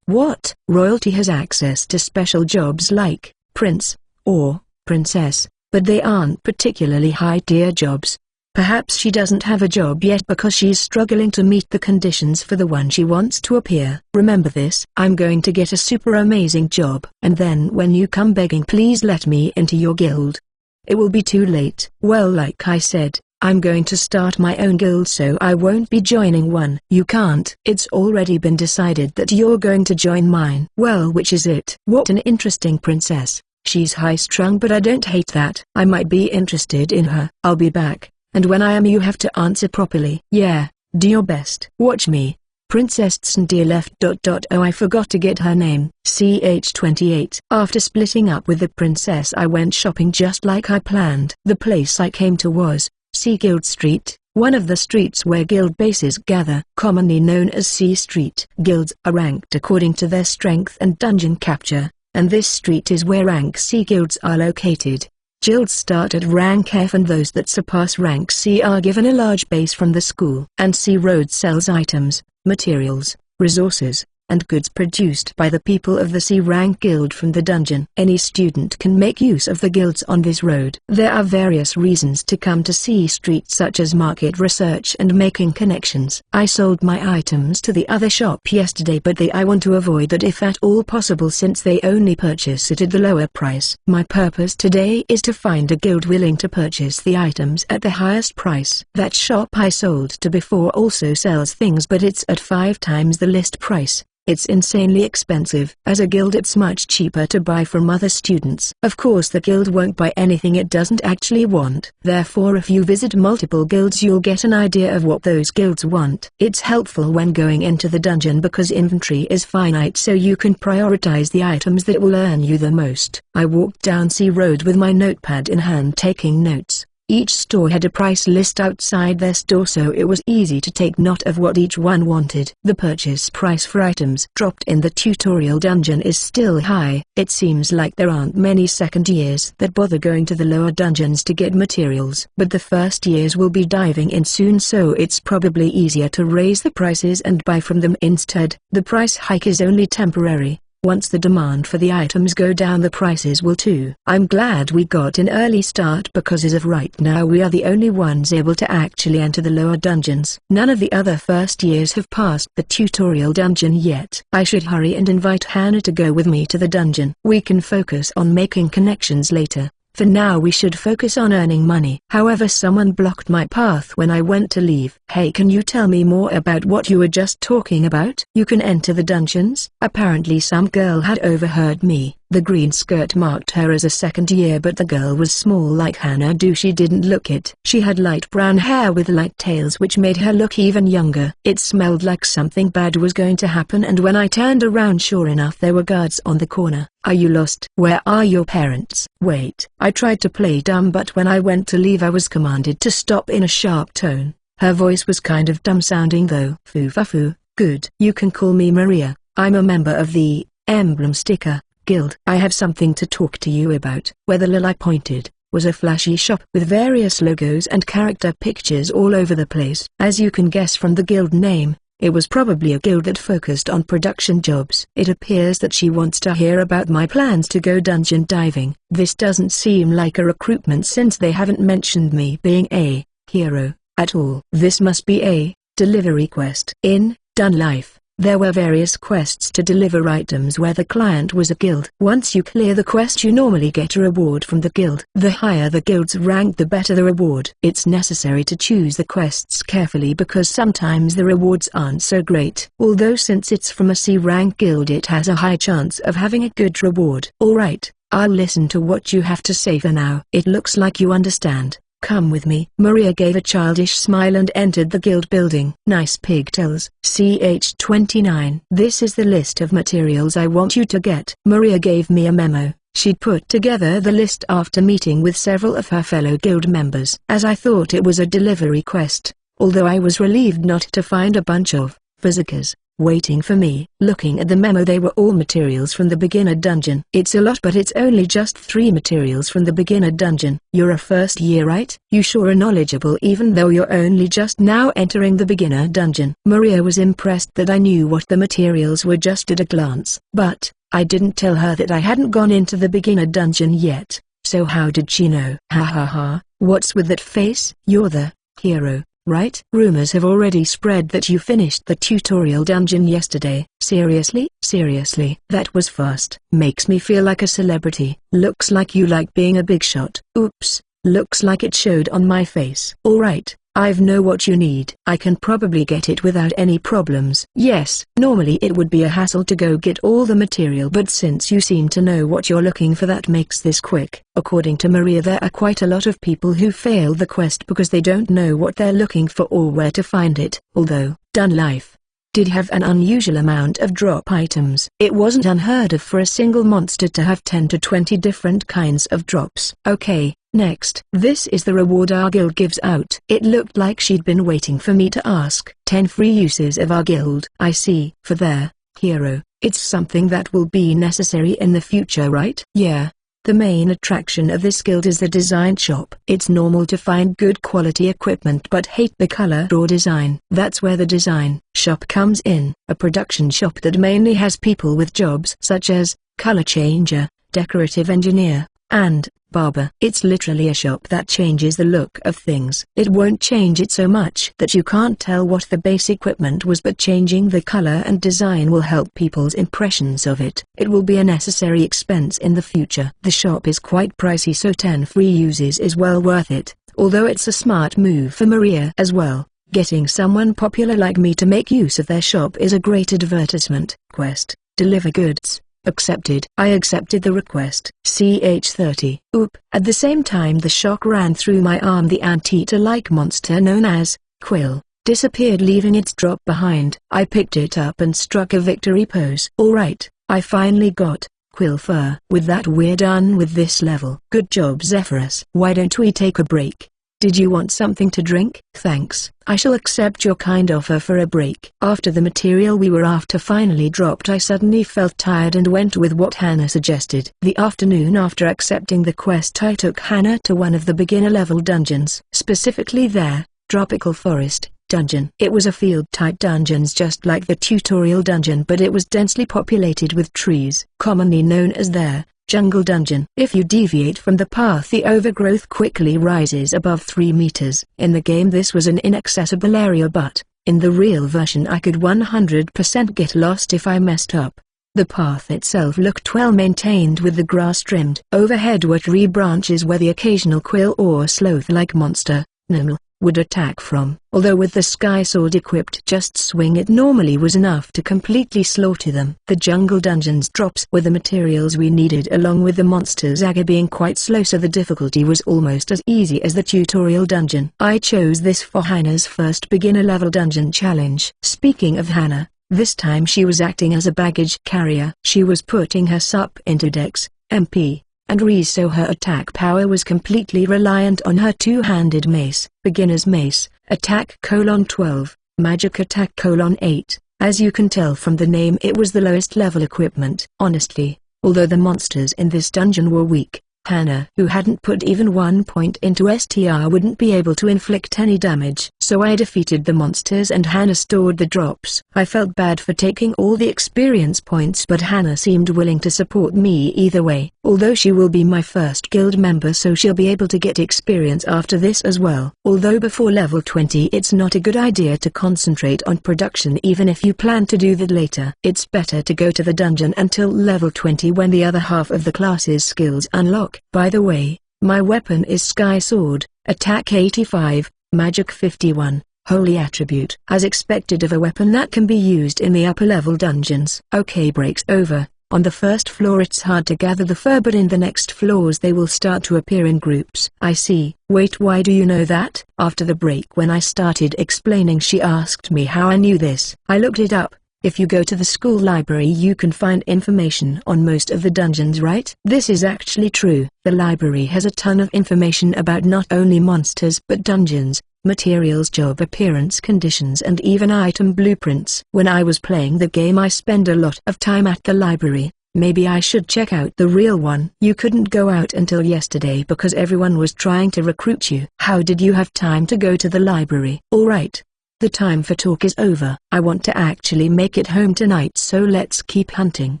What? Royalty has access to special jobs like prince or princess, but they aren't particularly high-tier jobs. Perhaps she doesn't have a job yet because she's struggling to meet the conditions for the one she wants to appear. Remember this. I'm going to get a super amazing job, and then when you come begging, please let me into your guild. It will be too late. Well, like I said, I'm going to start my own guild, so I won't be joining one. You can't. It's already been decided that you're going to join mine. Well, which is it? What an interesting princess. She's high-strung, but I don't hate that. I might be interested in her. I'll be back, and when I am, you have to answer properly. Yeah, do your best. Watch me. Princess Tsundere left. Oh, I forgot to get her name. CH28. After splitting up with the princess, I went shopping just like I planned. The place I came to was C Guild Street, one of the streets where guild bases gather, commonly known as C Street. Guilds are ranked according to their strength and dungeon capture, and this street is where rank C guilds are located. Guilds start at rank F, and those that surpass rank C are given a large base from the school. And C Road sells items, materials, resources, and goods produced by the people of the C-Rank Guild from the dungeon. Any student can make use of the guilds on this road. There are various reasons to come to C Street, such as market research and making connections. I sold my items to the other shop yesterday, but I want to avoid that if at all possible, since they only purchase it at the lower price. My purpose today is to find a guild willing to purchase the items at the highest price. That shop I sold to before also sells things, but it's at 5 times the list price. It's insanely expensive. As a guild, it's much cheaper to buy from other students. Of course, the guild won't buy anything it doesn't actually want. Therefore, if you visit multiple guilds, you'll get an idea of what those guilds want. It's helpful when going into the dungeon because inventory is finite, so you can prioritize the items that will earn you the most. I walked down C Road with my notepad in hand, taking notes. Each store had a price list outside their store, so it was easy to take note of what each one wanted. The purchase price for items dropped in the tutorial dungeon is still high. It seems like there aren't many second years that bother going to the lower dungeons to get materials. But the first years will be diving in soon, so it's probably easier to raise the prices and buy from them instead. The price hike is only temporary. Once the demand for the items go down, the prices will too. I'm glad we got an early start, because as of right now we are the only ones able to actually enter the lower dungeons. None of the other first years have passed the tutorial dungeon yet. I should hurry and invite Hannah to go with me to the dungeon. We can focus on making connections later. For now we should focus on earning money. However, someone blocked my path when I went to leave. Hey, can you tell me more about what you were just talking about? You can enter the dungeons? Apparently some girl had overheard me. The green skirt marked her as a second year, but the girl was small like Hannah. She didn't look it. She had light brown hair with light tails, which made her look even younger. It smelled like something bad was going to happen, and when I turned around, sure enough, there were guards on the corner. Are you lost? Where are your parents? Wait. I tried to play dumb, but when I went to leave I was commanded to stop in a sharp tone. Her voice was kind of dumb sounding though. Foo. Good. You can call me Maria. I'm a member of the Emblem Sticker Guild. I have something to talk to you about. Where the Lil I pointed was a flashy shop with various logos and character pictures all over the place. As you can guess from the guild name, it was probably a guild that focused on production jobs. It appears that she wants to hear about my plans to go dungeon diving. This doesn't seem like a recruitment, since they haven't mentioned me being a hero at all. This must be a delivery quest. In Dun Life, there were various quests to deliver items where the client was a guild. Once you clear the quest, you normally get a reward from the guild. The higher the guild's rank, the better the reward. It's necessary to choose the quests carefully, because sometimes the rewards aren't so great. Although since it's from a C-rank guild, it has a high chance of having a good reward. Alright, I'll listen to what you have to say for now. It looks like you understand. Come with me. Maria gave a childish smile and entered the guild building. Nice pigtails. CH29. This is the list of materials I want you to get. Maria gave me a memo. She'd put together the list after meeting with several of her fellow guild members. As I thought it was a delivery quest, although I was relieved not to find a bunch of visitors waiting for me. Looking at the memo, they were all materials from the beginner dungeon. It's a lot, but it's only just 3 materials from the beginner dungeon. You're a first year, right? You sure are knowledgeable even though you're only just now entering the beginner dungeon. Maria was impressed that I knew what the materials were just at a glance, but I didn't tell her that I hadn't gone into the beginner dungeon yet. So how did she know? Ha ha ha, what's with that face? You're the hero, right? Rumors have already spread that you finished the tutorial dungeon yesterday. Seriously? Seriously? That was fast. Makes me feel like a celebrity. Looks like you like being a big shot. Oops. Looks like it showed on my face. Alright, I've know what you need. I can probably get it without any problems. Yes, normally it would be a hassle to go get all the material, but since you seem to know what you're looking for, that makes this quick. According to Maria, there are quite a lot of people who fail the quest because they don't know what they're looking for or where to find it. Although, Dun Life did have an unusual amount of drop items. It wasn't unheard of for a single monster to have 10 to 20 different kinds of drops. Okay. Next, this is the reward our guild gives out. It looked like she'd been waiting for me to ask. 10 free uses of our guild. I see. For their hero, it's something that will be necessary in the future, right? Yeah. The main attraction of this guild is the design shop. It's normal to find good quality equipment but hate the color or design. That's where the design shop comes in. A production shop that mainly has people with jobs such as color changer, decorative engineer, and barber. It's literally a shop that changes the look of things. It won't change it so much that you can't tell what the base equipment was, but changing the color and design will help people's impressions of it. It will be a necessary expense in the future. The shop is quite pricey, so 10 free uses is well worth it, although it's a smart move for Maria as well. Getting someone popular like me to make use of their shop is a great advertisement. Quest: deliver goods. Accepted. I accepted the request. CH30. Oop. At the same time the shock ran through my arm. The anteater-like monster known as Quill disappeared, leaving its drop behind. I picked it up and struck a victory pose. Alright, I finally got Quill fur. With that we're done with this level. Good job, Zephyrus. Why don't we take a break? Did you want something to drink? Thanks. I shall accept your kind offer for a break. After the material we were after finally dropped, I suddenly felt tired and went with what Hannah suggested. The afternoon after accepting the quest, I took Hannah to one of the beginner level dungeons, specifically their Tropical Forest dungeon. It was a field-type dungeon just like the tutorial dungeon, but it was densely populated with trees, commonly known as their jungle dungeon. If you deviate from the path, the overgrowth quickly rises above 3 meters. In the game this was an inaccessible area, but in the real version I could 100% get lost if I messed up. The path itself looked well maintained with the grass trimmed. Overhead were tree branches where the occasional quill or sloth-like monster, Nimble, would attack from. Although with the sky sword equipped, just swing it normally was enough to completely slaughter them. The jungle dungeon's drops were the materials we needed, along with the monsters being quite slow, so the difficulty was almost as easy as the tutorial dungeon. I chose this for Hannah's first beginner level dungeon challenge. Speaking of Hannah, this time she was acting as a baggage carrier. She was putting her sup into Dex, MP, and Reese, so her attack power was completely reliant on her two-handed mace. Beginner's mace, attack 12, magic attack 8. As you can tell from the name, it was the lowest level equipment. Honestly, although the monsters in this dungeon were weak, Hannah, who hadn't put even 1 point into STR, wouldn't be able to inflict any damage. So I defeated the monsters and Hannah stored the drops. I felt bad for taking all the experience points, but Hannah seemed willing to support me either way. Although she will be my first guild member, so she'll be able to get experience after this as well. Although before level 20 it's not a good idea to concentrate on production, even if you plan to do that later. It's better to go to the dungeon until level 20 when the other half of the class's skills unlock. By the way, my weapon is Sky Sword, attack 85, magic 51, holy attribute. As expected of a weapon that can be used in the upper level dungeons. Okay, breaks over. On the first floor it's hard to gather the fur, but in the next floors they will start to appear in groups. I see. Wait, why do you know that? After the break, when I started explaining, she asked me how I knew this. I looked it up. If you go to the school library you can find information on most of the dungeons, right? This is actually true. The library has a ton of information about not only monsters but dungeons, materials, job appearance conditions, and even item blueprints. When I was playing the game I spent a lot of time at the library. Maybe I should check out the real one. You couldn't go out until yesterday because everyone was trying to recruit you. How did you have time to go to the library? Alright. The time for talk is over. I want to actually make it home tonight, so let's keep hunting.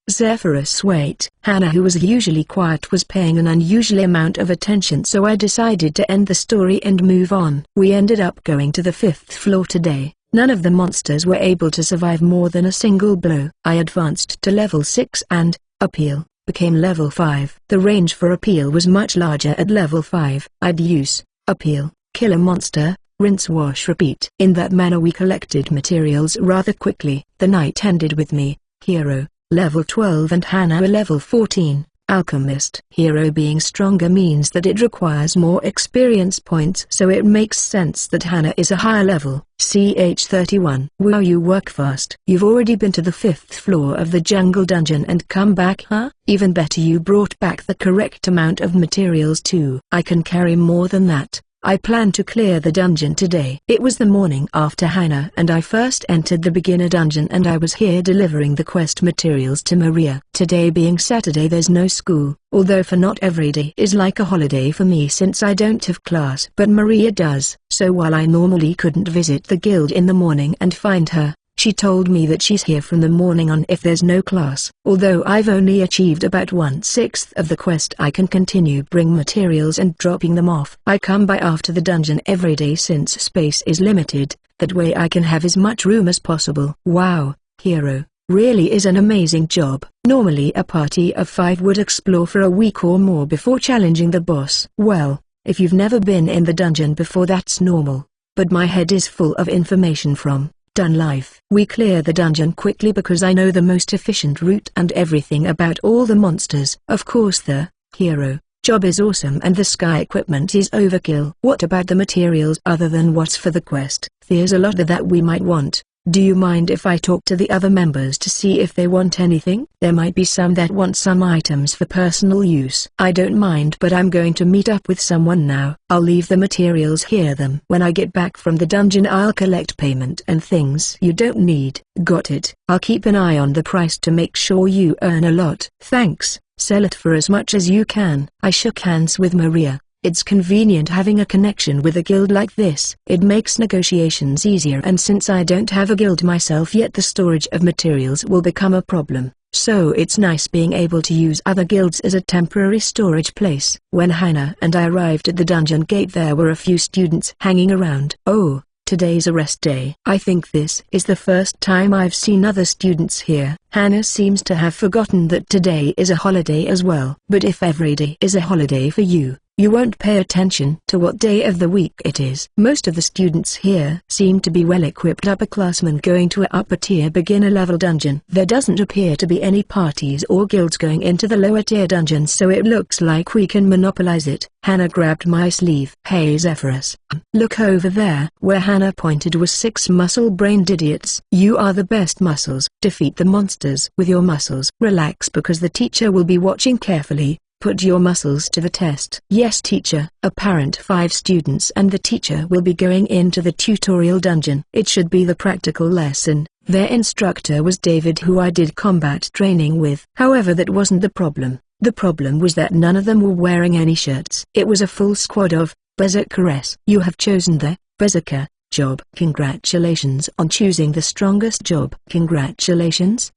Zephyrus, wait. Hannah, who was usually quiet, was paying an unusual amount of attention, so I decided to end the story and move on. We ended up going to the 5th floor today. None of the monsters were able to survive more than a single blow. I advanced to level 6 and, appeal, became level 5. The range for appeal was much larger at level 5. I'd use, appeal, kill a monster, rinse, wash, repeat. In that manner we collected materials rather quickly. The night ended with me, hero, level 12, and Hannah, level 14, alchemist. Hero being stronger means that it requires more experience points, so it makes sense that Hannah is a higher level. CH31. Wow, you work fast. You've already been to the 5th floor of the jungle dungeon and come back, huh? Even better, you brought back the correct amount of materials too. I can carry more than that. I plan to clear the dungeon today. It was the morning after Hannah and I first entered the beginner dungeon, and I was here delivering the quest materials to Maria. Today being Saturday, there's no school, although for not every day is like a holiday for me since I don't have class. But Maria does, so while I normally couldn't visit the guild in the morning and find her, she told me that she's here from the morning on if there's no class. Although I've only achieved about 1/6 of the quest, I can continue bring materials and dropping them off. I come by after the dungeon every day since space is limited, that way I can have as much room as possible. Wow, hero, really is an amazing job. Normally a party of 5 would explore for a week or more before challenging the boss. Well, if you've never been in the dungeon before, that's normal, but my head is full of information from done life. We clear the dungeon quickly because I know the most efficient route and everything about all the monsters. Of course the hero job is awesome and the sky equipment is overkill. What about the materials other than what's for the quest? There's a lot that we might want. Do you mind if I talk to the other members to see if they want anything? There might be some that want some items for personal use. I don't mind, but I'm going to meet up with someone now. I'll leave the materials here. When I get back from the dungeon I'll collect payment and things you don't need. Got it. I'll keep an eye on the price to make sure you earn a lot. Thanks, sell it for as much as you can. I shook hands with Maria. It's convenient having a connection with a guild like this. It makes negotiations easier, and since I don't have a guild myself yet, the storage of materials will become a problem. So it's nice being able to use other guilds as a temporary storage place. When Hannah and I arrived at the dungeon gate, there were a few students hanging around. Oh, today's a rest day. I think this is the first time I've seen other students here. Hannah seems to have forgotten that today is a holiday as well. But if every day is a holiday for you, you won't pay attention to what day of the week it is. Most of the students here seem to be well-equipped upperclassmen going to a upper-tier beginner-level dungeon. There doesn't appear to be any parties or guilds going into the lower-tier dungeons, so it looks like we can monopolize it. Hannah grabbed my sleeve. Hey Zephyrus, look over there. Where Hannah pointed was 6 muscle-brained idiots. You are the best muscles. Defeat the monsters with your muscles. Relax because the teacher will be watching carefully. Put your muscles to the test. Yes teacher. Apparent 5 students and the teacher will be going into the tutorial dungeon. It should be the practical lesson. Their instructor was David, who I did combat training with. However, that wasn't the problem. The problem was that none of them were wearing any shirts. It was a full squad of berserkers. You have chosen the berserker job. Congratulations on choosing the strongest job. Congratulations? ?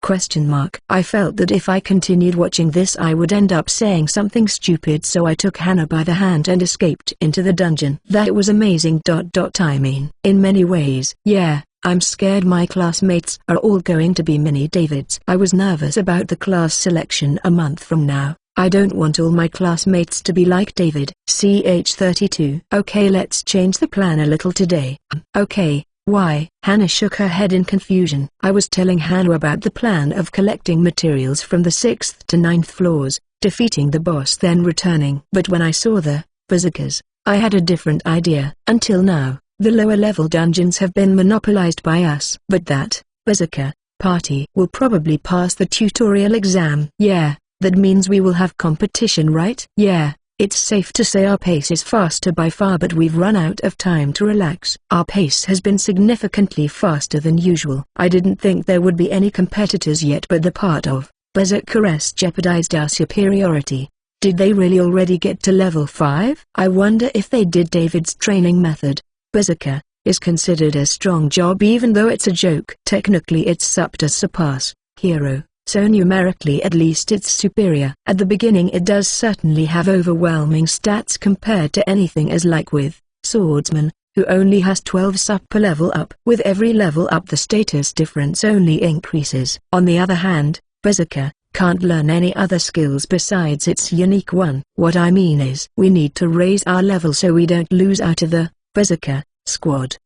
I felt that if I continued watching this I would end up saying something stupid, so I took Hannah by the hand and escaped into the dungeon. That was amazing. I mean, in many ways. Yeah, I'm scared my classmates are all going to be mini Davids. I was nervous about the class selection a month from now. I don't want all my classmates to be like David. CH32. Okay, let's change the plan a little today. Okay. Why? Hannah shook her head in confusion. I was telling Hannah about the plan of collecting materials from the 6th to 9th floors, defeating the boss, then returning. But when I saw the berserkers, I had a different idea. Until now, the lower level dungeons have been monopolized by us. But that berserker party will probably pass the tutorial exam. Yeah, that means we will have competition, right? Yeah. It's safe to say our pace is faster by far, but we've run out of time to relax. Our pace has been significantly faster than usual. I didn't think there would be any competitors yet, but the part of berserkers jeopardized our superiority. Did they really already get to level 5? I wonder if they did. David's training method, berserker, is considered a strong job even though it's a joke. Technically it's up to surpass hero. So numerically at least it's superior. At the beginning it does certainly have overwhelming stats compared to anything as like with swordsman, who only has 12 sup per level up. With every level up the status difference only increases. On the other hand, berserker can't learn any other skills besides its unique one. What I mean is we need to raise our level so we don't lose out of the berserker squad.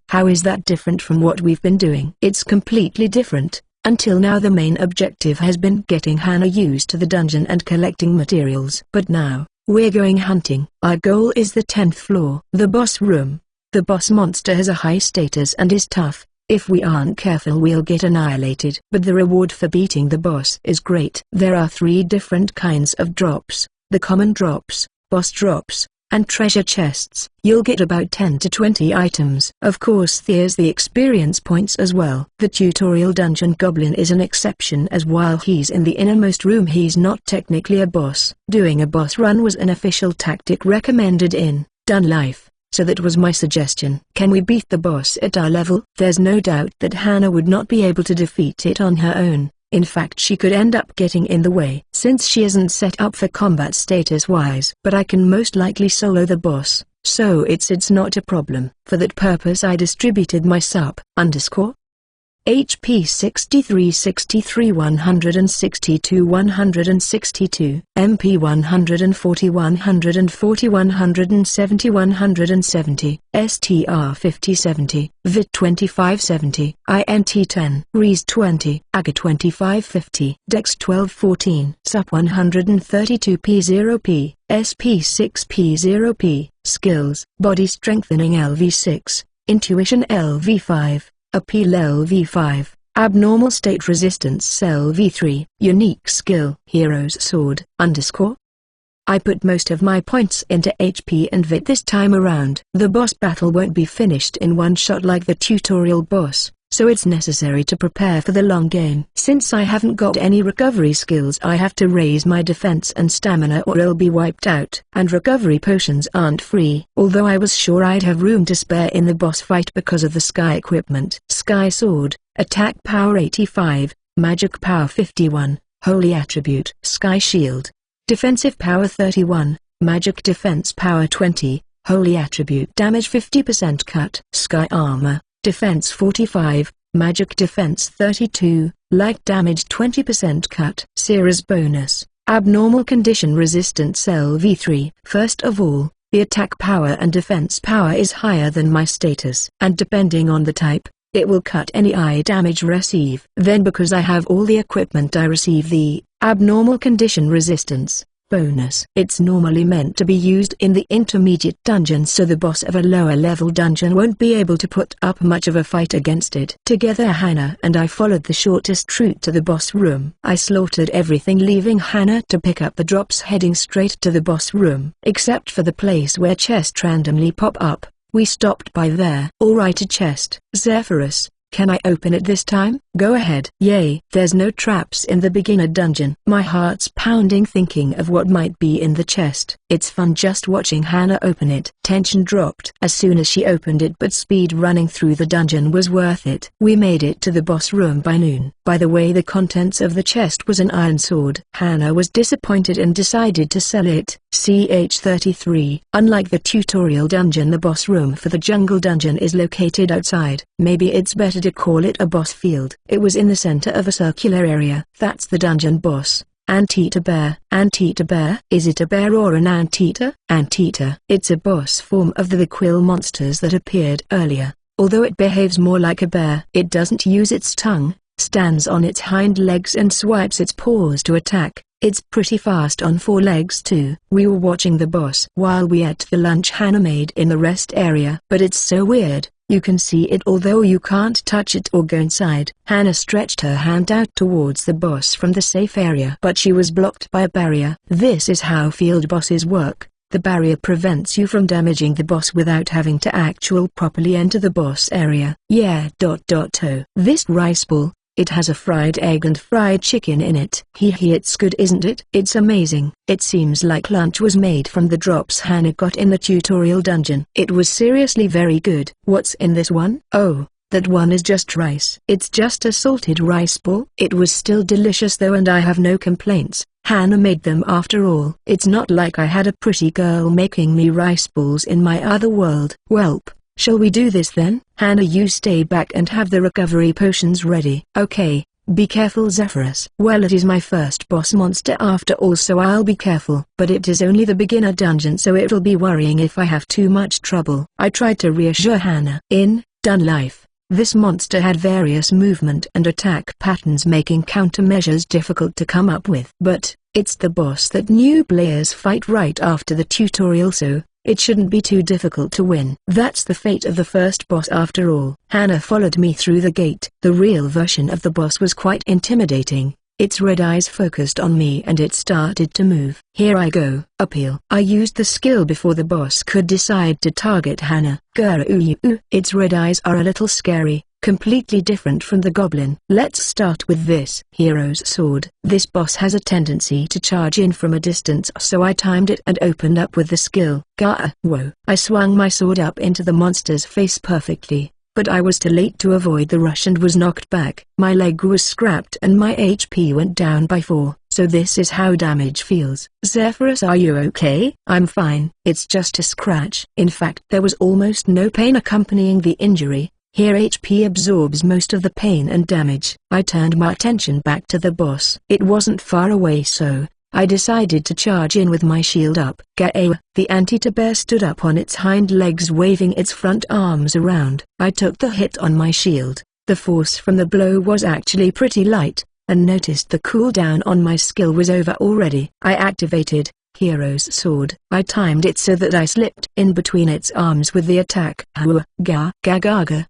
How is that different from what we've been doing? It's completely different. Until now the main objective has been getting Hannah used to the dungeon and collecting materials. But now, we're going hunting. Our goal is the 10th floor. The boss room. The boss monster has a high status and is tough. If we aren't careful we'll get annihilated. But the reward for beating the boss is great. There are 3 different kinds of drops. The common drops, boss drops, and treasure chests. You'll get about 10 to 20 items. Of course there's the experience points as well. The tutorial dungeon goblin is an exception, as while he's in the innermost room he's not technically a boss. Doing a boss run was an official tactic recommended in Dun Life, so that was my suggestion. Can we beat the boss at our level? There's no doubt that Hannah would not be able to defeat it on her own. In fact, she could end up getting in the way since she isn't set up for combat status-wise. But I can most likely solo the boss, so it's not a problem. For that purpose I distributed my sup _ HP 63 63 162 162 MP 140 140 170 170 STR 5070 VIT 2570 INT 10 RES 20 AGA 2550 DEX 1214 SUP 132 P0P SP 6 P0P Skills Body Strengthening LV6 Intuition LV5 Appeal LV5, Abnormal State Resistance LV3, Unique Skill Hero's Sword _ I put most of my points into HP and VIT this time around. The boss battle won't be finished in one shot like the tutorial boss, so it's necessary to prepare for the long game. Since I haven't got any recovery skills, I have to raise my defense and stamina or I'll be wiped out. And recovery potions aren't free, although I was sure I'd have room to spare in the boss fight because of the Sky equipment. Sky Sword, Attack Power 85, Magic Power 51, Holy Attribute. Sky Shield, Defensive Power 31, Magic Defense Power 20, Holy Attribute. Damage 50% cut. Sky Armor, Defense 45, Magic Defense 32, Light Damage 20% cut. Series Bonus, Abnormal Condition Resistance LV3. First of all, the attack power and defense power is higher than my status, and depending on the type, it will cut any eye damage receive. Then because I have all the equipment, I receive the Abnormal Condition Resistance bonus. It's normally meant to be used in the intermediate dungeons, so the boss of a lower level dungeon won't be able to put up much of a fight against it. Together Hannah and I followed the shortest route to the boss room. I slaughtered everything, leaving Hannah to pick up the drops, heading straight to the boss room. Except for the place where chests randomly pop up, we stopped by there. Alright, a chest. Zephyrus, can I open it this time? Go ahead. Yay, there's no traps in the beginner dungeon. My heart's pounding thinking of what might be in the chest. It's fun just watching Hannah open it. Tension dropped as soon as she opened it, but speed running through the dungeon was worth it. We made it to the boss room by noon. By the way, the contents of the chest was an iron sword. Hannah was disappointed and decided to sell it. CH33. Unlike the tutorial dungeon, the boss room for the jungle dungeon is located outside. Maybe it's better to call it a boss field. It was in the center of a circular area. That's the dungeon boss. Anteater bear. Anteater bear? Is it a bear or an anteater? Anteater. It's a boss form of the quill monsters that appeared earlier. Although it behaves more like a bear, it doesn't use its tongue, stands on its hind legs and swipes its paws to attack. It's pretty fast on four legs too. We were watching the boss while we ate the lunch Hannah made in the rest area. But it's so weird, you can see it although you can't touch it or go inside. Hannah stretched her hand out towards the boss from the safe area, but she was blocked by a barrier. This is how field bosses work. The barrier prevents you from damaging the boss without having to properly enter the boss area. Yeah. This rice ball, it has a fried egg and fried chicken in it. It's good, isn't it? It's amazing. It seems like lunch was made from the drops Hannah got in the tutorial dungeon. It was seriously very good. What's in this one? Oh, that one is just rice. It's just a salted rice ball. It was still delicious though, and I have no complaints. Hannah made them after all. It's not like I had a pretty girl making me rice balls in my other world. Welp. Shall we do this then? Hannah, you stay back and have the recovery potions ready. Okay, be careful Zephyrus. Well, it is my first boss monster after all, so I'll be careful. But it is only the beginner dungeon, so it'll be worrying if I have too much trouble. I tried to reassure Hannah. In Dun Life, this monster had various movement and attack patterns, making countermeasures difficult to come up with. But it's the boss that new players fight right after the tutorial, so it shouldn't be too difficult to win. That's the fate of the first boss after all. Hannah followed me through the gate. The real version of the boss was quite intimidating. Its red eyes focused on me and it started to move. Here I go. Appeal. I used the skill before the boss could decide to target Hannah. Guru. Its red eyes are a little scary, completely different from the goblin. Let's start with this. Hero's sword. This boss has a tendency to charge in from a distance, so I timed it and opened up with the skill. Whoa. I swung my sword up into the monster's face perfectly, but I was too late to avoid the rush and was knocked back. My leg was scrapped and my HP went down by 4. So this is how damage feels. Zephyrus, are you okay? I'm fine. It's just a scratch. In fact, there was almost no pain accompanying the injury. Here HP absorbs most of the pain and damage. I turned my attention back to the boss. It wasn't far away, so I decided to charge in with my shield up. Gaewa. The anteater bear stood up on its hind legs, waving its front arms around. I took the hit on my shield. The force from the blow was actually pretty light, and noticed the cooldown on my skill was over already. I activated Hero's sword. I timed it so that I slipped in between its arms with the attack. Ga.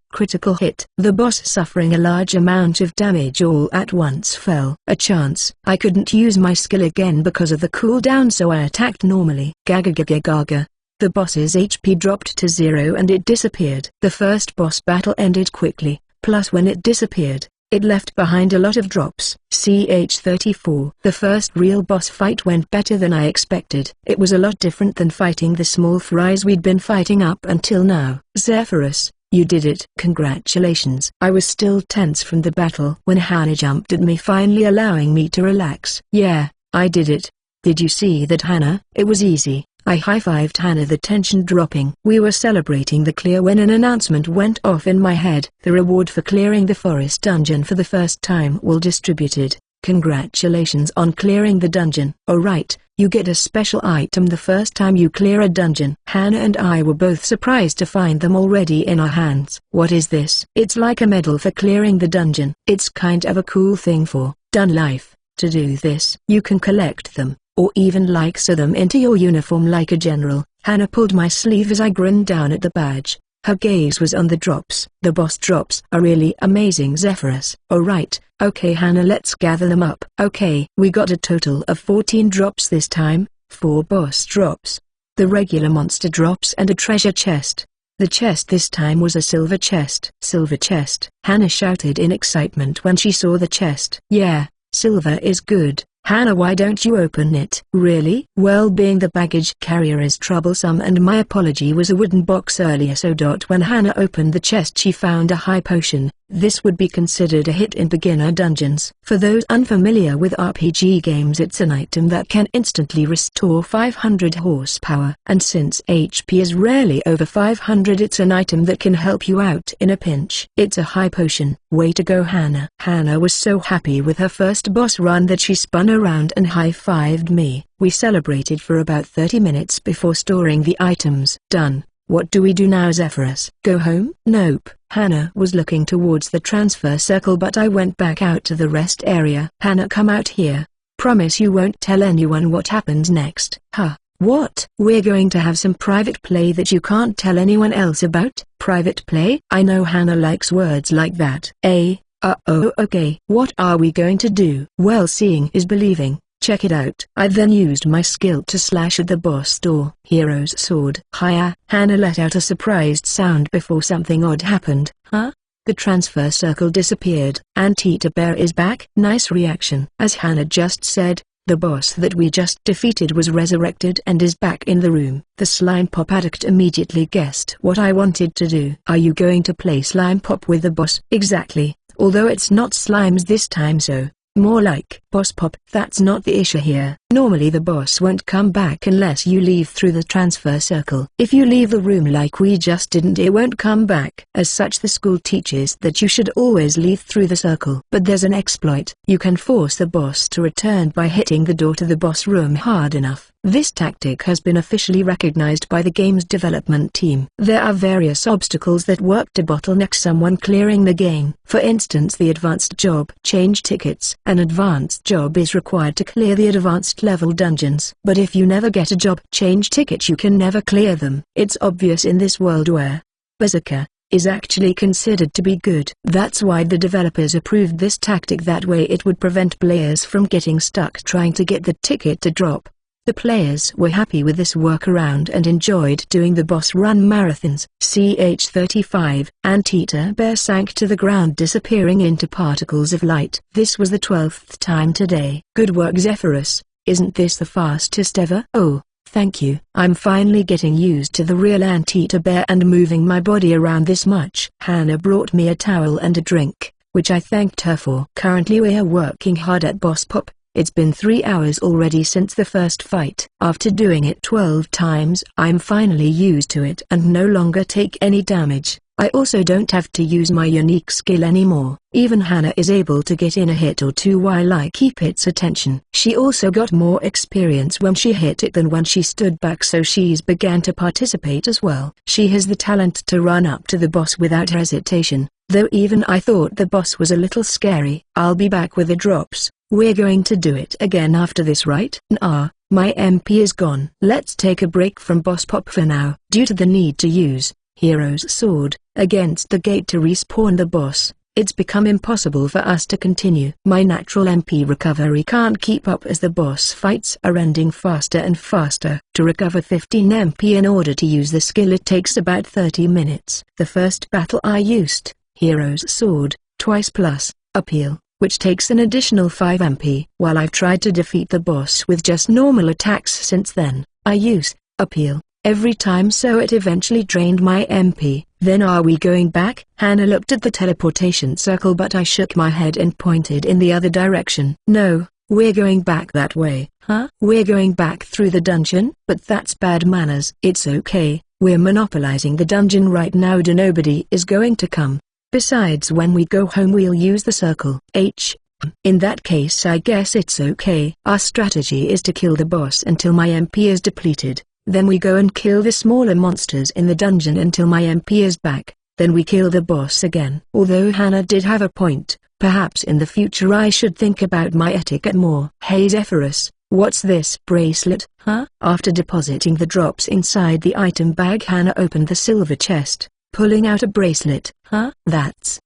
Critical hit. The boss, suffering a large amount of damage all at once, fell. A chance. I couldn't use my skill again because of the cooldown, so I attacked normally. Gaga. The boss's HP dropped to 0 and it disappeared. The first boss battle ended quickly, plus when it disappeared, it left behind a lot of drops. CH34. The first real boss fight went better than I expected. It was a lot different than fighting the small fries we'd been fighting up until now. Zephyrus, you did it. Congratulations. I was still tense from the battle when Hannah jumped at me, finally allowing me to relax. Yeah, I did it. Did you see that, Hannah? It was easy. I high-fived Hannah, the tension dropping. We were celebrating the clear when an announcement went off in my head. The reward for clearing the forest dungeon for the first time will distributed. Congratulations on clearing the dungeon. Alright, you get a special item the first time you clear a dungeon. Hannah and I were both surprised to find them already in our hands. What is this? It's like a medal for clearing the dungeon. It's kind of a cool thing for done life. To do this, you can collect them, or even sew them into your uniform like a general. Hannah pulled my sleeve as I grinned down at the badge. Her gaze was on the drops. The boss drops are really amazing, Zephyrus. Alright, okay Hannah, let's gather them up. Okay, we got a total of 14 drops this time, 4 boss drops, the regular monster drops and a treasure chest. The chest this time was a silver chest. Silver chest. Hannah shouted in excitement when she saw the chest. Yeah, silver is good. Hannah, why don't you open it? Really? Well, being the baggage carrier is troublesome, and my apology was a wooden box earlier, so when Hannah opened the chest she found a high potion. This would be considered a hit in beginner dungeons. For those unfamiliar with RPG games, it's an item that can instantly restore 500 horsepower. And since HP is rarely over 500, it's an item that can help you out in a pinch. It's a high potion. Way to go, Hannah. Hannah was so happy with her first boss run that she spun around and high-fived me. We celebrated for about 30 minutes before storing the items. Done. What do we do now, Zephyrus? Go home? Nope. Hannah was looking towards the transfer circle, but I went back out to the rest area. Hannah, come out here. Promise you won't tell anyone what happens next. Huh? What? We're going to have some private play that you can't tell anyone else about? Private play? I know Hannah likes words like that. Okay. What are we going to do? Well, seeing is believing. Check it out. I then used my skill to slash at the boss door. Hero's sword. Hiya. Hannah let out a surprised sound before something odd happened. Huh? The transfer circle disappeared. Anteater bear is back. Nice reaction. As Hannah just said, the boss that we just defeated was resurrected and is back in the room. The slime pop addict immediately guessed what I wanted to do. Are you going to play slime pop with the boss? Exactly. Although it's not slimes this time, so more like boss pop. That's not the issue here. Normally the boss won't come back unless you leave through the transfer circle. If you leave the room like we just didn't, it won't come back. As such, the school teaches that you should always leave through the circle. But there's an exploit. You can force the boss to return by hitting the door to the boss room hard enough. This tactic has been officially recognized by the game's development team. There are various obstacles that work to bottleneck someone clearing the game. For instance, the advanced job. Change tickets. An advanced job is required to clear the advanced level dungeons. But if you never get a job change ticket, you can never clear them. It's obvious in this world where Berserker, is actually considered to be good. That's why the developers approved this tactic, that way it would prevent players from getting stuck trying to get the ticket to drop. The players were happy with this workaround and enjoyed doing the boss run marathons. CH-35, Anteater Bear sank to the ground, disappearing into particles of light. This was the 12th time today. Good work, Zephyrus. Isn't this the fastest ever? Oh, thank you. I'm finally getting used to the real Anteater Bear and moving my body around this much. Hannah brought me a towel and a drink, which I thanked her for. Currently we are working hard at Boss Pop. It's been 3 hours already since the first fight. After doing it 12 times, I'm finally used to it and no longer take any damage. I also don't have to use my unique skill anymore. Even Hannah is able to get in a hit or two while I keep its attention. She also got more experience when she hit it than when she stood back, so she's began to participate as well. She has the talent to run up to the boss without hesitation, though even I thought the boss was a little scary. I'll be back with the drops. We're going to do it again after this, right? Nah, my MP is gone. Let's take a break from Boss Pop for now. Due to the need to use Hero's Sword against the gate to respawn the boss, it's become impossible for us to continue. My natural MP recovery can't keep up as the boss fights are ending faster and faster. To recover 15 MP in order to use the skill, it takes about 30 minutes. The first battle I used Hero's Sword twice plus Appeal, which takes an additional 5 MP. While I've tried to defeat the boss with just normal attacks since then, I use Appeal every time, so it eventually drained my MP. Then are we going back? Hannah looked at the teleportation circle, but I shook my head and pointed in the other direction. No, we're going back that way. Huh? We're going back through the dungeon? But that's bad manners. It's okay, we're monopolizing the dungeon right now, nobody is going to come. Besides, when we go home we'll use the circle. In that case I guess it's okay. Our strategy is to kill the boss until my MP is depleted. Then we go and kill the smaller monsters in the dungeon until my MP is back. Then we kill the boss again. Although Hannah did have a point, perhaps in the future I should think about my etiquette more. Hey Zephyrus, what's this bracelet? Huh? After depositing the drops inside the item bag, Hannah opened the silver chest, pulling out a bracelet. Huh? That's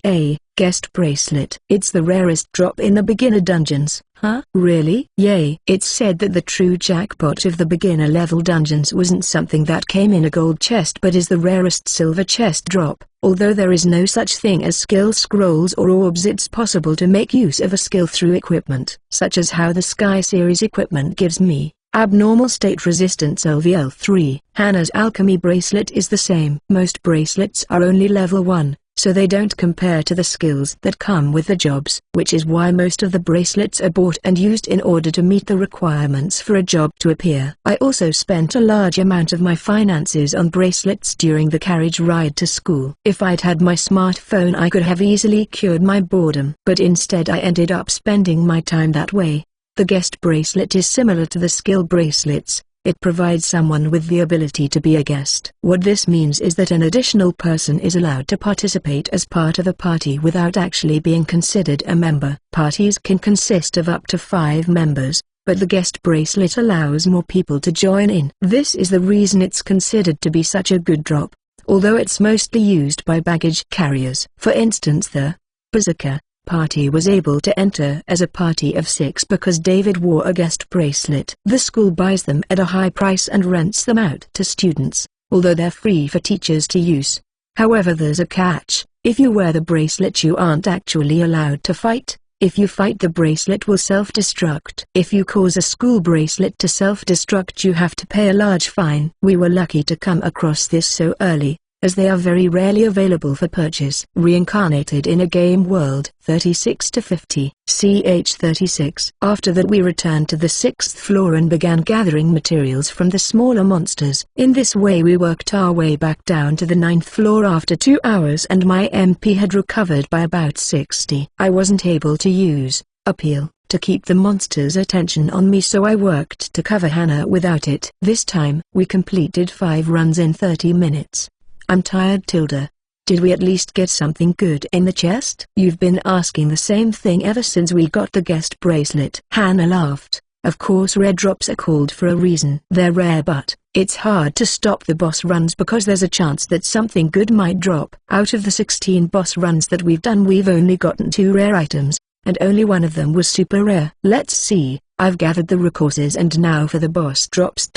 a guest bracelet. It's the rarest drop in the beginner dungeons. Huh? Really? Yay. It's said that the true jackpot of the beginner level dungeons wasn't something that came in a gold chest, but is the rarest silver chest drop. Although there is no such thing as skill scrolls or orbs, it's possible to make use of a skill through equipment, such as how the Sky Series equipment gives me abnormal state resistance LVL3. Hannah's alchemy bracelet is the same. Most bracelets are only level 1, so they don't compare to the skills that come with the jobs, which is why most of the bracelets are bought and used in order to meet the requirements for a job to appear. I also spent a large amount of my finances on bracelets during the carriage ride to school. If I'd had my smartphone I could have easily cured my boredom, but instead I ended up spending my time that way. The guest bracelet is similar to the skill bracelets. It provides someone with the ability to be a guest. What this means is that an additional person is allowed to participate as part of a party without actually being considered a member. Parties can consist of up to 5 members, but the guest bracelet allows more people to join in. This is the reason it's considered to be such a good drop, although it's mostly used by baggage carriers. For instance, the Berserker party was able to enter as a party of 6 because David wore a guest bracelet. The school buys them at a high price and rents them out to students, although they're free for teachers to use. However, there's a catch. If you wear the bracelet you aren't actually allowed to fight. If you fight, the bracelet will self-destruct. If you cause a school bracelet to self-destruct you have to pay a large fine. We were lucky to come across this so early, as they are very rarely available for purchase. Reincarnated in a game world. 36-50. CH36. After that we returned to the 6th floor and began gathering materials from the smaller monsters. In this way we worked our way back down to the 9th floor after 2 hours, and my MP had recovered by about 60. I wasn't able to use Appeal to keep the monsters' attention on me, so I worked to cover Hannah without it. This time we completed 5 runs in 30 minutes. I'm tired, Tilda. Did we at least get something good in the chest? You've been asking the same thing ever since we got the guest bracelet. Hannah laughed. Of course, rare drops are called for a reason. They're rare, but It's hard to stop the boss runs because there's a chance that something good might drop. Out of the 16 boss runs that we've done, we've only gotten 2 rare items, and only one of them was super rare. Let's see, I've gathered the resources and now for the boss drops.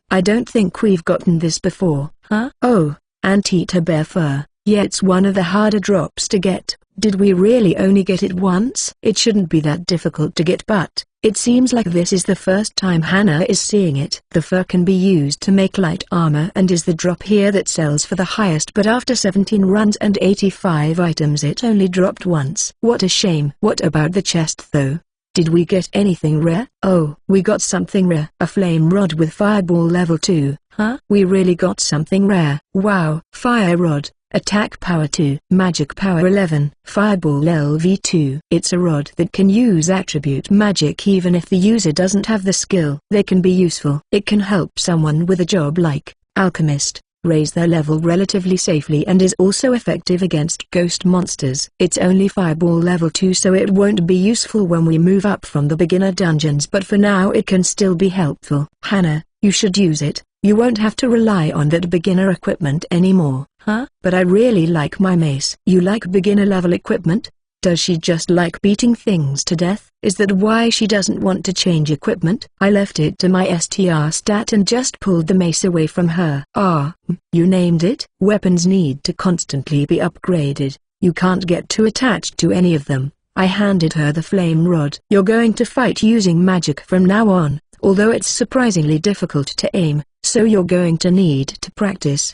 I don't think we've gotten this before, huh? Oh, Anteater Bear Fur. Yeah, it's one of the harder drops to get. Did we really only get it once? It shouldn't be that difficult to get, but it seems like this is the first time Hannah is seeing it. The fur can be used to make light armor and is the drop here that sells for the highest, but after 17 runs and 85 items it only dropped once. What a shame. What about the chest though? Did we get anything rare? Oh, we got something rare. A flame rod with fireball level 2. Huh? We really got something rare. Wow. Fire rod. Attack power 2, magic power 11, fireball LV2. It's a rod that can use attribute magic even if the user doesn't have the skill. They can be useful. It can help someone with a job like alchemist, raise their level relatively safely, and is also effective against ghost monsters. It's only fireball level 2, so it won't be useful when we move up from the beginner dungeons, but for now it can still be helpful. Hannah, you should use it. You won't have to rely on that beginner equipment anymore. Huh? But I really like my mace. You like beginner level equipment? Does she just like beating things to death? Is that why she doesn't want to change equipment? I left it to my STR stat and just pulled the mace away from her. Ah, you named it? Weapons need to constantly be upgraded. You can't get too attached to any of them. I handed her the flame rod. You're going to fight using magic from now on, although it's surprisingly difficult to aim, so you're going to need to practice.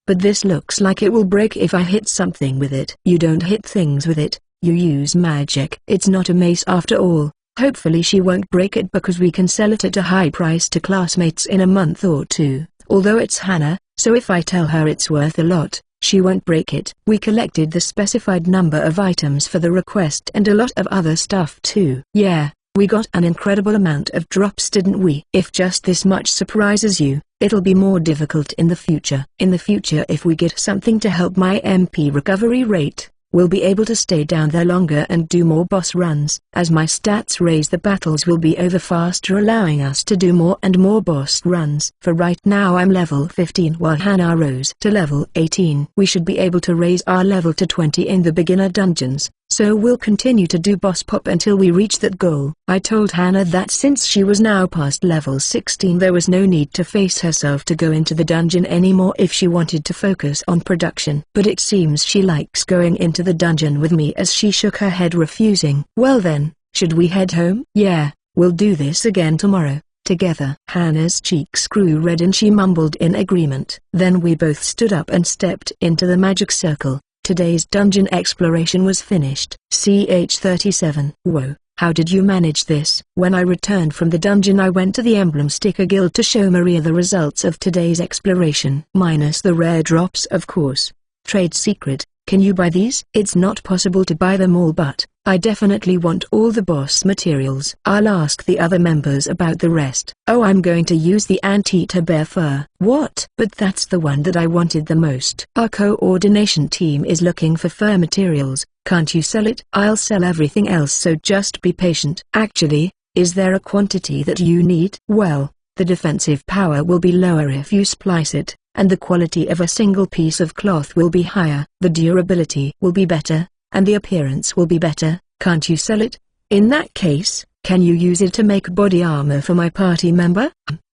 But this looks like it will break if I hit something with it. You don't hit things with it, you use magic. It's not a mace after all. Hopefully she won't break it because we can sell it at a high price to classmates in a month or 2. Although it's Hannah, so if I tell her it's worth a lot, she won't break it. We collected the specified number of items for the request and a lot of other stuff too. Yeah, we got an incredible amount of drops, didn't we? If just this much surprises you, it'll be more difficult in the future. In the future, if we get something to help my MP recovery rate, we'll be able to stay down there longer and do more boss runs. As my stats raise, the battles will be over faster, allowing us to do more and more boss runs. For right now I'm level 15 while Hannah rose to level 18. We should be able to raise our level to 20 in the beginner dungeons, so we'll continue to do boss pop until we reach that goal. I told Hannah that since she was now past level 16 there was no need to face herself to go into the dungeon anymore if she wanted to focus on production. But it seems she likes going into the dungeon with me, as she shook her head refusing. Well then, should we head home? Yeah, we'll do this again tomorrow, together. Hannah's cheeks grew red and she mumbled in agreement. Then we both stood up and stepped into the magic circle. Today's dungeon exploration was finished. CH37. Whoa, how did you manage this? When I returned from the dungeon I went to the Emblem Sticker Guild to show Maria the results of today's exploration. Minus the rare drops of course. Trade secret, can you buy these? It's not possible to buy them all, but I definitely want all the boss materials. I'll ask the other members about the rest. Oh, I'm going to use the Anteater Bear Fur. What? But that's the one that I wanted the most. Our coordination team is looking for fur materials. Can't you sell it? I'll sell everything else, so just be patient. Actually, is there a quantity that you need? Well, the defensive power will be lower if you splice it, and the quality of a single piece of cloth will be higher. The durability will be better, and the appearance will be better. Can't you sell it? In that case, can you use it to make body armor for my party member?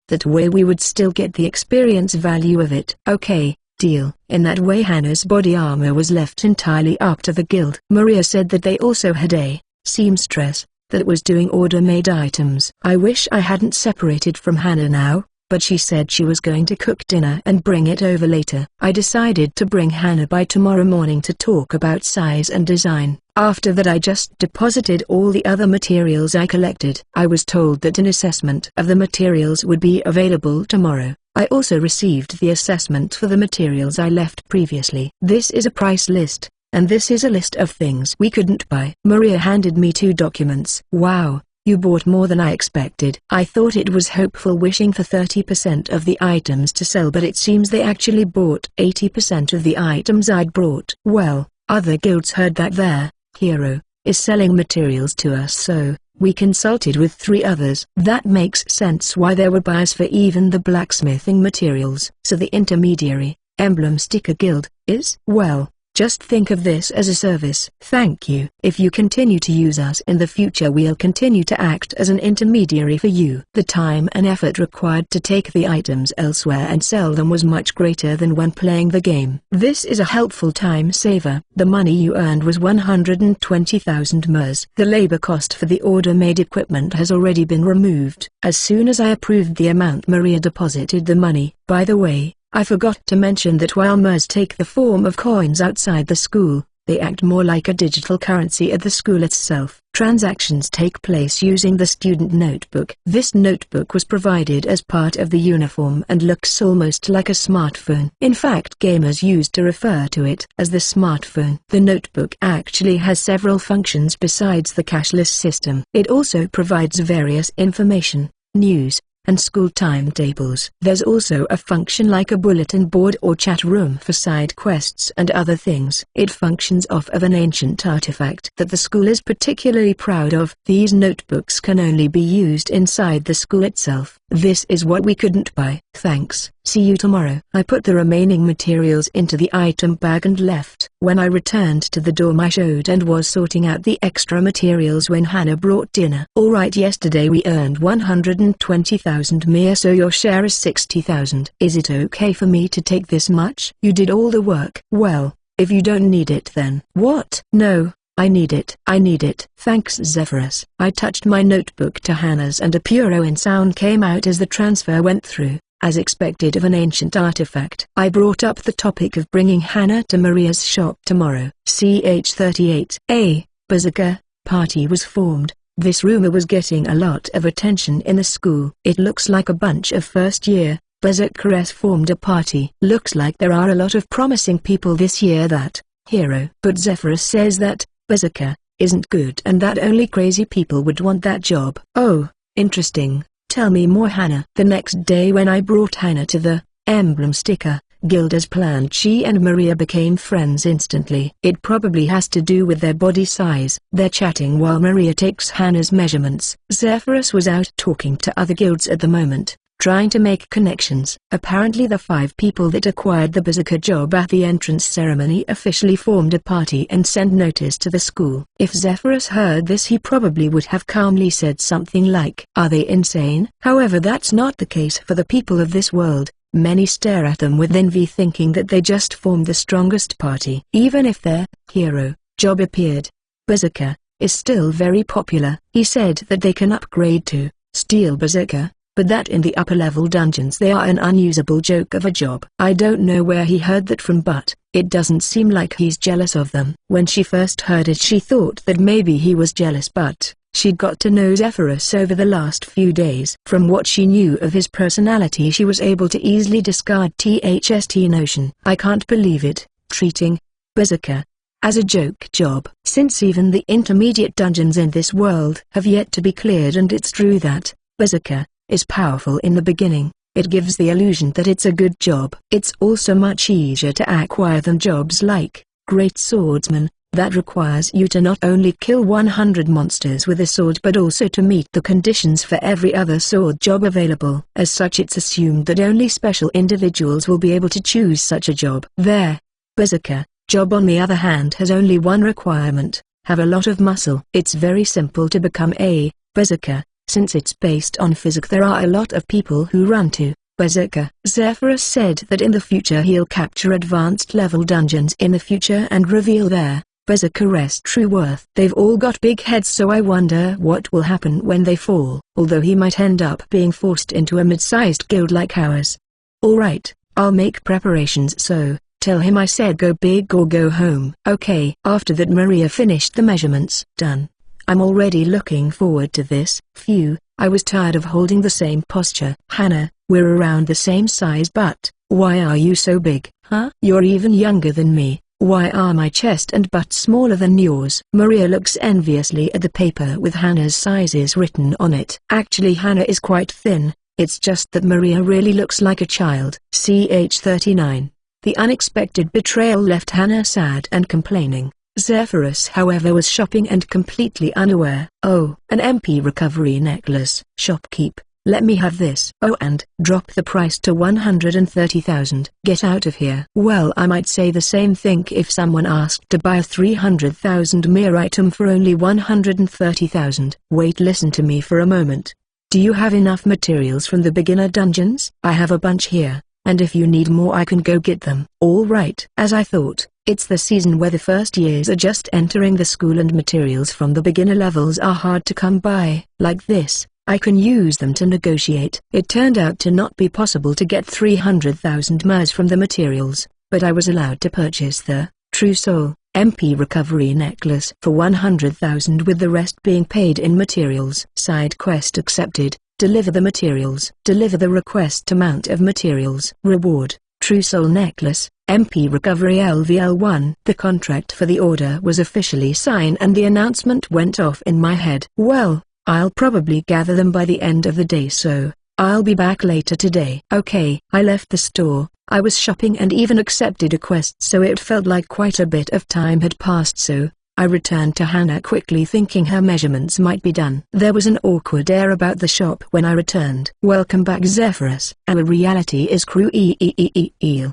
That way we would still get the experience value of it. Okay, deal. In that way Hannah's body armor was left entirely up to the guild. Maria said that they also had a seamstress that was doing order-made items. I wish I hadn't separated from Hannah now, but she said she was going to cook dinner and bring it over later. I decided to bring Hannah by tomorrow morning to talk about size and design. After that I just deposited all the other materials I collected. I was told that an assessment of the materials would be available tomorrow. I also received the assessment for the materials I left previously. This is a price list, and this is a list of things we couldn't buy. Maria handed me 2 documents. Wow. You bought more than I expected. I thought it was hopeful wishing for 30% of the items to sell, but it seems they actually bought 80% of the items I'd brought. Well, other guilds heard that their hero is selling materials to us, so we consulted with 3 others. That makes sense why there were buyers for even the blacksmithing materials. So the intermediary, Emblem Sticker Guild, is, well, just think of this as a service. Thank you. If you continue to use us in the future, we'll continue to act as an intermediary for you. The time and effort required to take the items elsewhere and sell them was much greater than when playing the game. This is a helpful time saver. The money you earned was 120,000 mers. The labor cost for the order-made equipment has already been removed. As soon as I approved the amount, Maria deposited the money. By the way, I forgot to mention that while MERS take the form of coins outside the school, they act more like a digital currency at the school itself. Transactions take place using the student notebook. This notebook was provided as part of the uniform and looks almost like a smartphone. In fact, gamers used to refer to it as the smartphone. The notebook actually has several functions besides the cashless system. It also provides various information, news, and school timetables. There's also a function like a bulletin board or chat room for side quests and other things. It functions off of an ancient artifact that the school is particularly proud of. These notebooks can only be used inside the school itself. This is what we couldn't buy. Thanks. See you tomorrow. I put the remaining materials into the item bag and left. When I returned to the dorm, I showed and was sorting out the extra materials when Hannah brought dinner. Alright, yesterday we earned 120,000 Mia, so your share is 60,000. Is it okay for me to take this much? You did all the work. Well, if you don't need it then. What? No. I need it. I need it. Thanks, Zephyrus. I touched my notebook to Hannah's and a puro-in sound came out as the transfer went through, as expected of an ancient artifact. I brought up the topic of bringing Hannah to Maria's shop tomorrow. CH38. A Berserker party was formed. This rumor was getting a lot of attention in the school. It looks like a bunch of first-year Berserkers formed a party. Looks like there are a lot of promising people this year that hero. But Zephyrus says that Berserker isn't good and that only crazy people would want that job. Oh, interesting. Tell me more, Hannah. The next day when I brought Hannah to the Emblem Sticker Guild as planned, she and Maria became friends instantly. It probably has to do with their body size. They're chatting while Maria takes Hannah's measurements. Zephyrus was out talking to other guilds at the moment, trying to make connections. Apparently the 5 people that acquired the Berserker job at the entrance ceremony officially formed a party and sent notice to the school. If Zephyrus heard this, he probably would have calmly said something like, "Are they insane?" However, that's not the case for the people of this world. Many stare at them with envy, thinking that they just formed the strongest party. Even if their hero job appeared, Berserker is still very popular. He said that they can upgrade to Steel Berserker, but that in the upper level dungeons they are an unusable joke of a job. I don't know where he heard that from, but it doesn't seem like he's jealous of them. When she first heard it, she thought that maybe he was jealous, but she'd got to know Zephyrus over the last few days. From what she knew of his personality, she was able to easily discard THST notion. I can't believe it, treating Berserker as a joke job. Since even the intermediate dungeons in this world have yet to be cleared, and it's true that Berserker is powerful in the beginning, it gives the illusion that it's a good job. It's also much easier to acquire than jobs like Great Swordsman, that requires you to not only kill 100 monsters with a sword but also to meet the conditions for every other sword job available. As such, it's assumed that only special individuals will be able to choose such a job. Their Berserker job, on the other hand, has only one requirement: have a lot of muscle. It's very simple to become a Berserker. Since it's based on physics, there are a lot of people who run to Berserker. Zephyrus said that in the future he'll capture advanced level dungeons in the future and reveal their Berserker's true worth. They've all got big heads, so I wonder what will happen when they fall, although he might end up being forced into a mid-sized guild like ours. Alright, I'll make preparations, so tell him I said go big or go home. Okay. After that, Maria finished the measurements. Done. I'm already looking forward to this. Phew, I was tired of holding the same posture. Hannah, we're around the same size, but why are you so big? Huh? You're even younger than me. Why are my chest and butt smaller than yours? Maria looks enviously at the paper with Hannah's sizes written on it. Actually, Hannah is quite thin. It's just that Maria really looks like a child. CH39. The unexpected betrayal left Hannah sad and complaining. Zephyrus however was shopping and completely unaware. "Oh, an MP recovery necklace. Shopkeep, let me have this." "Oh, and drop the price to 130,000. Get out of here." Well, I might say the same thing if someone asked to buy a 300,000 mere item for only 130,000. Wait, listen to me for a moment. Do you have enough materials from the beginner dungeons? I have a bunch here, and if you need more I can go get them. All right. As I thought, it's the season where the first years are just entering the school and materials from the beginner levels are hard to come by. Like this, I can use them to negotiate. It turned out to not be possible to get 300,000 mers from the materials, but I was allowed to purchase the True Soul MP recovery necklace for 100,000, with the rest being paid in materials. Side quest accepted. Deliver the materials. Deliver the request amount of materials. Reward: True Soul necklace, MP recovery LVL1. The contract for the order was officially signed and the announcement went off in my head. Well, I'll probably gather them by the end of the day, so I'll be back later today. Okay. I left the store. I was shopping and even accepted a quest, so it felt like quite a bit of time had passed, so I returned to Hannah quickly, thinking her measurements might be done. There was an awkward air about the shop when I returned. "Welcome back, Zephyrus. Our reality is cruel."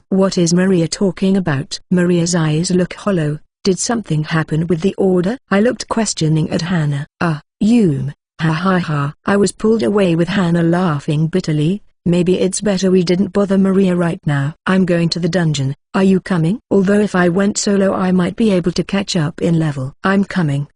What is Maria talking about? Maria's eyes look hollow. Did something happen with the order? I looked questioning at Hannah. Ha ha ha. I was pulled away with Hannah laughing bitterly. Maybe it's better we didn't bother Maria right now. "I'm going to the dungeon. Are you coming?" Although if I went solo I might be able to catch up in level. I'm coming.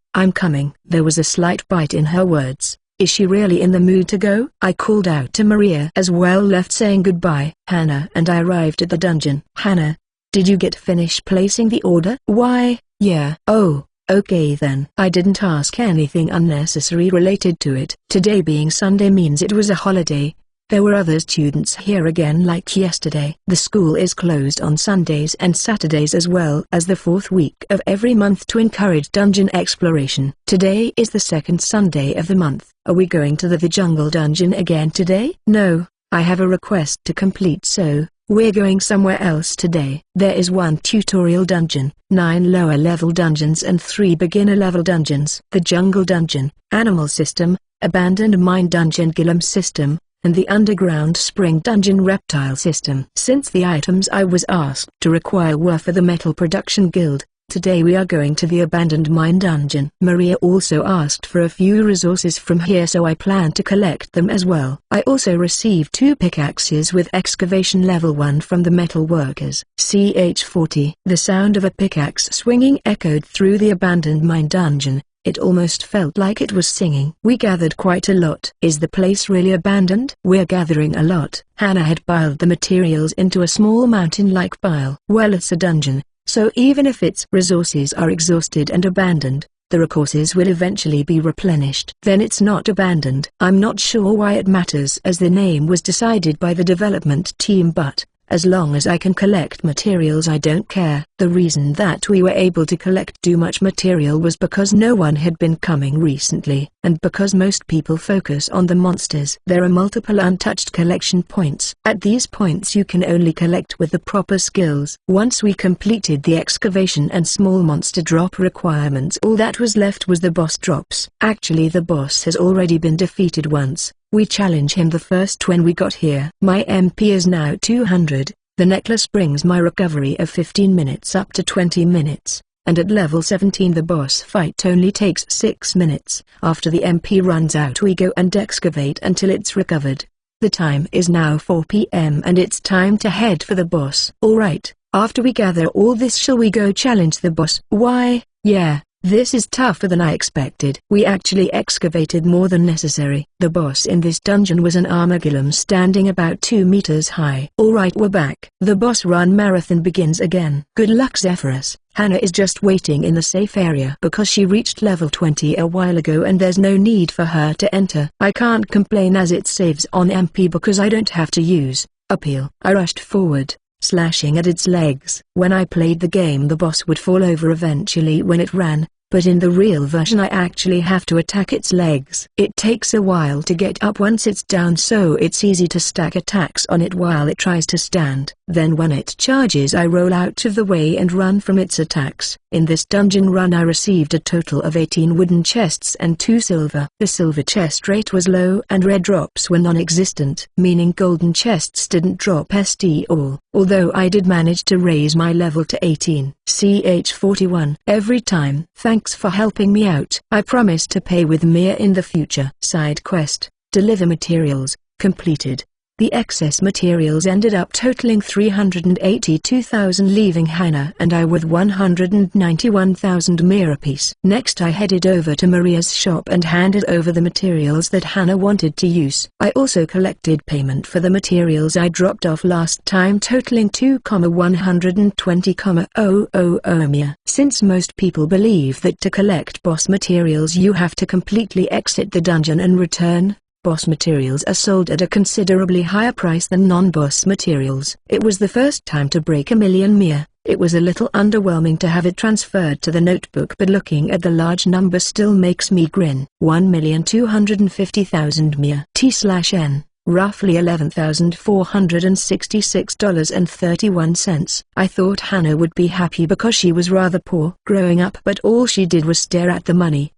There was a slight bite in her words. Is she really in the mood to go? I called out to Maria as well, left saying goodbye. Hannah and I arrived at the dungeon. "Hannah, did you get finished placing the order?" "Why, yeah." "Oh, okay then." I didn't ask anything unnecessary related to it. Today being Sunday means it was a holiday. There were other students here again like yesterday. The school is closed on Sundays and Saturdays as well as the fourth week of every month to encourage dungeon exploration. Today is the second Sunday of the month. Are we going to the jungle dungeon again today? No, I have a request to complete, so we're going somewhere else today. There is one tutorial dungeon, 9 lower level dungeons and 3 beginner level dungeons. The jungle dungeon, animal system, abandoned mine dungeon golem system, and the underground spring dungeon reptile system. Since the items I was asked to require were for the metal production guild, today we are going to the abandoned mine dungeon. Maria also asked for a few resources from here, so I plan to collect them as well. I also received 2 pickaxes with excavation level 1 from the metal workers. CH40. The sound of a pickaxe swinging echoed through the abandoned mine dungeon. It almost felt like it was singing. We gathered quite a lot. Is the place really abandoned? We're gathering a lot. Hannah had piled the materials into a small mountain-like pile. Well, it's a dungeon, so even if its resources are exhausted and abandoned, the resources will eventually be replenished. Then it's not abandoned. I'm not sure why it matters, as the name was decided by the development team, but as long as I can collect materials I don't care. The reason that we were able to collect too much material was because no one had been coming recently, and because most people focus on the monsters. There are multiple untouched collection points. At these points you can only collect with the proper skills. Once we completed the excavation and small monster drop requirements, all that was left was the boss drops. Actually, the boss has already been defeated once. We challenged him the first when we got here. My MP is now 200. The necklace brings my recovery of 15 minutes up to 20 minutes, and at level 17 the boss fight only takes 6 minutes. After the MP runs out we go and excavate until it's recovered. The time is now 4 PM and it's time to head for the boss. Alright, after we gather all this, shall we go challenge the boss? Why, yeah. This is tougher than I expected. We actually excavated more than necessary. The boss in this dungeon was an armor golem standing about 2 meters high. Alright, we're back. The boss run marathon begins again. Good luck, Zephyrus. Hannah is just waiting in the safe area because she reached level 20 a while ago and there's no need for her to enter. I can't complain as it saves on MP because I don't have to use appeal. I rushed forward, slashing at its legs. When I played the game the boss would fall over eventually when it ran, but in the real version I actually have to attack its legs. It takes a while to get up once it's down, so it's easy to stack attacks on it while it tries to stand. Then when it charges I roll out of the way and run from its attacks. In this dungeon run I received a total of 18 wooden chests and 2 silver. The silver chest rate was low and red drops were non-existent, meaning golden chests didn't drop at all. Although I did manage to raise my level to 18. CH41 every time. Thanks for helping me out. I promise to pay with Mia in the future. Side quest, deliver materials, completed. The excess materials ended up totaling 382,000, leaving Hannah and I with 191,000 Mia apiece. Next I headed over to Maria's shop and handed over the materials that Hannah wanted to use. I also collected payment for the materials I dropped off last time, totaling 2,120,000 Mia. Since most people believe that to collect boss materials you have to completely exit the dungeon and return, boss materials are sold at a considerably higher price than non-boss materials. It was the first time to break 1,000,000 Mia. It was a little underwhelming to have it transferred to the notebook, but looking at the large number still makes me grin. 1,250,000 Mia. T/N, roughly $11,466.31. I thought Hannah would be happy because she was rather poor growing up, but all she did was stare at the money.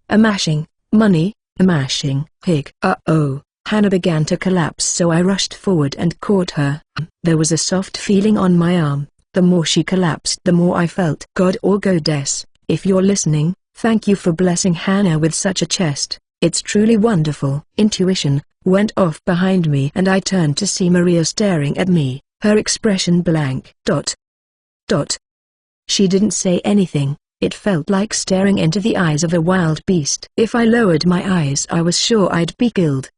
Money. A mashing pig. Uh-oh. Hannah began to collapse, so I rushed forward and caught her. There was a soft feeling on my arm. The more she collapsed, the more I felt. God or goddess, if you're listening, thank you for blessing Hannah with such a chest. It's truly wonderful. Intuition went off behind me and I turned to see Maria staring at me, her expression blank. She didn't say anything. It felt like staring into the eyes of a wild beast. If I lowered my eyes I was sure I'd be killed.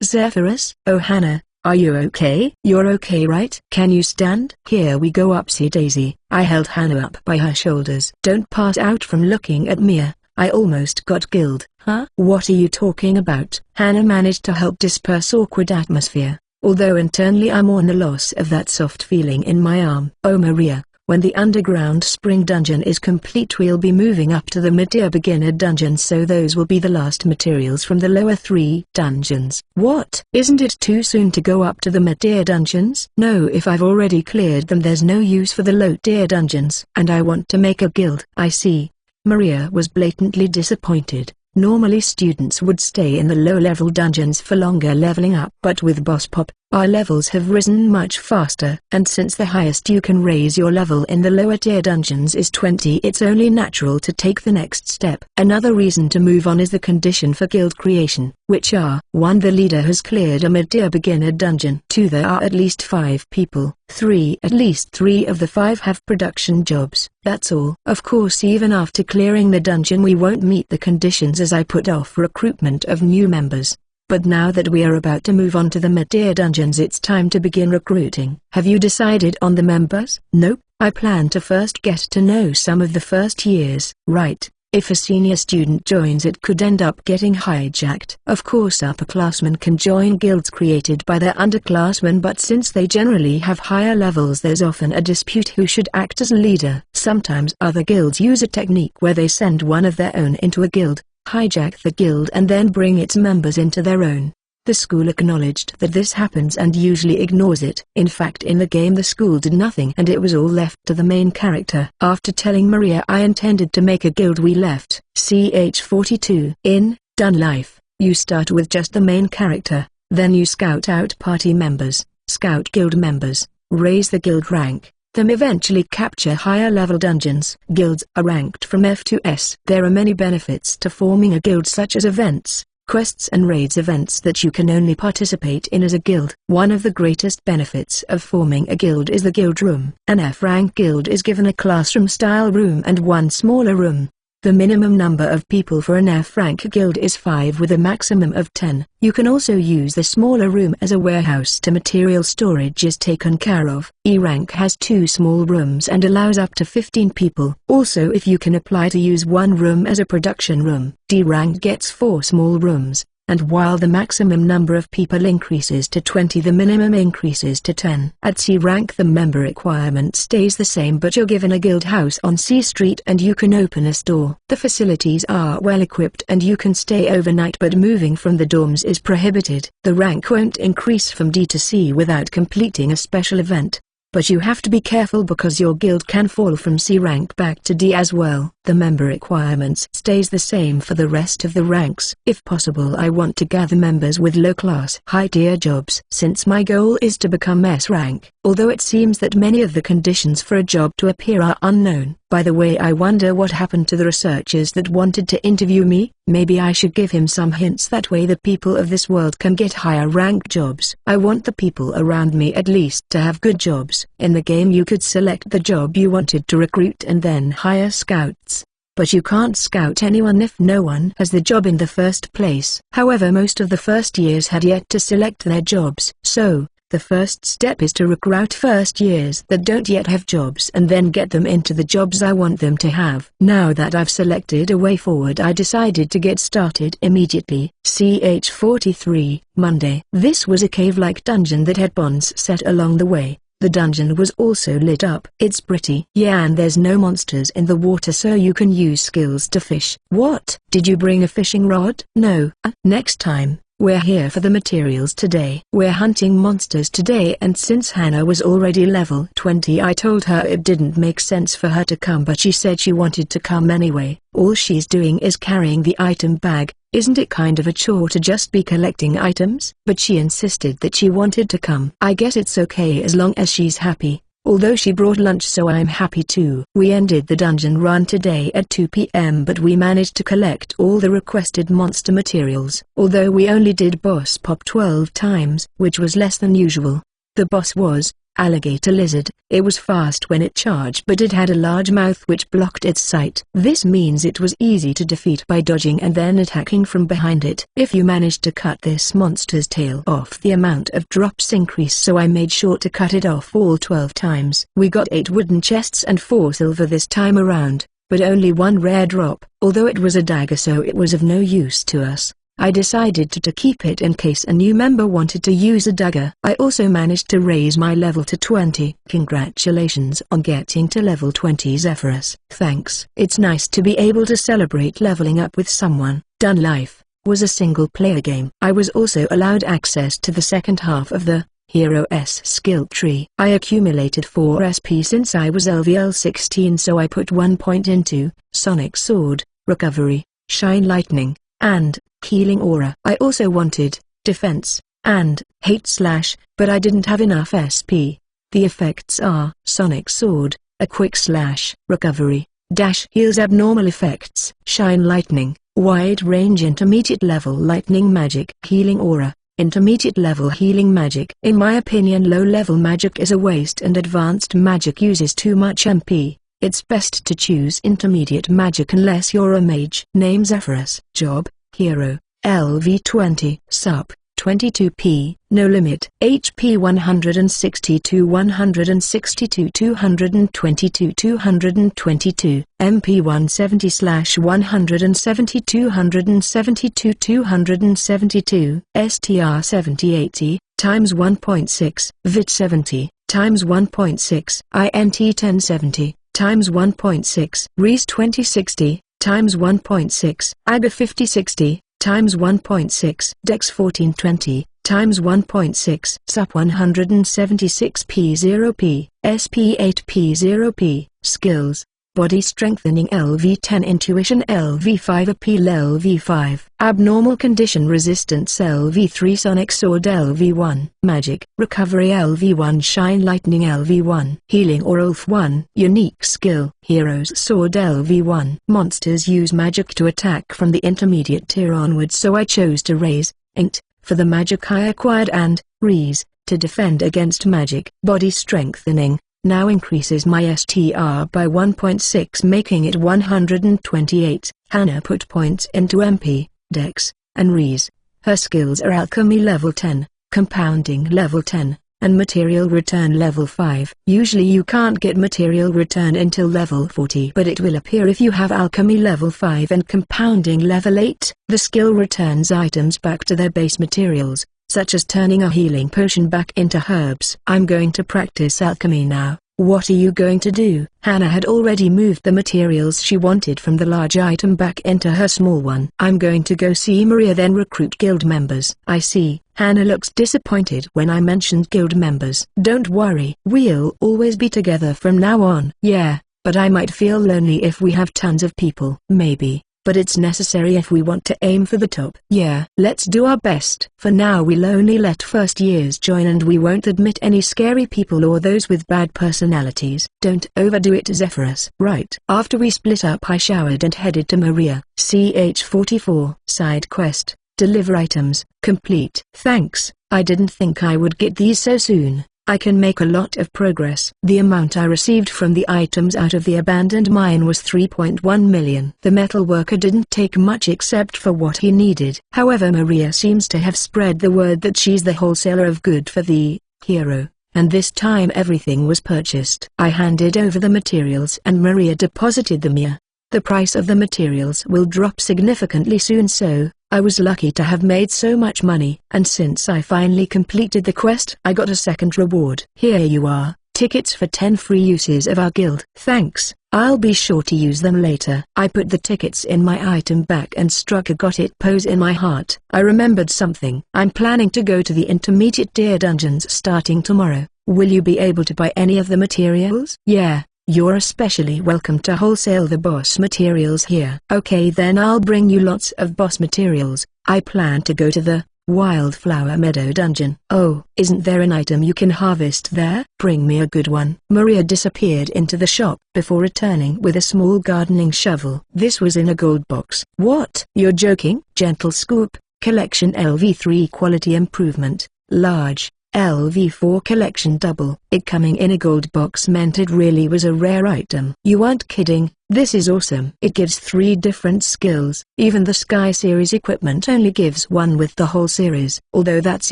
Zephyrus? Oh Hannah, are you okay? You're okay, right? Can you stand? Here we go, upsy daisy. I held Hannah up by her shoulders. Don't pass out from looking at Mia. I almost got killed. Huh? What are you talking about? Hannah managed to help disperse awkward atmosphere, although internally I mourn the loss of that soft feeling in my arm. Oh Maria. When the underground spring dungeon is complete we'll be moving up to the mid-tier beginner dungeon, so those will be the last materials from the lower 3 dungeons. What? Isn't it too soon to go up to the mid-tier dungeons? No, if I've already cleared them there's no use for the low-tier dungeons. And I want to make a guild. I see. Maria was blatantly disappointed. Normally students would stay in the low-level dungeons for longer leveling up, but with Boss Pop, our levels have risen much faster, and since the highest you can raise your level in the lower tier dungeons is 20, it's only natural to take the next step. Another reason to move on is the condition for guild creation, which are: 1. The leader has cleared a mid-tier beginner dungeon. 2. There are at least 5 people. 3. At least 3 of the 5 have production jobs. That's all. Of course, even after clearing the dungeon we won't meet the conditions, as I put off recruitment of new members. But now that we are about to move on to the mid-tier dungeons it's time to begin recruiting. Have you decided on the members? Nope, I plan to first get to know some of the first years. Right, if a senior student joins it could end up getting hijacked. Of course upperclassmen can join guilds created by their underclassmen, but since they generally have higher levels there's often a dispute who should act as leader. Sometimes other guilds use a technique where they send one of their own into a guild, hijack the guild and then bring its members into their own. The school acknowledged that this happens and usually ignores it. In fact, in the game the school did nothing and it was all left to the main character. After telling Maria I intended to make a guild we left. CH42. In Dun Life, you start with just the main character, then you scout out party members, scout guild members, raise the guild rank, them eventually capture higher level dungeons. Guilds are ranked from F to S. There are many benefits to forming a guild, such as events, quests and raids, events that you can only participate in as a guild. One of the greatest benefits of forming a guild is the guild room. An F-rank guild is given a classroom-style room and one smaller room. The minimum number of people for an F-rank guild is 5 with a maximum of 10. You can also use the smaller room as a warehouse to material storage is taken care of. E-rank has 2 small rooms and allows up to 15 people. Also, if you can apply to use one room as a production room. D-rank gets 4 small rooms, and while the maximum number of people increases to 20, the minimum increases to 10. At C rank the member requirement stays the same, but you're given a guild house on C Street and you can open a store. The facilities are well equipped and you can stay overnight, but moving from the dorms is prohibited. The rank won't increase from D to C without completing a special event. But you have to be careful because your guild can fall from C rank back to D as well. The member requirements stays the same for the rest of the ranks. If possible, I want to gather members with low class high tier jobs, since my goal is to become S rank, although it seems that many of the conditions for a job to appear are unknown. By the way, I wonder what happened to the researchers that wanted to interview me. Maybe I should give him some hints, that way the people of this world can get higher rank jobs. I want the people around me at least to have good jobs. In the game you could select the job you wanted to recruit and then hire scouts. But you can't scout anyone if no one has the job in the first place. However, most of the first years had yet to select their jobs. So, the first step is to recruit first years that don't yet have jobs and then get them into the jobs I want them to have. Now that I've selected a way forward, I decided to get started immediately. CH43, Monday. This was a cave-like dungeon that had bonds set along the way. The dungeon was also lit up. It's pretty. Yeah, and there's no monsters in the water, so you can use skills to fish. What? Did you bring a fishing rod? No. Next time. We're here for the materials today. We're hunting monsters today, and since Hannah was already level 20, I told her it didn't make sense for her to come, but she said she wanted to come anyway. All she's doing is carrying the item bag. Isn't it kind of a chore to just be collecting items? But she insisted that she wanted to come. I guess it's okay as long as she's happy. Although she brought lunch, so I'm happy too. We ended the dungeon run today at 2 PM, but we managed to collect all the requested monster materials. Although we only did boss pop 12 times, which was less than usual. The boss was alligator lizard. It was fast when it charged, but it had a large mouth which blocked its sight. This means it was easy to defeat by dodging and then attacking from behind it. If you managed to cut this monster's tail off, the amount of drops increase, so I made sure to cut it off all 12 times. We got 8 wooden chests and 4 silver this time around, but only 1 rare drop. Although it was a dagger, so it was of no use to us. I decided to keep it in case a new member wanted to use a dagger. I also managed to raise my level to 20. Congratulations on getting to level 20, Zephyrus. Thanks. It's nice to be able to celebrate leveling up with someone. Done. Life was a single-player game. I was also allowed access to the second half of the Hero S skill tree. I accumulated 4 SP since I was LVL 16, so I put 1 point into Sonic Sword, Recovery, Shine Lightning, and Healing Aura. I also wanted Defense and Hate Slash, but I didn't have enough SP. The effects are Sonic Sword, a quick slash, recovery, dash heals, abnormal effects, Shine Lightning, wide range intermediate level lightning magic, Healing Aura, intermediate level healing magic. In my opinion, low level magic is a waste and advanced magic uses too much MP. It's best to choose intermediate magic unless you're a mage. Name Zephyrus. Job, Hero, LV20. Sup, 22p, no limit. HP 162 162 222 222, MP 170/170 272 272, STR 7080, times 1.6, VIT 70, times 1.6, INT 1070, times 1.6, RES 2060, times 1.6, AGA 5060, times 1.6, DEX 1420, times 1.6, SUP 176p0p, SP 8p0p, Skills, Body Strengthening LV10, Intuition LV5, Appeal LV5, Abnormal Condition Resistance LV3, Sonic Sword LV1, Magic, Recovery LV1, Shine Lightning LV1, Healing or ULF1, Unique Skill, Hero's Sword LV1. Monsters use magic to attack from the intermediate tier onwards, so I chose to raise, INT, for the magic I acquired, and, RES, to defend against magic. Body Strengthening now increases my STR by 1.6, making it 128. Hannah put points into MP, Dex, and RES. Her skills are Alchemy level 10, Compounding level 10, and material return level 5. Usually you can't get material return until level 40, but it will appear if you have alchemy level 5 and compounding level 8. The skill returns items back to their base materials, such as turning a healing potion back into herbs. I'm going to practice alchemy now. What are you going to do? Hannah had already moved the materials she wanted from the large item back into her small one. I'm going to go see Maria, then recruit guild members. I see. Hannah looks disappointed when I mentioned guild members. Don't worry, we'll always be together from now on. Yeah, but I might feel lonely if we have tons of people. Maybe. But it's necessary if we want to aim for the top. Yeah, let's do our best. For now we'll only let first years join, and we won't admit any scary people or those with bad personalities. Don't overdo it, Zephyrus. Right. After we split up, I showered and headed to Maria. CH-44. Side quest. Deliver items. Complete. Thanks. I didn't think I would get these so soon. I can make a lot of progress. The amount I received from the items out of the abandoned mine was 3.1 million. The metal worker didn't take much except for what he needed. However, Maria seems to have spread the word that she's the wholesaler of good for the hero, and this time everything was purchased. I handed over the materials and Maria deposited them here. The price of the materials will drop significantly soon, so I was lucky to have made so much money. And since I finally completed the quest, I got a second reward. Here you are, tickets for 10 free uses of our guild. Thanks, I'll be sure to use them later. I put the tickets in my item bag and struck a got it pose in my heart. I remembered something. I'm planning to go to the intermediate tier dungeons starting tomorrow. Will you be able to buy any of the materials? Yeah. You're especially welcome to wholesale the boss materials here. Okay, then I'll bring you lots of boss materials. I plan to go to the Wildflower Meadow dungeon. Oh, isn't there an item you can harvest there? Bring me a good one. Maria disappeared into the shop before returning with a small gardening shovel. This was in a gold box. What? You're joking? Gentle Scoop, Collection LV3 Quality Improvement, Large. LV4 Collection Double. It coming in a gold box meant it really was a rare item. You aren't kidding, this is awesome. It gives 3 different skills. Even the Sky Series equipment only gives 1 with the whole series. Although that's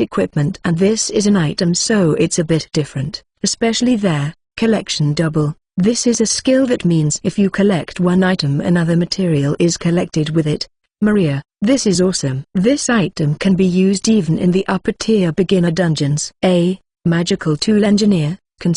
equipment and this is an item, so it's a bit different. Especially there, Collection Double. This is a skill that means if you collect one item, another material is collected with it. Maria, this is awesome. This item can be used even in the upper tier beginner dungeons. A magical tool engineer can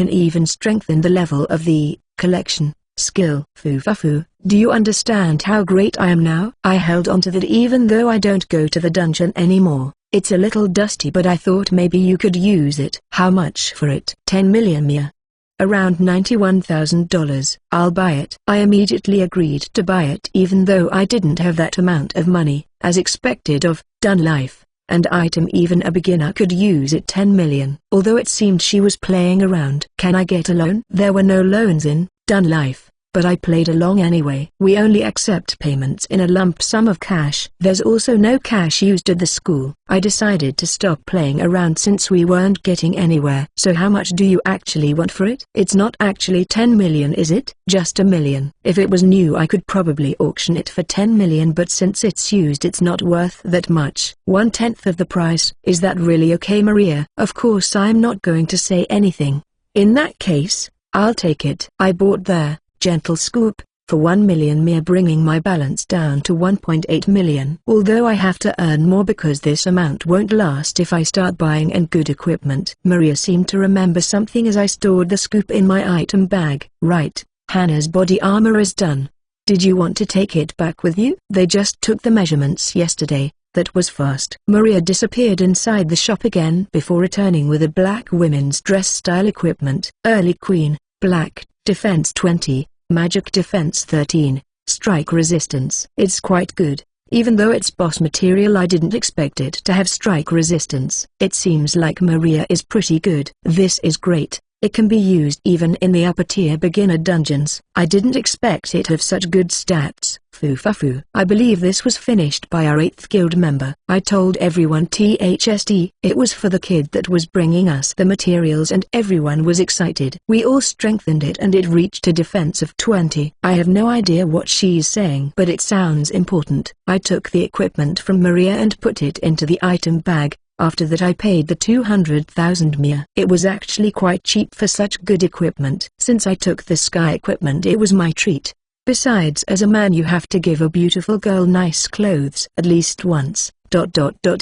even strengthen the level of the collection skill. Foo-fa-foo, do you understand how great I am now? I held onto that even though I don't go to the dungeon anymore. It's a little dusty, but I thought maybe you could use it. How much for it? 10 million mia. Around $91,000. I'll buy it. I immediately agreed to buy it even though I didn't have that amount of money. As expected of Dun Life, and item even a beginner could use it. 10 million. Although it seemed she was playing around. Can I get a loan? There were no loans in Dun Life, but I played along anyway. We only accept payments in a lump sum of cash. There's also no cash used at the school. I decided to stop playing around since we weren't getting anywhere. So how much do you actually want for it? It's not actually 10 million, is it? Just a million. If it was new I could probably auction it for 10 million, but since it's used it's not worth that much. 1/10 of the price. Is that really okay, Maria? Of course I'm not going to say anything. In that case, I'll take it. I bought their Gentle Scoop for 1 million mia, bringing my balance down to 1.8 million. Although I have to earn more because this amount won't last if I start buying and good equipment. Maria seemed to remember something as I stored the scoop in my item bag. Right, Hannah's body armor is done. Did you want to take it back with you? They just took the measurements yesterday. That was fast. Maria disappeared inside the shop again before returning with a black women's dress style equipment. Early Queen, Black, Defense 20, Magic Defense 13, Strike Resistance. It's quite good. Even though it's boss material I didn't expect it to have strike resistance. It seems like Maria is pretty good. This is great. It can be used even in the upper tier beginner dungeons. I didn't expect it to have such good stats. Foo-fa-foo. I believe this was finished by our 8th guild member. I told everyone THSD. It was for the kid that was bringing us the materials and everyone was excited. We all strengthened it and it reached a defense of 20. I have no idea what she's saying, but it sounds important. I took the equipment from Maria and put it into the item bag. After that I paid the 200,000 mia. It was actually quite cheap for such good equipment. Since I took the sky equipment, it was my treat. Besides, as a man you have to give a beautiful girl nice clothes at least once.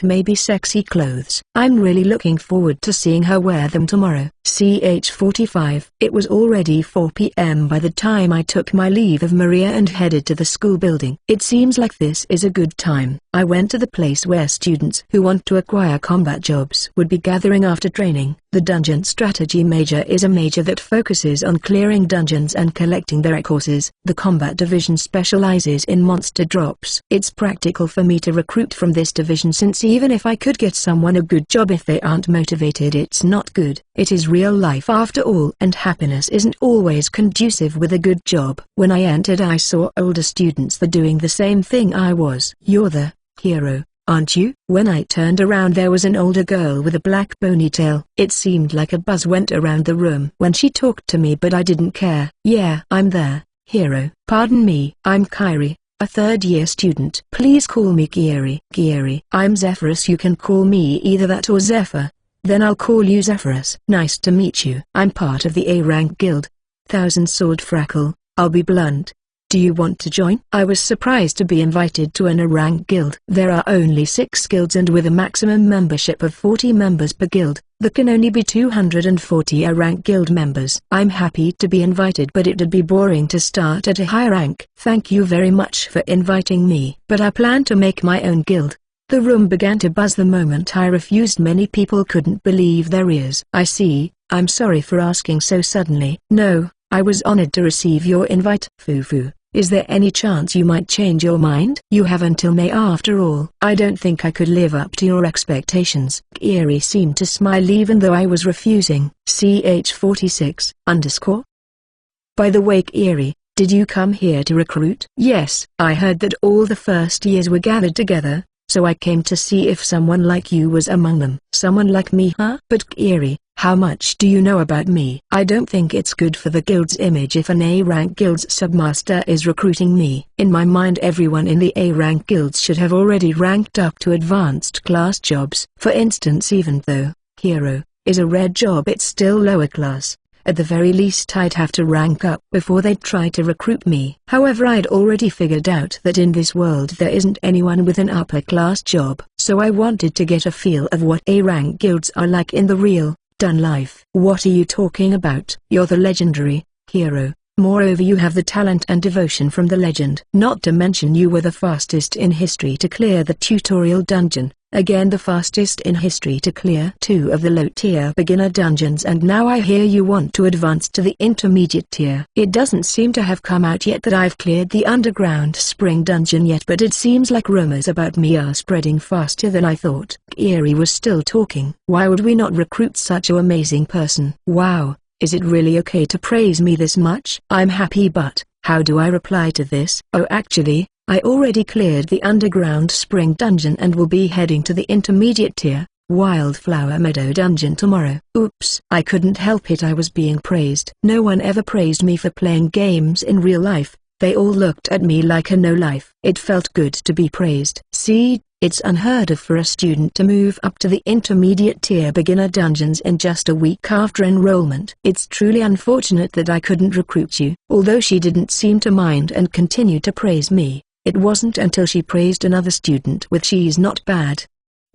Maybe sexy clothes. I'm really looking forward to seeing her wear them tomorrow. CH45. It was already 4 p.m. by the time I took my leave of Maria and headed to the school building. It seems like this is a good time. I went to the place where students who want to acquire combat jobs would be gathering after training. The Dungeon Strategy Major is a major that focuses on clearing dungeons and collecting their resources. The Combat Division specializes in monster drops. It's practical for me to recruit from this division, since even if I could get someone a good job, if they aren't motivated, it's not good. It is real life after all, and happiness isn't always conducive with a good job. When I entered, I saw older students that doing the same thing I was. You're the hero, aren't you? When I turned around, there was an older girl with a black ponytail. It seemed like a buzz went around the room when she talked to me, but I didn't care. Yeah, I'm there, hero. Pardon me, I'm Kyrie, a third-year student. Please call me Kyrie. Kyrie. I'm Zephyrus. You can call me either that or Zephyr. Then I'll call you Zephyrus. Nice to meet you. I'm part of the A-rank guild. Thousand Sword Frackle. I'll be blunt. Do you want to join? I was surprised to be invited to an A-rank guild. There are only 6 guilds, and with a maximum membership of 40 members per guild, there can only be 240 A-rank guild members. I'm happy to be invited, but it'd be boring to start at a high rank. Thank you very much for inviting me, but I plan to make my own guild. The room began to buzz the moment I refused. Many people couldn't believe their ears. I see. I'm sorry for asking so suddenly. No, I was honored to receive your invite. Fufu, is there any chance you might change your mind? You have until May after all. I don't think I could live up to your expectations. Kyrie seemed to smile even though I was refusing. CH46 _ By the way, Kyrie, did you come here to recruit? Yes, I heard that all the first years were gathered together, so I came to see if someone like you was among them. Someone like me, huh? But Kyrie, how much do you know about me? I don't think it's good for the guild's image if an A-rank guild's submaster is recruiting me. In my mind, everyone in the A-rank guilds should have already ranked up to advanced class jobs. For instance, even though hero is a red job, it's still lower class. At the very least I'd have to rank up before they'd try to recruit me. However, I'd already figured out that in this world there isn't anyone with an upper class job, so I wanted to get a feel of what A-rank guilds are like in the real, done life. What are you talking about? You're the legendary hero. Moreover, you have the talent and devotion from the legend. Not to mention you were the fastest in history to clear the tutorial dungeon. Again, the fastest in history to clear 2 of the low-tier beginner dungeons, and now I hear you want to advance to the intermediate tier. It doesn't seem to have come out yet that I've cleared the underground spring dungeon yet, but it seems like rumors about me are spreading faster than I thought. Kyrie was still talking. Why would we not recruit such an amazing person? Wow, is it really okay to praise me this much? I'm happy, but how do I reply to this? Oh, actually, I already cleared the underground spring dungeon and will be heading to the intermediate tier, Wildflower Meadow dungeon tomorrow. Oops, I couldn't help it. I was being praised. No one ever praised me for playing games in real life. They all looked at me like a no-life. It felt good to be praised. See, it's unheard of for a student to move up to the intermediate tier beginner dungeons in just a week after enrollment. It's truly unfortunate that I couldn't recruit you. Although she didn't seem to mind and continued to praise me, it wasn't until she praised another student with "she's not bad"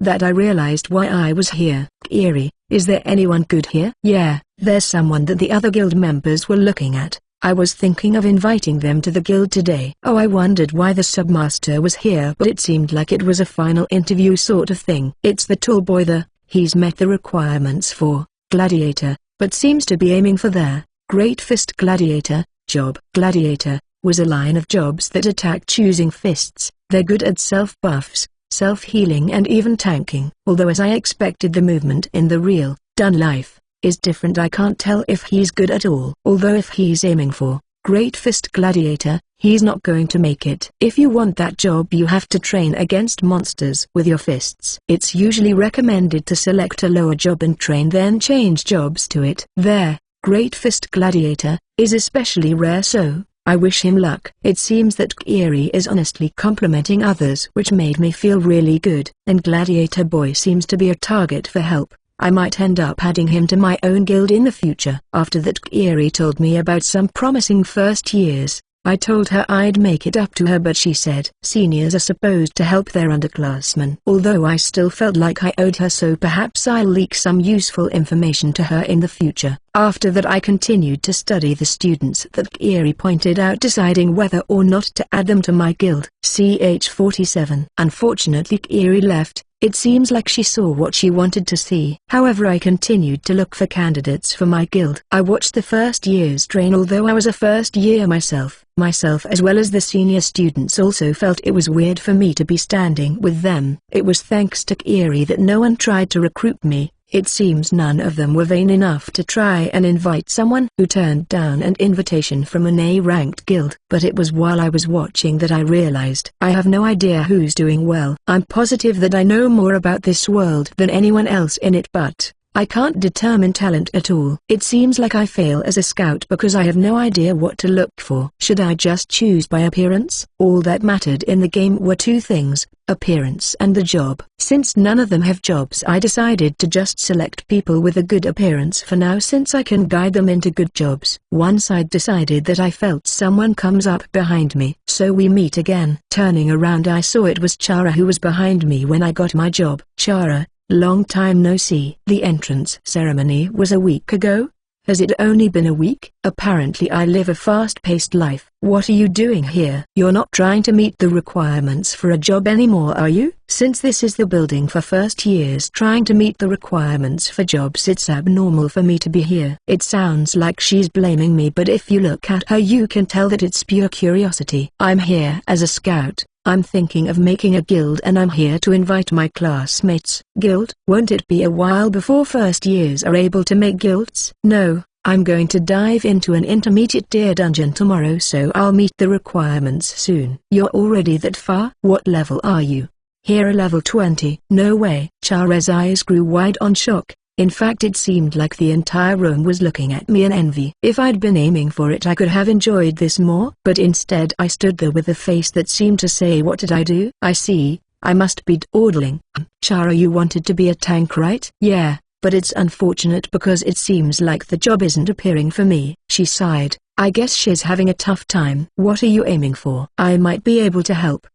that I realized why I was here. Kyrie, is there anyone good here? Yeah, there's someone that the other guild members were looking at. I was thinking of inviting them to the guild today. Oh, I wondered why the submaster was here, but it seemed like it was a final interview sort of thing. It's the tall boy he's met the requirements for gladiator, but seems to be aiming for their great fist gladiator job. Gladiator was a line of jobs that attack choosing fists. They're good at self-buffs, self-healing and even tanking. Although as I expected, the movement in the real, done life, is different. I can't tell if he's good at all. Although if he's aiming for Great Fist Gladiator, he's not going to make it. If you want that job, you have to train against monsters with your fists. It's usually recommended to select a lower job and train, then change jobs to it. There, Great Fist Gladiator is especially rare, so I wish him luck. It seems that Kiri is honestly complimenting others, which made me feel really good. And Gladiator Boy seems to be a target for help. I might end up adding him to my own guild in the future. After that, Kiri told me about some promising first years. I told her I'd make it up to her, but she said seniors are supposed to help their underclassmen. Although I still felt like I owed her, so perhaps I'll leak some useful information to her in the future. After that, I continued to study the students that Kiri pointed out, deciding whether or not to add them to my guild. CH47. Unfortunately, Kiri left. It seems like she saw what she wanted to see. However, I continued to look for candidates for my guild. I watched the first years train, although I was a first year myself. Myself as well as the senior students also felt it was weird for me to be standing with them. It was thanks to Kiri that no one tried to recruit me. It seems none of them were vain enough to try and invite someone who turned down an invitation from an A-ranked guild. But it was while I was watching that I realized I have no idea who's doing well. I'm positive that I know more about this world than anyone else in it, but I can't determine talent at all. It seems like I fail as a scout because I have no idea what to look for. Should I just choose by appearance? All that mattered in the game were two things, appearance and the job. Since none of them have jobs, I decided to just select people with a good appearance for now, since I can guide them into good jobs. Once I'd decided that, I felt someone comes up behind me, so we meet again. Turning around, I saw it was Chara who was behind me when I got my job. Chara, long time no see. The entrance ceremony was a week ago? Has it only been a week? Apparently I live a fast-paced life. What are you doing here? You're not trying to meet the requirements for a job anymore, are you? Since this is the building for first years trying to meet the requirements for jobs, it's abnormal for me to be here. It sounds like she's blaming me, but if you look at her you can tell that it's pure curiosity. I'm here as a scout. I'm thinking of making a guild and I'm here to invite my classmates. Guild? Won't it be a while before first years are able to make guilds? No, I'm going to dive into an intermediate tier dungeon tomorrow, so I'll meet the requirements soon. You're already that far? What level are you? Here, a level 20. No way. Chara's eyes grew wide on shock. In fact, it seemed like the entire room was looking at me in envy. If I'd been aiming for it, I could have enjoyed this more, but instead I stood there with a face that seemed to say, what did I do? I see, I must be dawdling. Chara, you wanted to be a tank, right? Yeah, but it's unfortunate because it seems like the job isn't appearing for me. She sighed. I guess she's having a tough time. What are you aiming for? I might be able to help.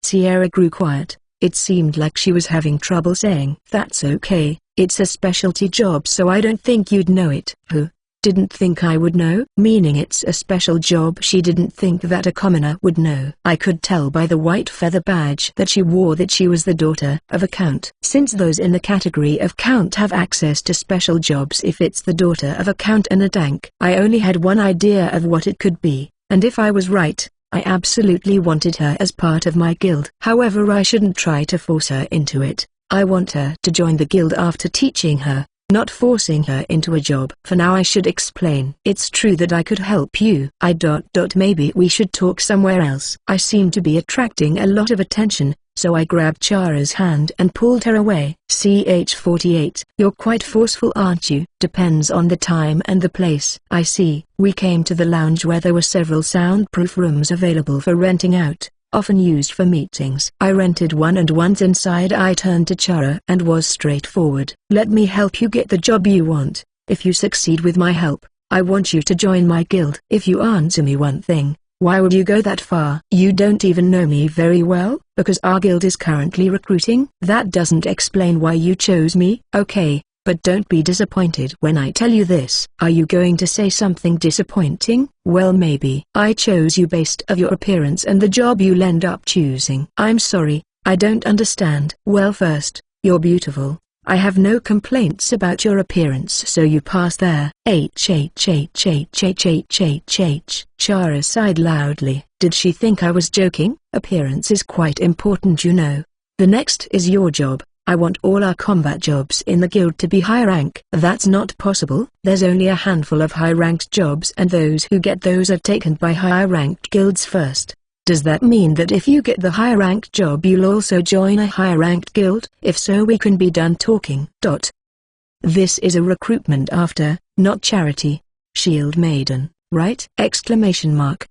Sierra grew quiet. It seemed like she was having trouble saying. That's okay. It's a specialty job, so I don't think you'd know it. Who? Didn't think I would know? Meaning it's a special job she didn't think that a commoner would know. I could tell by the white feather badge that she wore that she was the daughter of a count. Since those in the category of count have access to special jobs if it's the daughter of a count and a tank. I only had one idea of what it could be, and if I was right, I absolutely wanted her as part of my guild. However, I shouldn't try to force her into it. I want her to join the guild after teaching her, not forcing her into a job. For now I should explain. It's true that I could help you. Maybe we should talk somewhere else. I seem to be attracting a lot of attention, so I grabbed Chara's hand and pulled her away. CH48. You're quite forceful, aren't you? Depends on the time and the place. I see. We came to the lounge where there were several soundproof rooms available for renting out, often used for meetings. I rented one, and once inside I turned to Chara and was straightforward. Let me help you get the job you want. If you succeed with my help, I want you to join my guild. If you answer me one thing, why would you go that far? You don't even know me very well. Because our guild is currently recruiting? That doesn't explain why you chose me. Okay, but don't be disappointed when I tell you this. Are you going to say something disappointing? Well, maybe. I chose you based on your appearance and the job you'll end up choosing. I'm sorry, I don't understand. Well, first, you're beautiful. I have no complaints about your appearance, so you pass there. Chara sighed loudly. Did she think I was joking? Appearance is quite important, you know. The next is your job. I want all our combat jobs in the guild to be high rank. That's not possible. There's only a handful of high-ranked jobs, and those who get those are taken by higher-ranked guilds first. Does that mean that if you get the higher-ranked job you'll also join a higher-ranked guild? If so, we can be done talking. This is a recruitment after, not charity. Shield Maiden. right? Exclamation mark.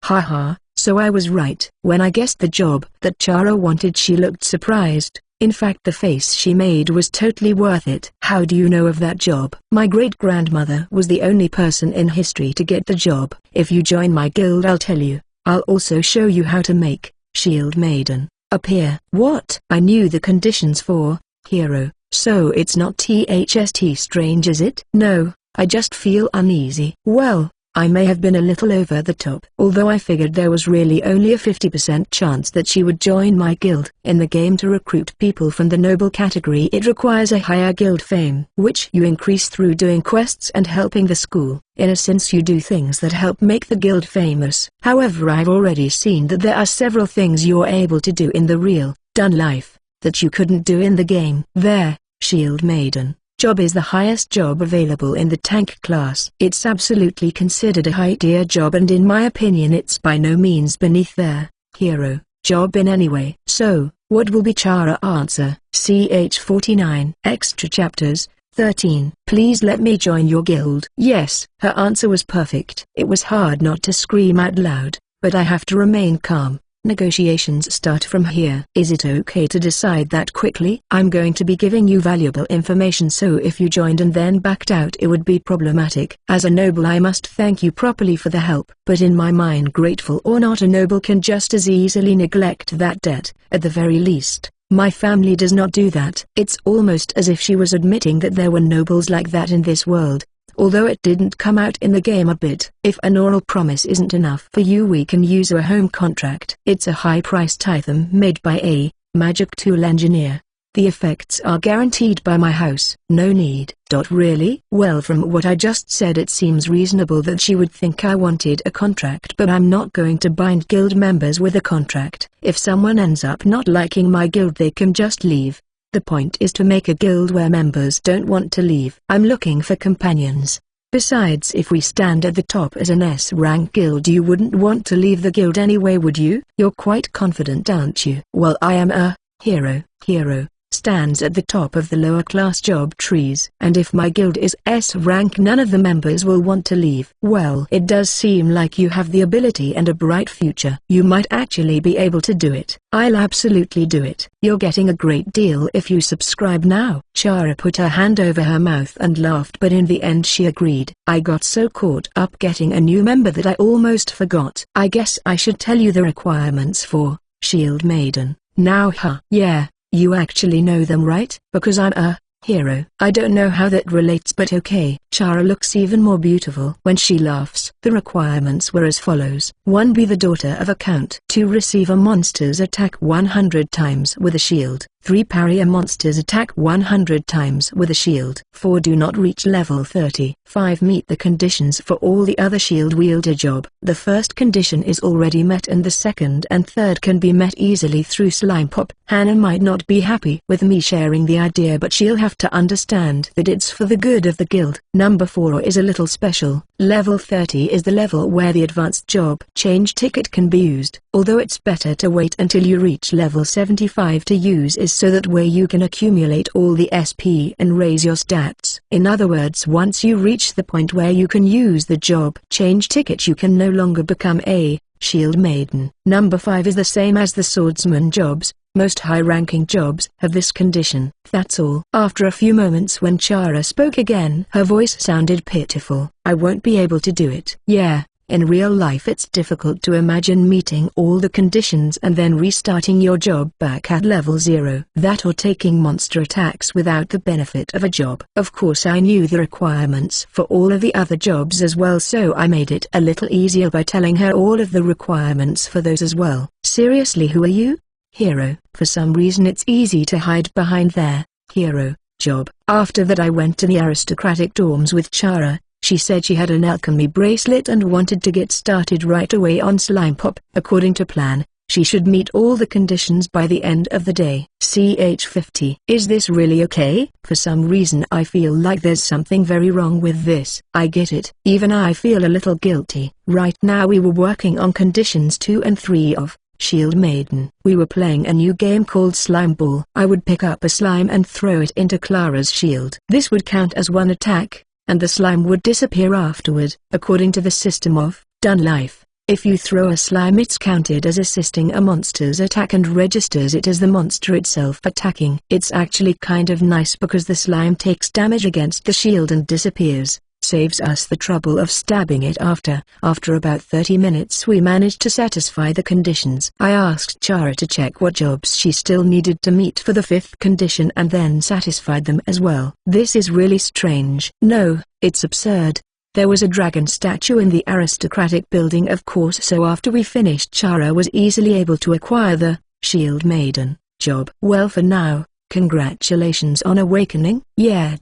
Haha, so I was right. When I guessed the job that Chara wanted, she looked surprised. In fact, the face she made was totally worth it. How do you know of that job? My great-grandmother was the only person in history to get the job. If you join my guild, I'll tell you. I'll also show you how to make Shield Maiden appear. What? I knew the conditions for hero, so it's not THST strange, is it? No, I just feel uneasy. Well, I may have been a little over the top. Although I figured there was really only a 50% chance that she would join my guild. In the game, to recruit people from the noble category, it requires a higher guild fame, which you increase through doing quests and helping the school. In a sense, you do things that help make the guild famous. However, I've already seen that there are several things you're able to do in the real, done life, that you couldn't do in the game. There, Shield Maiden job is the highest job available in the tank class. It's absolutely considered a high-tier job, and in my opinion it's by no means beneath their hero job in any way. So, what will be Chara answer? CH 49. Extra chapters 13. Please let me join your guild. Yes, her answer was perfect. It was hard not to scream out loud, but I have to remain calm. Negotiations start from here. Is it okay to decide that quickly? I'm going to be giving you valuable information, so if you joined and then backed out, it would be problematic. As a noble, I must thank you properly for the help, but in my mind, grateful or not, a noble can just as easily neglect that debt. At the very least, my family does not do that. It's almost as if she was admitting that there were nobles like that in this world. Although it didn't come out in the game a bit. If an oral promise isn't enough for you, we can use a home contract. It's a high-priced item made by a magic tool engineer. The effects are guaranteed by my house. No need. Really? Well, from what I just said, it seems reasonable that she would think I wanted a contract, but I'm not going to bind guild members with a contract. If someone ends up not liking my guild, they can just leave. The point is to make a guild where members don't want to leave. I'm looking for companions. Besides, if we stand at the top as an S-rank guild, you wouldn't want to leave the guild anyway, would you? You're quite confident, aren't you? Well, I am a hero. Hero stands at the top of the lower class job trees, and if my guild is S-rank, none of the members will want to leave. Well, it does seem like you have the ability and a bright future. You might actually be able to do it. I'll absolutely do it. You're getting a great deal if you subscribe now. Chara put her hand over her mouth and laughed, but in the end she agreed. I got so caught up getting a new member that I almost forgot. I guess I should tell you the requirements for Shield Maiden now. Yeah. You actually know them, right? Because I'm a hero. I don't know how that relates, but okay. Chara looks even more beautiful when she laughs. The requirements were as follows. 1. Be the daughter of a count. 2. Receive a monster's attack 100 times with a shield. 3. Parry a monster's attack 100 times with a shield. 4. Do not reach level 30. 5. Meet the conditions for all the other shield wielder job. The first condition is already met, and the second and third can be met easily through Slime Pop. Hannah might not be happy with me sharing the idea, but she'll have to understand that it's for the good of the guild. Number 4 is a little special. Level 30 is the level where the advanced job change ticket can be used, although it's better to wait until you reach level 75 to use it, so that way you can accumulate all the SP and raise your stats. In other words, once you reach the point where you can use the job change ticket, you can no longer become a Shield Maiden. Number 5 is the same as the swordsman jobs. Most high-ranking jobs have this condition. That's all. After a few moments, when Chara spoke again, her voice sounded pitiful. I won't be able to do it. Yeah. In real life it's difficult to imagine meeting all the conditions and then restarting your job back at level 0. That or taking monster attacks without the benefit of a job. Of course I knew the requirements for all of the other jobs as well, so I made it a little easier by telling her all of the requirements for those as well. Seriously, who are you? Hero. For some reason it's easy to hide behind their hero job. After that I went to the aristocratic dorms with Chara. She said she had an alchemy bracelet and wanted to get started right away on Slime Pop. According to plan, she should meet all the conditions by the end of the day. CH 50. Is this really okay? For some reason I feel like there's something very wrong with this. I get it. Even I feel a little guilty. Right now we were working on conditions 2 and 3 of Shield Maiden. We were playing a new game called Slime Ball. I would pick up a slime and throw it into Clara's shield. This would count as one attack, and the slime would disappear afterward. According to the system of done life, if you throw a slime, it's counted as assisting a monster's attack and registers it as the monster itself attacking. It's actually kind of nice because the slime takes damage against the shield and disappears, saves us the trouble of stabbing it after. After about 30 minutes we managed to satisfy the conditions. I asked Chara to check what jobs she still needed to meet for the 5th condition and then satisfied them as well. This is really strange. No, it's absurd. There was a dragon statue in the aristocratic building of course, so after we finished Chara was easily able to acquire the Shield Maiden job. Well, for now, congratulations on awakening. Yeah.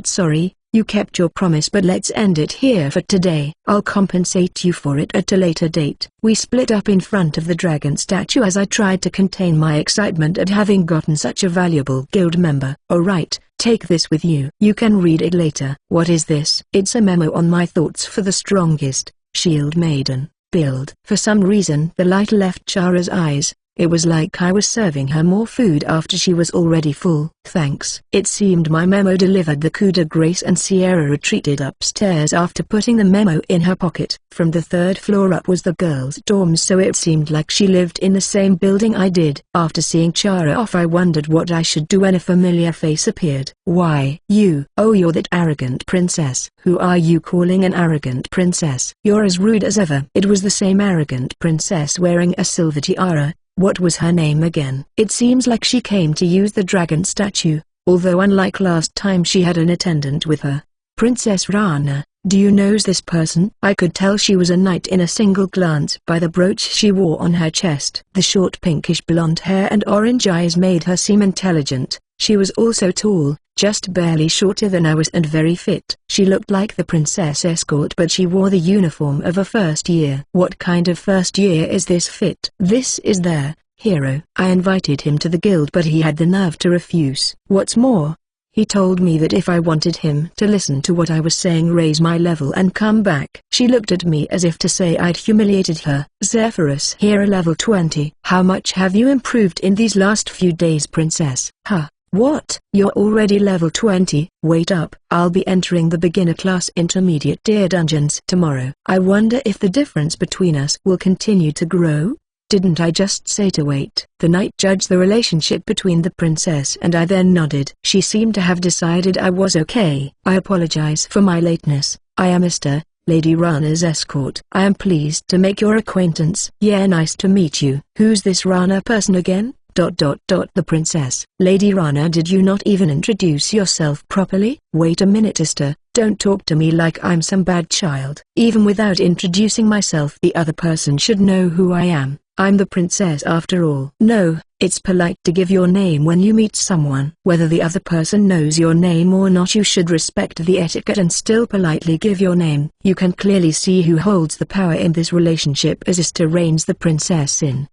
Sorry, you kept your promise, but let's end it here for today. I'll compensate you for it at a later date. We split up in front of the dragon statue as I tried to contain my excitement at having gotten such a valuable guild member. Alright, take this with you. You can read it later. What is this? It's a memo on my thoughts for the strongest Shield Maiden build. For some reason the light left Chara's eyes. It was like I was serving her more food after she was already full. Thanks. It seemed my memo delivered the coup de grace and Sierra retreated upstairs after putting the memo in her pocket. From the 3rd floor up was the girls' dorms, so it seemed like she lived in the same building I did. After seeing Chara off, I wondered what I should do when a familiar face appeared. Why, you. Oh, you're that arrogant princess. Who are you calling an arrogant princess? You're as rude as ever. It was the same arrogant princess wearing a silver tiara. What was her name again? It seems like she came to use the dragon statue, although unlike last time she had an attendant with her. Princess Rana, do you know this person? I could tell she was a knight in a single glance by the brooch she wore on her chest. The short pinkish blonde hair and orange eyes made her seem intelligent. She was also tall, just barely shorter than I was, and very fit. She looked like the princess escort, but she wore the uniform of a first year. What kind of first year is this fit? This is their hero. I invited him to the guild, but he had the nerve to refuse. What's more, he told me that if I wanted him to listen to what I was saying, raise my level and come back. She looked at me as if to say I'd humiliated her. Zephyrus, hero level 20. How much have you improved in these last few days, princess? Huh? What? You're already level 20? Wait up, I'll be entering the beginner class intermediate tier dungeons tomorrow. I wonder if the difference between us will continue to grow? Didn't I just say to wait? The knight judged the relationship between the princess and I, then nodded. She seemed to have decided I was okay. I apologize for my lateness. I am Mr. Lady Rana's escort. I am pleased to make your acquaintance. Yeah, nice to meet you. Who's this Rana person again? The princess. Lady Rana, did you not even introduce yourself properly? Wait a minute, sister, don't talk to me like I'm some bad child. Even without introducing myself, the other person should know who I am. I'm the princess after all. No, it's polite to give your name when you meet someone. Whether the other person knows your name or not, you should respect the etiquette and still politely give your name. You can clearly see who holds the power in this relationship, as Sister reigns the princess in